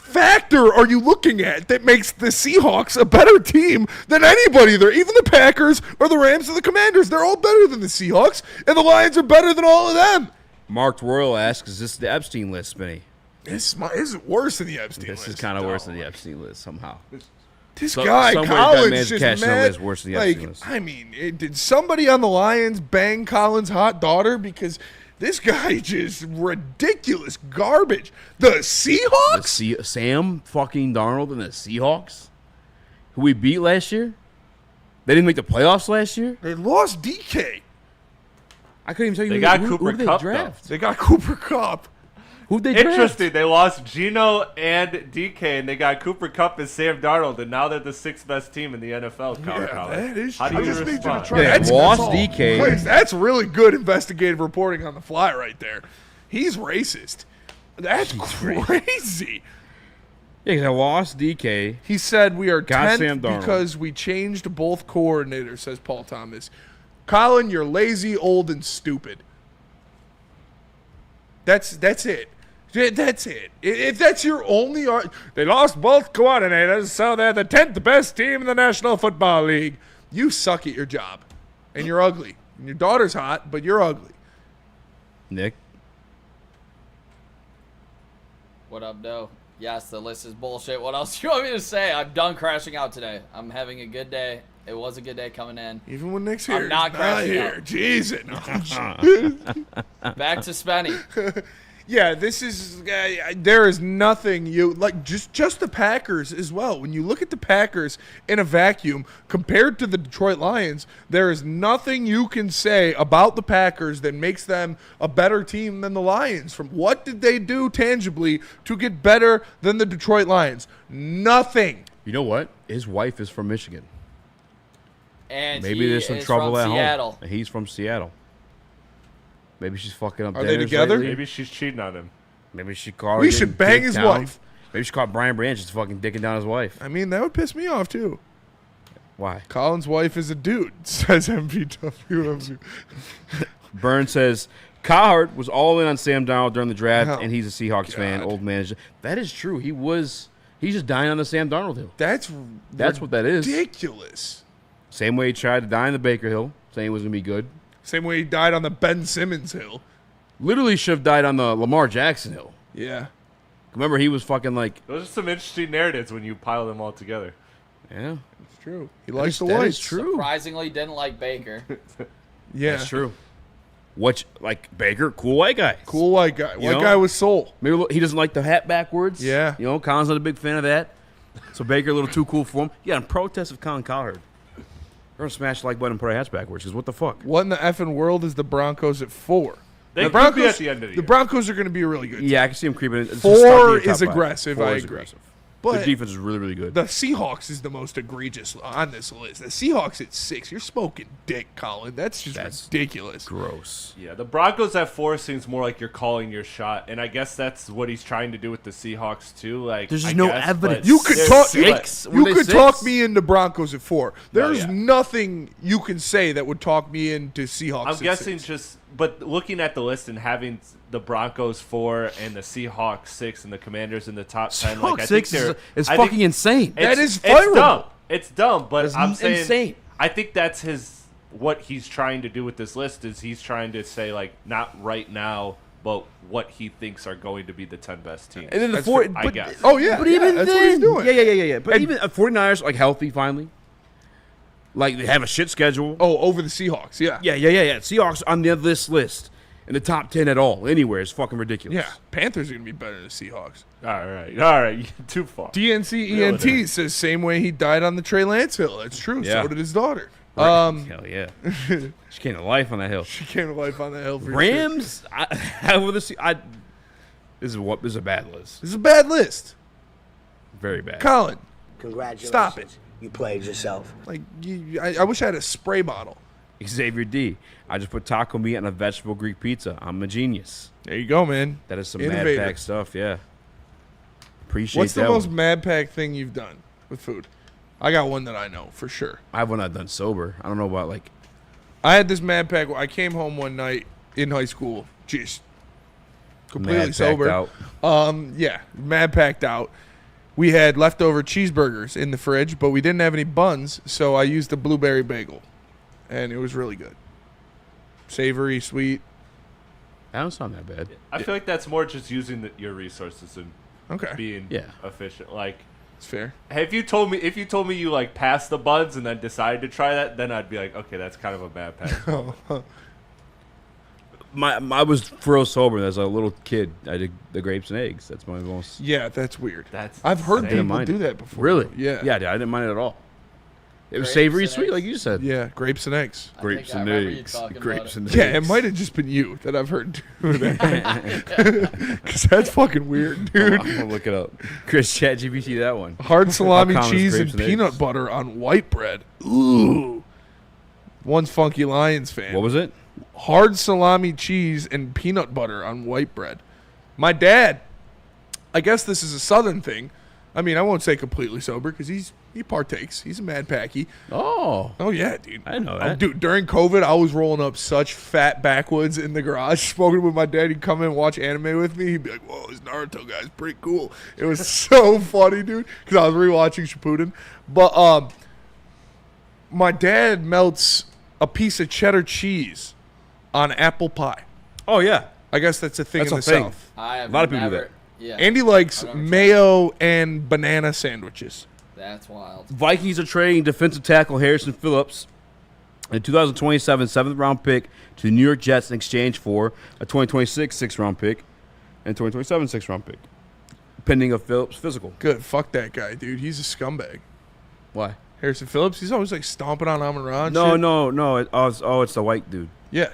factor are you looking at that makes the Seahawks a better team than anybody there? Even the Packers or the Rams or the Commanders, they're all better than the Seahawks, and the Lions are better than all of them. Marked Royal asks, is this the Epstein list, Spinny? This is worse than the Epstein This list. is kind of worse than the Epstein list somehow. This guy, Collins, just mad. Worse than the Epstein list. I mean, did somebody on the Lions bang Collins' hot daughter? Because this guy just ridiculous garbage. The Seahawks? Sam fucking Darnold and the Seahawks? Who we beat last year? They didn't make the playoffs last year? They lost DK. I couldn't even tell you They who got who Cooper they Kupp, draft. They got Cooper Kupp. Who'd they draft? Interesting. They lost Geno and DK, and they got Cooper Kupp and Sam Darnold, and now they're the 6th best team in the NFL. That is How do true. you I just need you to respond? try. Yeah, That's lost all. DK. Please, that's really good investigative reporting on the fly right there. He's racist. That's crazy. Yeah, because I lost DK. He said we are Got 10th Sam Darnold. because we changed both coordinators, says Paul Thomas. Colin, you're lazy, old, and stupid. That's it. That's it. If that's your only they lost both coordinators, so they're the 10th best team in the National Football League. You suck at your job, and you're ugly. And your daughter's hot, but you're ugly. Nick? What up, Doe? Yes, the list is bullshit. What else do you want me to say? I'm done crashing out today. I'm having a good day. It was a good day coming in. Even when Nick's here, I'm not he's crashing here. out. Jesus. Back to Spenny. Yeah, this is there is nothing you like. Just the Packers as well. When you look at the Packers in a vacuum compared to the Detroit Lions, there is nothing you can say about the Packers that makes them a better team than the Lions. From what did they do tangibly to get better than the Detroit Lions? Nothing. You know what? His wife is from Michigan. And Maybe there's some is trouble from at Seattle. home. And he's from Seattle. Maybe she's fucking up. Are they dinners together? lately. Maybe she's cheating on him. Maybe she caught. We her should getting bang dicked his down. wife. Maybe she caught Brian Branch just fucking dicking down his wife. I mean, that would piss me off too. Why? Colin's wife is a dude, says MPW. Burns says Cowherd was all in on Sam Darnold during the draft, Oh, and he's a Seahawks fan, old manager. That is true. He's just dying on the Sam Darnold hill. That's what that is. Ridiculous. Same way he tried to die on the Baker Hill, saying it was gonna be good. Same way he died on the Ben Simmons hill. Literally should have died on the Lamar Jackson hill. Yeah. Remember, he was fucking like. Those are some interesting narratives when you pile them all together. Yeah, it's true. He likes the that whites. is true. Surprisingly, didn't like Baker. Yeah, that's true. Which, like Baker, cool white guy. Cool white guy. You White know? guy with soul. Maybe he doesn't like the hat backwards. Yeah. You know, Colin's not a big fan of that. So Baker a little too cool for him. Yeah, in protest of Colin Cowherd. They're going to smash the like button and put our hats backwards, because what the fuck? What in the effing world is the Broncos at 4? They the could Broncos be at the end of the year. Broncos are going to be a really good team. Yeah, I can see him creeping in. It's 4 just stuck in your is top five. aggressive, 4 I is agree. aggressive. But the defense is really, really good. The Seahawks is the most egregious on this list. The Seahawks at 6. You're smoking dick, Colin. That's ridiculous. Gross. Yeah, the Broncos at 4 seems more like you're calling your shot, and I guess that's what he's trying to do with the Seahawks too. Like, There's just I no guess, evidence. but You could there's talk. six. You they could six? talk me into Broncos at 4. There's yeah. nothing you can say that would talk me into Seahawks. I'm at guessing 6. just, but looking at the list and having the Broncos 4 and the Seahawks 6 and the Commanders in the top 10, like I think Seahawks they're is I fucking think insane. That is it's fireable. dumb. It's dumb, but That's I'm saying insane. I think that's what he's trying to do with this list is he's trying to say like not right now, but what he thinks are going to be the 10 best teams. And then the That's four, fair. I but, guess. Oh, yeah. But even that's then, what he's doing. Yeah. But even 49ers like healthy finally. Like they have a shit schedule. Oh, over the Seahawks. Yeah. Yeah. Seahawks on this list in the top 10 at all anywhere is fucking ridiculous. Yeah. Panthers are going to be better than the Seahawks. All right, too far. DNC Reel it in. ENT says same way he died on the Trey Lance hill. That's true. Yeah. So did his daughter. Hell yeah. She came to life on that hill. She came to life on the hill for sure. Rams. This is a bad list. This is a bad list. Very bad. Colin, Congratulations. stop it. You played yourself. Like I wish I had a spray bottle. Xavier D. I just put taco meat on a vegetable Greek pizza. I'm a genius. There you go, man. That is some Innovative. mad pack stuff. Yeah. Appreciate What's that. the most one. mad pack thing you've done with food? I got one that I know for sure. I have one I've done sober. I don't know about like. I had this mad pack. I came home one night in high school, just completely Mad packed sober. out. Yeah, mad packed out. we had leftover cheeseburgers in the fridge, but we didn't have any buns, so I used a blueberry bagel, and it was really good. Savory, sweet. That don't sound that bad. I feel like that's more just using your resources and being efficient. Like, it's fair. Hey, if you told me you like passed the buns and then decided to try that, then I'd be like, okay, that's kind of a bad pass. I was for real sober as a little kid. I did the grapes and eggs. That's my most. Yeah, that's weird. That's I've heard I didn't people mind do it. that before. Really? Yeah. Yeah, I didn't mind it at all. It was Grapes savory, and sweet, eggs? like you said. Yeah, grapes and eggs. I think I remember you talking about it. Yeah, it might have just been you that I've heard do that. Because that's fucking weird, dude. I'm gonna look it up. Chris, ChatGPT that one. Hard salami, How common is cheese, and grapes peanut eggs? butter on white bread. Ooh. One's Funky Lions fan. What was it? Hard salami, cheese, and peanut butter on white bread. My dad, I guess this is a Southern thing. I mean, I won't say completely sober because he partakes. He's a mad packy. Oh, yeah, dude. I know Oh, that. dude, during COVID, I was rolling up such fat backwoods in the garage, smoking with my dad. He'd come in and watch anime with me. He'd be like, "Whoa, this Naruto guy's pretty cool." It was so funny, dude, because I was rewatching Shippuden. But my dad melts a piece of cheddar cheese on apple pie. Oh yeah, I guess that's a thing That's in a the thing. South. I have A lot of people do never, that. Yeah. Andy likes mayo and banana sandwiches. That's wild. Vikings are trading defensive tackle Harrison Phillips, a 2027 7th-round pick, to the New York Jets in exchange for a 2026 6th-round pick and 2027 6th-round pick, pending a Phillips physical. Good. Fuck that guy, dude. He's a scumbag. Why? Harrison Phillips? He's always like stomping on Amon-Ra and No, shit. no. It's the white dude. Yeah.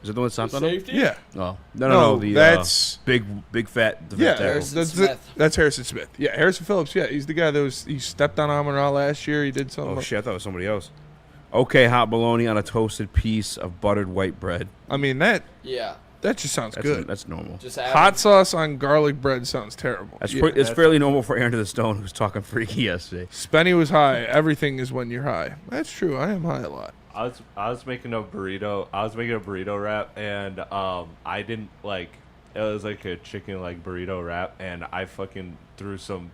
Is it the one that stomped on him? Safety? Yeah. Oh. No. That's big fat defensive yeah. tackle. That's Harrison Smith. Yeah, Harrison Phillips. Yeah, he's the guy that he stepped on Amon-Ra last year. He did something. Oh shit! I thought it was somebody else. Okay, hot bologna on a toasted piece of buttered white bread. I mean that. Yeah. That just sounds good. That's normal. Just Hot sauce on garlic bread sounds terrible. It's fairly normal for Aaron to the Stone, who was talking freaky yesterday. Spenny was high. Everything is when you're high. That's true. I am high a lot. I was making a burrito. I was making a burrito wrap, and I didn't like. It was like a chicken like burrito wrap, and I fucking threw some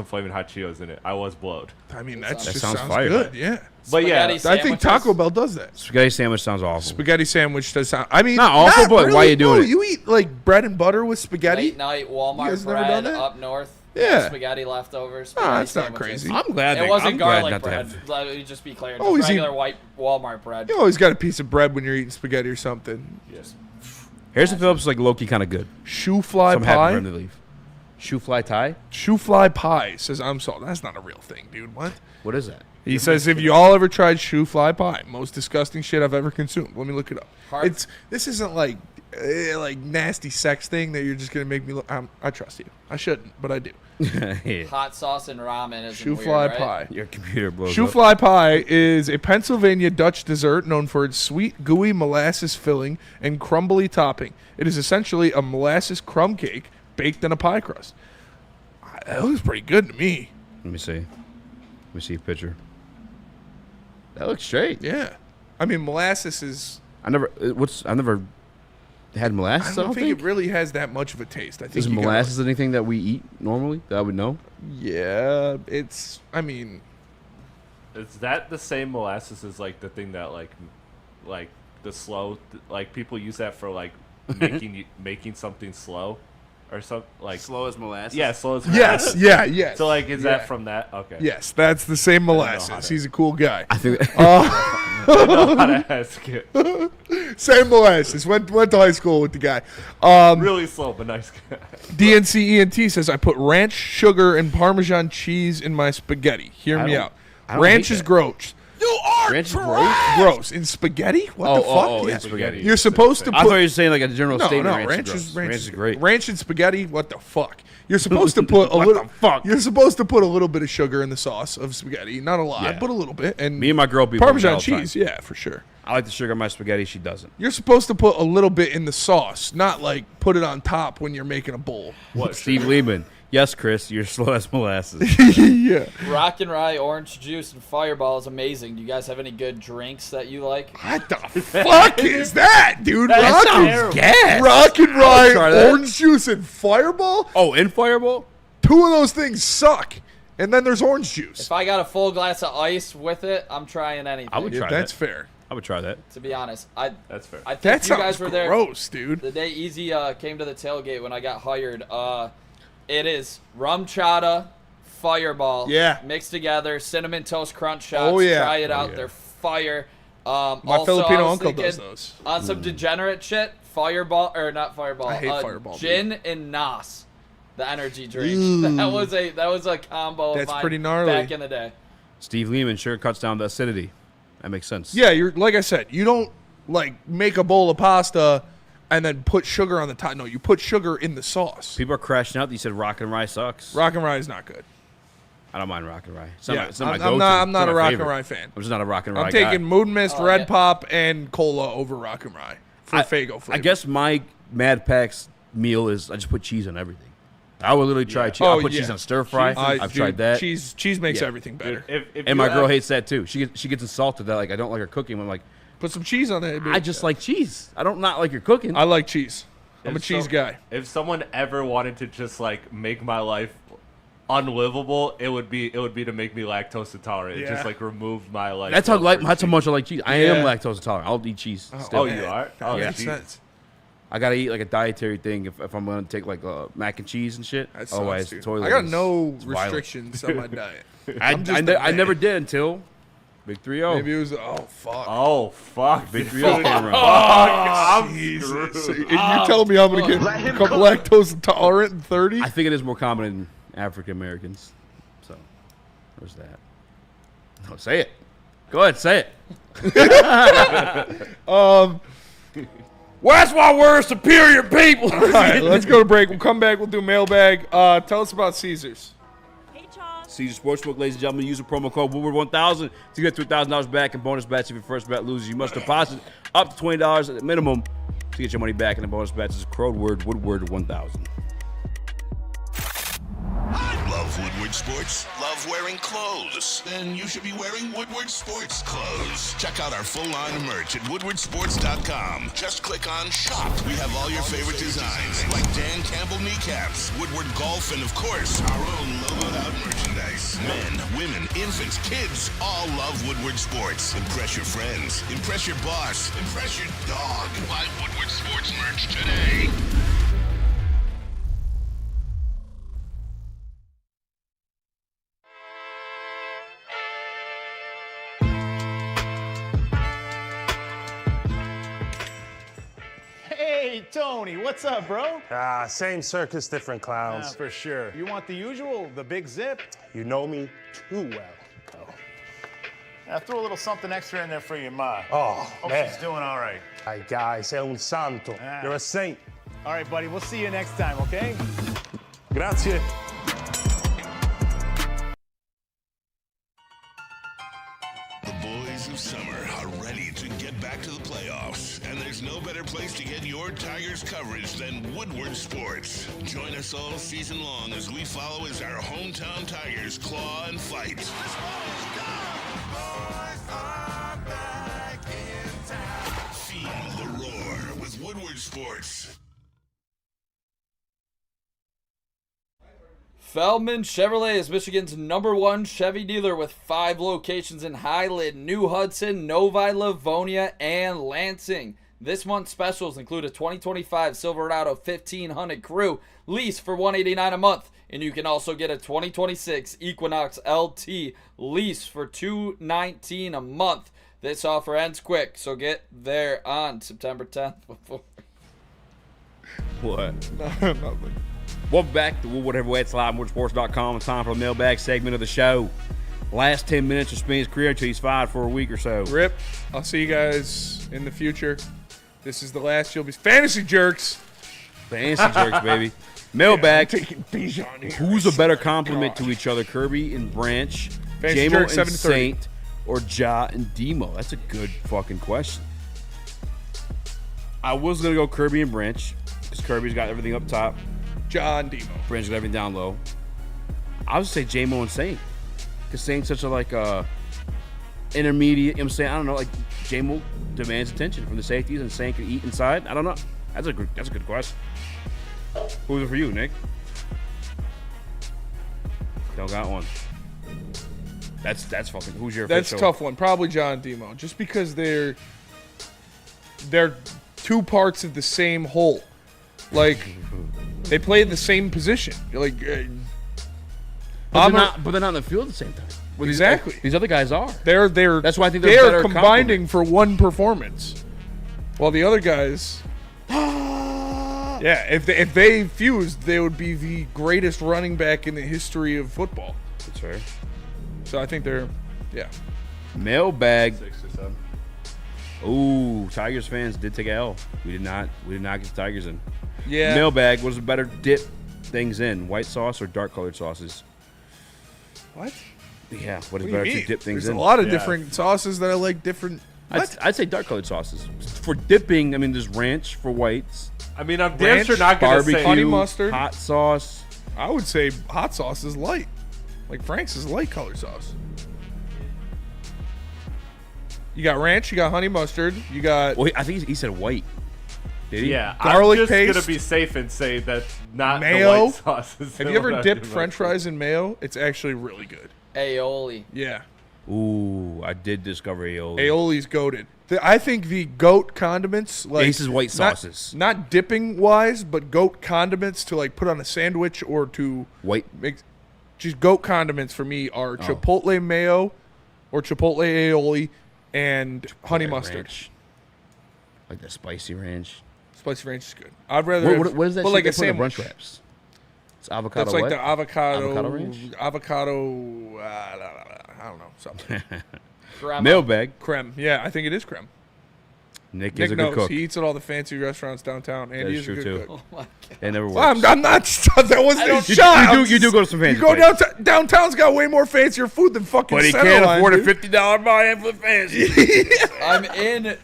flaming hot Cheetos in it. I was blowed. I mean, that sounds sounds fire. good. Yeah. But yeah, I think Taco Bell does that. Spaghetti sandwich sounds awful. Spaghetti sandwich does sound. I mean, Not awful, but really. why you doing No, it? you eat like bread and butter with spaghetti. Late night You Walmart guys never done bread that? up north. Yeah. Spaghetti leftovers. that's not sandwiches. crazy. I'm glad It they- wasn't I'm glad garlic not to bread. have- Let me just be clear. Just Always eat- regular white Walmart bread. You always got a piece of bread when you're eating spaghetti or something. Just Harrison Phillips is like low-key kind of good. Shoe fly So I'm happy pie. for him to leave. Shoe fly tie? Shoe fly pie says I'm salt. That's not a real thing, dude. What? What is that? He says, if you all ever tried shoe fly pie, most disgusting shit I've ever consumed. Let me look it up. This isn't like nasty sex thing that you're just gonna make me look. I trust you. I shouldn't, but I do. hot sauce and ramen is Shoe weird, fly right? pie. Your computer blows Shoe up. fly pie is a Pennsylvania Dutch dessert known for its sweet, gooey molasses filling and crumbly topping. It is essentially a molasses crumb cake baked in a pie crust. That looks pretty good to me. Let me see. Let me see a picture. That looks straight. Yeah. I mean, molasses is. I never had molasses. I don't think it really has that much of a taste. I think Is you gotta- molasses anything that we eat normally that I would know? Yeah, it's. I mean, Is that the same molasses as like the thing that like the slow like people use that for like making something slow or something like slow as molasses? Yeah, slow as yes, molasses. yes. So like, is Yeah. that from that? Okay. Yes, that's the same know how molasses. to- He's a cool guy. I think. I know how to ask it. Same molasses. Went to high school with the guy. Really slow, but nice guy. DNC ENT says I put ranch, sugar, and Parmesan cheese in my spaghetti. Hear I me don't- out. I don't Ranch hate is that. gross. You are Ranch is gross? Gross in spaghetti? What the fuck? Oh, Yeah. in spaghetti. You're supposed to put. I thought you were saying like a general No, statement. no, ranch is great. Ranch and spaghetti. What the fuck? You're supposed to put a What little. the fuck? You're supposed to put a little bit of sugar in the sauce of spaghetti. Not a lot, Yeah. but a little bit. And Me and my girl be Parmesan all the time. cheese. Yeah, for sure. I like the sugar in my spaghetti. She doesn't. You're supposed to put a little bit in the sauce, not like put it on top when you're making a bowl. What? Steve Lehman. Yes, Chris, you're slow as molasses. Yeah. Rock and Rye orange juice and Fireball is amazing. Do you guys have any good drinks that you like? What the fuck is that, dude? That Rock sounds gas. Rock and I'll try Rye, that. orange juice, and Fireball? Oh, in Fireball? 2 of those things suck. And then there's orange juice. If I got a full glass of ice with it, I'm trying anything. I would try That's that. fair. I would try that. To be honest, that's fair. I think That you guys sounds were there. gross, dude. The day Eazy came to the tailgate when I got hired, it is rum chata, Fireball, mixed together, cinnamon toast crunch shots. Oh, yeah. Try it Oh, out; yeah. they're fire. My Also, Filipino I was uncle does thinking those. on some degenerate shit. Fireball or not Fireball? I hate Fireball, Gin and Nas, the energy drink. Ooh. That was a combo. That's of mine pretty gnarly. back in the day. Steve Lehman sure cuts down the acidity. That makes sense. Yeah, you're like I said, you don't like make a bowl of pasta and then put sugar on the top. No, you put sugar in the sauce. People are crashing out that you said rock and rye sucks. Rock and rye is not good. I don't mind rock and rye. It's Yeah, it's my I'm go-to. not It's a my rock favorite. and rye fan. I'm just not a rock and rye I'm guy. taking Moon Mist, Oh, Red yeah. Pop, and Cola over rock and rye for Faygo flavor. I guess my Mad Packs meal is I just put cheese on everything. I would literally try cheese. Oh, I'll put cheese on stir fry. I've tried that. Cheese makes everything better. And my girl hates that too. She gets insulted that like I don't like her cooking. I'm like, put some cheese on it. I just like cheese. I don't not like your cooking. I like cheese. I'm a cheese guy. If someone ever wanted to just like make my life unlivable, it would be to make me lactose intolerant. It Yeah. just like remove my like. That's how much I like cheese. I am Yeah. lactose intolerant. I'll eat cheese. still. Oh, you are? Oh, yeah. makes sense. I gotta eat like a dietary thing if I'm gonna take like mac and cheese and shit. That Otherwise, sucks, the dude. toilet I got is no violent. restrictions on my diet. I I'm just a I man. never did until Big 3-0. Maybe it was fuck. Oh fuck! Big 3-0 Fuck. came around. I'm Jesus. And you telling me I'm gonna get become lactose intolerant in 30? I think it is more common in African Americans. So there's that. No, say it. Go ahead, say it. Well, that's why we're superior people. All right, let's go to break. We'll come back. We'll do mailbag. Tell us about Caesars. Caesar Sportsbook, ladies and gentlemen, use the promo code Woodward1000 to get $3,000 back in bonus bets. If your first bet loses, you must deposit up to $20 at the minimum to get your money back. And the bonus bets is code word Woodward1000. Love Woodward Sports? Love wearing clothes? Then you should be wearing Woodward Sports clothes. Check out our full line of merch at woodwardsports.com. Just click on shop. We have all your favorite designs, like Dan Campbell kneecaps, Woodward golf, and of course, our own logoed out merchandise. Men, women, infants, kids, all love Woodward Sports. Impress your friends. Impress your boss. Impress your dog. Buy Woodward Sports merch today. Hey, Tony, what's up, bro? Same circus, different clowns. For sure. You want the usual, the big zip? You know me too well. I threw a little something extra in there for your ma. Oh, Hope man. she's doing all right. Ay, guy, sei un santo. You're a saint. All right, buddy, we'll see you next time, okay? Grazie. The boys of summer are ready to get back to the playoffs, and there's no better place to get your Tigers coverage than Woodward Sports. Join us all season long as we follow as our hometown Tigers claw and fight. Feel the roar with Woodward Sports. Feldman Chevrolet is Michigan's #1 Chevy dealer with 5 locations in Highland, New Hudson, Novi, Livonia, and Lansing. This month's specials include a 2025 Silverado 1500 Crew lease for $189 a month, and you can also get a 2026 Equinox LT lease for $219 a month. This offer ends quick, so get there on September 10th before. What? Nothing. Welcome back to Woodward Heavyweights Live, WoodWardSports.com. It's time for the mailbag segment of the show. Last 10 minutes of Spain's career until he's fired for a week or so. Rip. I'll see you guys in the future. This is the last you'll be. Fantasy jerks. Fantasy jerks, baby. Mailbag. Yeah, I'm taking Bijan here. Who's a better compliment to each other, Kirby and Branch, Fantasy J-Mo jerks, and 7-30. Saint, or Ja and Demo? That's a good fucking question. I was going to go Kirby and Branch because Kirby's got everything up top. John Demo. Branch got everything down low. I would say J-Mo and Saint because Saint's such a intermediate. I'm saying I don't know. Like J-Mo demands attention from the safeties, and Saint can eat inside. I don't know. That's a good question. Who's it for you, Nick? Don't got one. That's fucking. Who's your That's a official? tough one. Probably John Demo, just because they're two parts of the same whole. Like they play the same position. Like, but they're not in the field at the same time. Well, exactly. These other guys are. They're. That's why I think they're better combining for one performance, while the other guys. Yeah, if they fused, they would be the greatest running back in the history of football. That's fair. So I think they're, yeah. Mailbag. 6 or 7. Ooh, Tigers fans did take a L. We did not get the Tigers in. Yeah. Mailbag. What is better dip things in? White sauce or dark colored sauces? What? Yeah. What is do you better mean? to dip things There's in? a lot of different sauces that I like different. I'd say dark colored sauces. For dipping, I mean, there's ranch for whites. I mean, I'm damn sure not gonna barbecue, say honey mustard, hot sauce. I would say hot sauce is light. Like Frank's is light color sauce. You got ranch, you got honey mustard, you got. Well, I think he said white. Did he? Yeah, garlic I'm just paste. gonna be safe and say that's not Mayo. the white sauces. Have you ever dipped French fries in mayo? It's actually really good. Aioli. Yeah. Ooh, I did discover aioli. Aioli's goated. I think the goat condiments, like Ace is white sauces. not dipping wise, but goat condiments to like put on a sandwich or to White. make. Just goat condiments for me are chipotle mayo, or chipotle aioli, and honey mustard. Ranch. Like the spicy ranch. Spicy ranch is good. I'd rather. What is that? But Shit like they a put in sandwich. brunch wraps. It's avocado. That's like what? the avocado ranch. I don't know something. Mailbag. Creme. Yeah, I think it is creme. Nick Nick is a knows. good cook. He eats at all the fancy restaurants downtown, and That he's is a true, good too. cook. Oh my god. It never works. Well, I'm not. That wasn't a shot. You do go to some fancy You go places. downtown. Downtown's got way more fancier food than fucking. But he Center can't Line, afford dude. a $50 buy-in for the fancy. I'm in.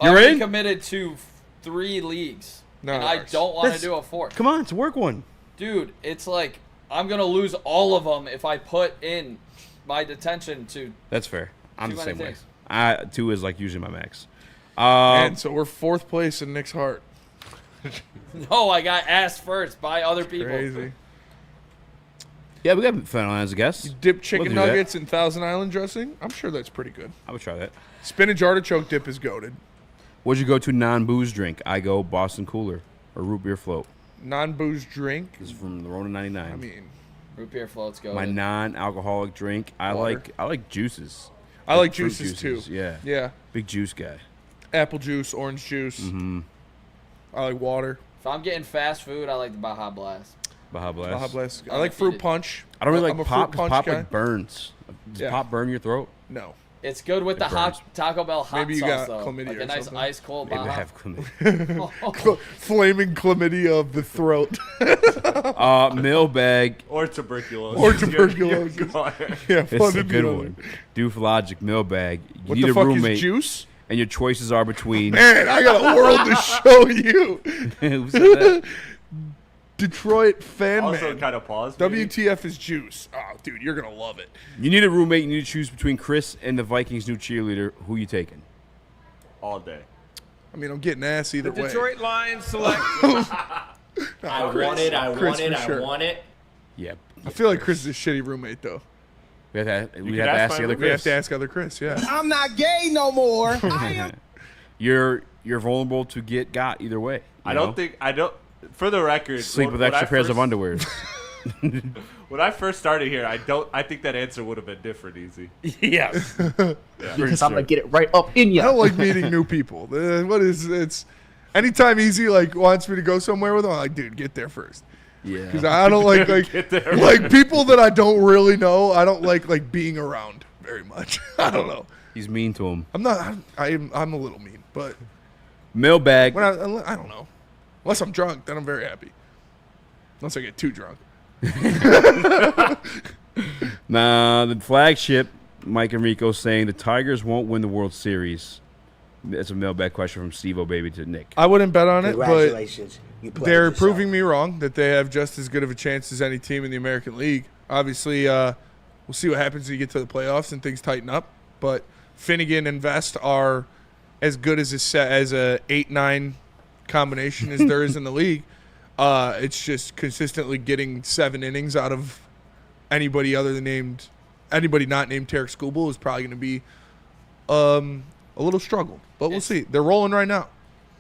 You're in? Committed to 3 leagues, No, and I Max. don't want to do a 4th. Come on, it's work one. Dude, it's like I'm gonna lose all of them if I put in my detention to. That's fair. I'm Too the many same things. way. 2 is like usually my max. And so we're 4th place in Nick's heart. No, I got asked first by other people. Crazy. Yeah, we got finalized, I guess. You dip chicken We'll do that. nuggets in Thousand Island dressing. I'm sure that's pretty good. I would try that. Spinach artichoke dip is goated. What'd you go to non-booze drink? I go Boston Cooler or root beer float. Non-booze drink. This is from the Rona 99. I mean, Root beer floats go. my non-alcoholic drink. I Water. like juices. I like fruit juices too. Yeah. Yeah. Big juice guy. Apple juice, orange juice. Mm-hmm. I like water. If I'm getting fast food, I like the Baja Blast. Baja Blast. Baja Blast. I like fruit punch. I don't really I'm a like pop. fruit punch Pop guy. like burns. Does Yeah. pop burn your throat? No. It's good with the hot Taco Bell hot Maybe you sauce got though. chlamydia Like or a nice something. ice cold Maybe I Baja. have chlamydia. Flaming chlamydia of the throat. Mailbag. Or tuberculosis. Or tuberculosis. Yeah, It's a good one. Doof Logic mailbag. You What need the a fuck roommate, is juice? and your choices are between. Man, I got a world to show you. Who said that? Detroit fan Also man. kind of paused. maybe. WTF is juice. Oh, dude, you're gonna love it. You need a roommate. You need to choose between Chris and the Vikings' new cheerleader. Who you taking? All day. I mean, I'm getting ass either way. Detroit Lions select. I want it, I Chris want it, for I sure. want it. Yeah. I feel like Chris is a shitty roommate though. We have to, could ask ask the other my- We have Chris. to ask other Chris. Yeah. I'm not gay no more. You're vulnerable to get got either way. I don't think I don't. For the record, Sleep with when extra I pairs of first- underwear. When I first started here, I think that answer would have been different, Easy. Yes. Because I'm gonna get it right up in I you. don't like meeting new people. What is it's? Anytime Easy like wants me to go somewhere with him, I'm like, dude, get there first. Yeah. Because I don't like Get there. like people that I don't really know. I don't like being around very much. I don't know. He's mean to him. I'm not. I'm a little mean, but Mailbag. when I don't know. Unless I'm drunk, then I'm very happy. Unless I get too drunk. Nah, the flagship, Mike Enrico saying the Tigers won't win the World Series. That's a mailbag question from Steve O'Baby to Nick. I wouldn't bet on it, but Congratulations. You played they're yourself. proving me wrong that they have just as good of a chance as any team in the American League. Obviously, we'll see what happens when you get to the playoffs and things tighten up. But Finnegan and Vest are as good as a 8-9 combination as there is in the league. It's just consistently getting 7 innings out of anybody not named Tarek Skubal is probably going to be a little struggle. But we'll see. They're rolling right now.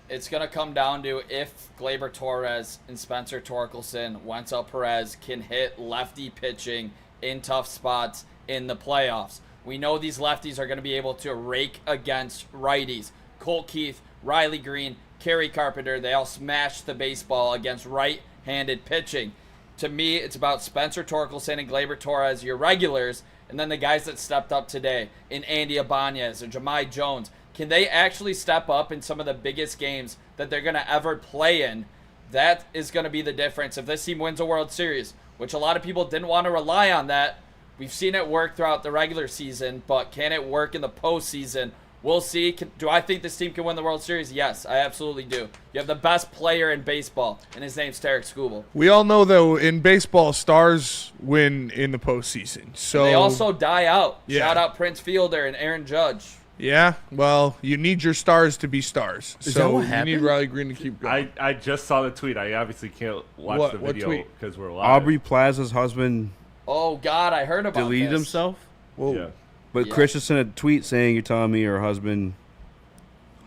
It's going to come down to if Gleyber Torres and Spencer Torkelson, Wenzel Perez can hit lefty pitching in tough spots in the playoffs. We know these lefties are going to be able to rake against righties. Colt Keith, Riley Green, Kerry Carpenter, they all smashed the baseball against right-handed pitching. To me, it's about Spencer Torkelson and Gleyber Torres, your regulars, and then the guys that stepped up today in Andy Ibanez or Jahmai Jones. Can they actually step up in some of the biggest games that they're going to ever play in? That is going to be the difference if this team wins a World Series, which a lot of people didn't want to rely on that. We've seen it work throughout the regular season, but can it work in the postseason? We'll see. Do I think this team can win the World Series? Yes, I absolutely do. You have the best player in baseball, and his name's Tarek Skubal. We all know, though, in baseball, stars win in the postseason. So they also die out. Yeah. Shout out Prince Fielder and Aaron Judge. Yeah, well, you need your stars to be stars. Is that what you happened? need Riley Green to keep going. I just saw the tweet. I obviously can't watch the What video tweet? because we're live. Aubrey Plaza's husband Oh, God, I heard about deleted this. himself. Whoa. Yeah. But Yeah. Chris just sent a tweet saying, "You're telling me your husband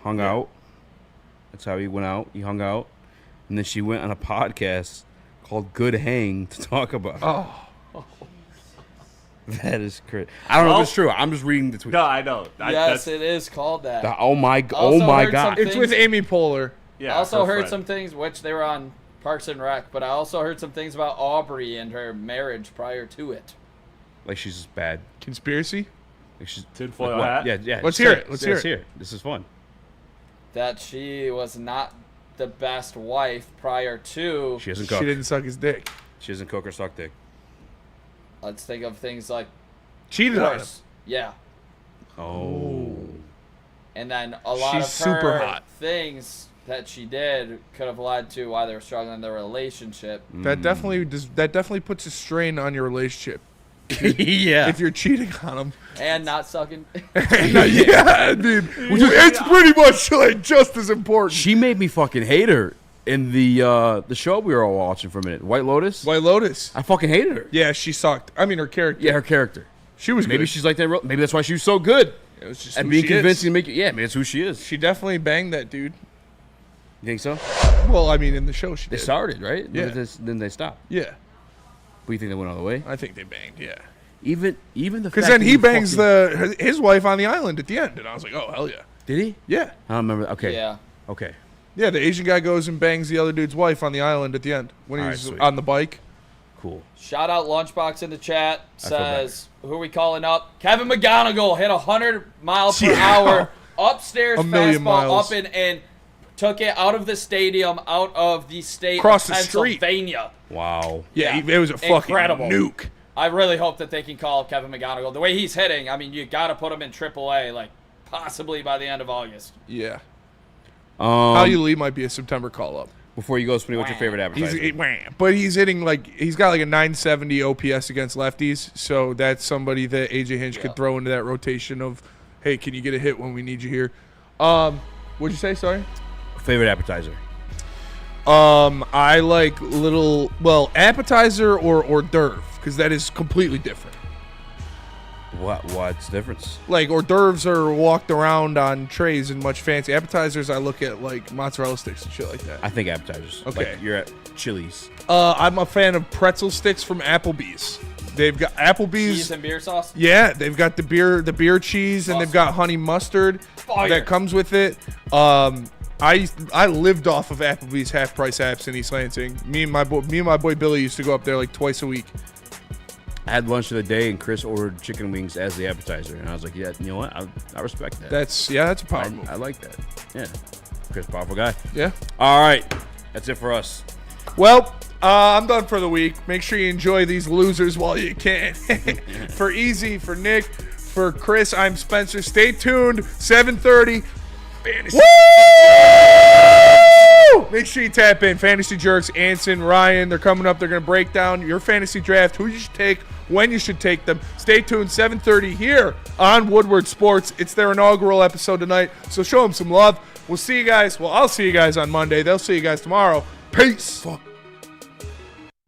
hung out." That's how he went out. He hung out, and then she went on a podcast called "Good Hang" to talk about it. Oh. That is crazy. I don't know if it's true. I'm just reading the tweet. No, I know. Yes, it is called that. Oh my Also heard God! some It's with Amy Poehler. Yeah, I also her heard friend. some things, which they were on Parks and Rec, but I also heard some things about Aubrey and her marriage prior to it. Like she's just bad. Conspiracy? Like she's Tinfoil like what? hat? Yeah. Let's say hear it. Let's hear it. This is fun. That she was not the best wife prior to. She doesn't cook. She didn't suck his dick. She doesn't cook or suck dick. Let's think of things like. Cheated on him. Worse. Yeah. Oh. And then a lot She's of super her hot. things that she did could have led to why they were struggling in their relationship. That definitely puts a strain on your relationship. Yeah. If you're cheating on them. And not sucking. Yeah, I mean, it's pretty much like just as important. She made me fucking hate her in the show we were all watching for a minute. White Lotus. White Lotus. I fucking hated her. Yeah, she sucked. I mean, her character. Yeah, her character. She was maybe good. she's like that. Maybe that's why she was so good. It was just and who being she convincing is. to make it. Yeah, maybe it's who she is. She definitely banged that dude. You think so? Well, I mean, in the show she They did. started right. Yeah. Then they stopped. Yeah. But you think they went all the way? I think they banged. Yeah. Even the Because fact then that he you bangs fucking- his wife on the island at the end, and I was like, oh hell yeah. Did he? Yeah. I don't remember. Okay. Yeah. Okay. Yeah, the Asian guy goes and bangs the other dude's wife on the island at the end when All right, he's sweet. on the bike. Cool. Shout out Lunchbox in the chat. I feel better. Says, who are we calling up? Kevin McGonigal hit 100 miles per Yeah. hour upstairs A million fastball miles. up and took it out of the stadium, out of the state Across of the street. Pennsylvania. Wow. Yeah, it was a fucking Incredible. nuke. I really hope that they can call up Kevin McGonigal. The way he's hitting, I mean, you got to put him in AAA, like possibly by the end of August. Yeah. How you Lee might be a September call up. Before you go, Spinny, what's your favorite advertiser? But he's hitting he's got like a 970 OPS against lefties, so that's somebody that AJ Hinch could throw into that rotation of, hey, can you get a hit when we need you here? What'd you say? Sorry. Favorite appetizer? I like appetizer or hors d'oeuvre because that is completely different. What's the difference? Like hors d'oeuvres are walked around on trays and much fancy. Appetizers, I look at like mozzarella sticks and shit like that. I think appetizers. Okay. Like you're at Chili's. I'm a fan of pretzel sticks from Applebee's. They've got Applebee's. Cheese and beer sauce? Yeah, they've got the beer cheese, and they've got honey mustard Fire. that comes with it. I lived off of Applebee's half price apps in East Lansing. Me and my boy Billy used to go up there like twice a week. I had lunch the other day, and Chris ordered chicken wings as the appetizer, and I was like, yeah, you know what? I respect that. That's a power move. I like that. Yeah. Chris, powerful guy. Yeah. All right. That's it for us. Well, I'm done for the week. Make sure you enjoy these losers while you can. For Eazy, for Nick, for Chris, I'm Spencer. Stay tuned. 7:30. Fantasy. Woo! Make sure you tap in. Fantasy Jerks, Anson, Ryan. They're coming up. They're going to break down your fantasy draft, who you should take, when you should take them. Stay tuned. 7:30 here on Woodward Sports. It's their inaugural episode tonight, so show them some love. We'll see you guys. Well, I'll see you guys on Monday. They'll see you guys tomorrow. Peace. Fuck.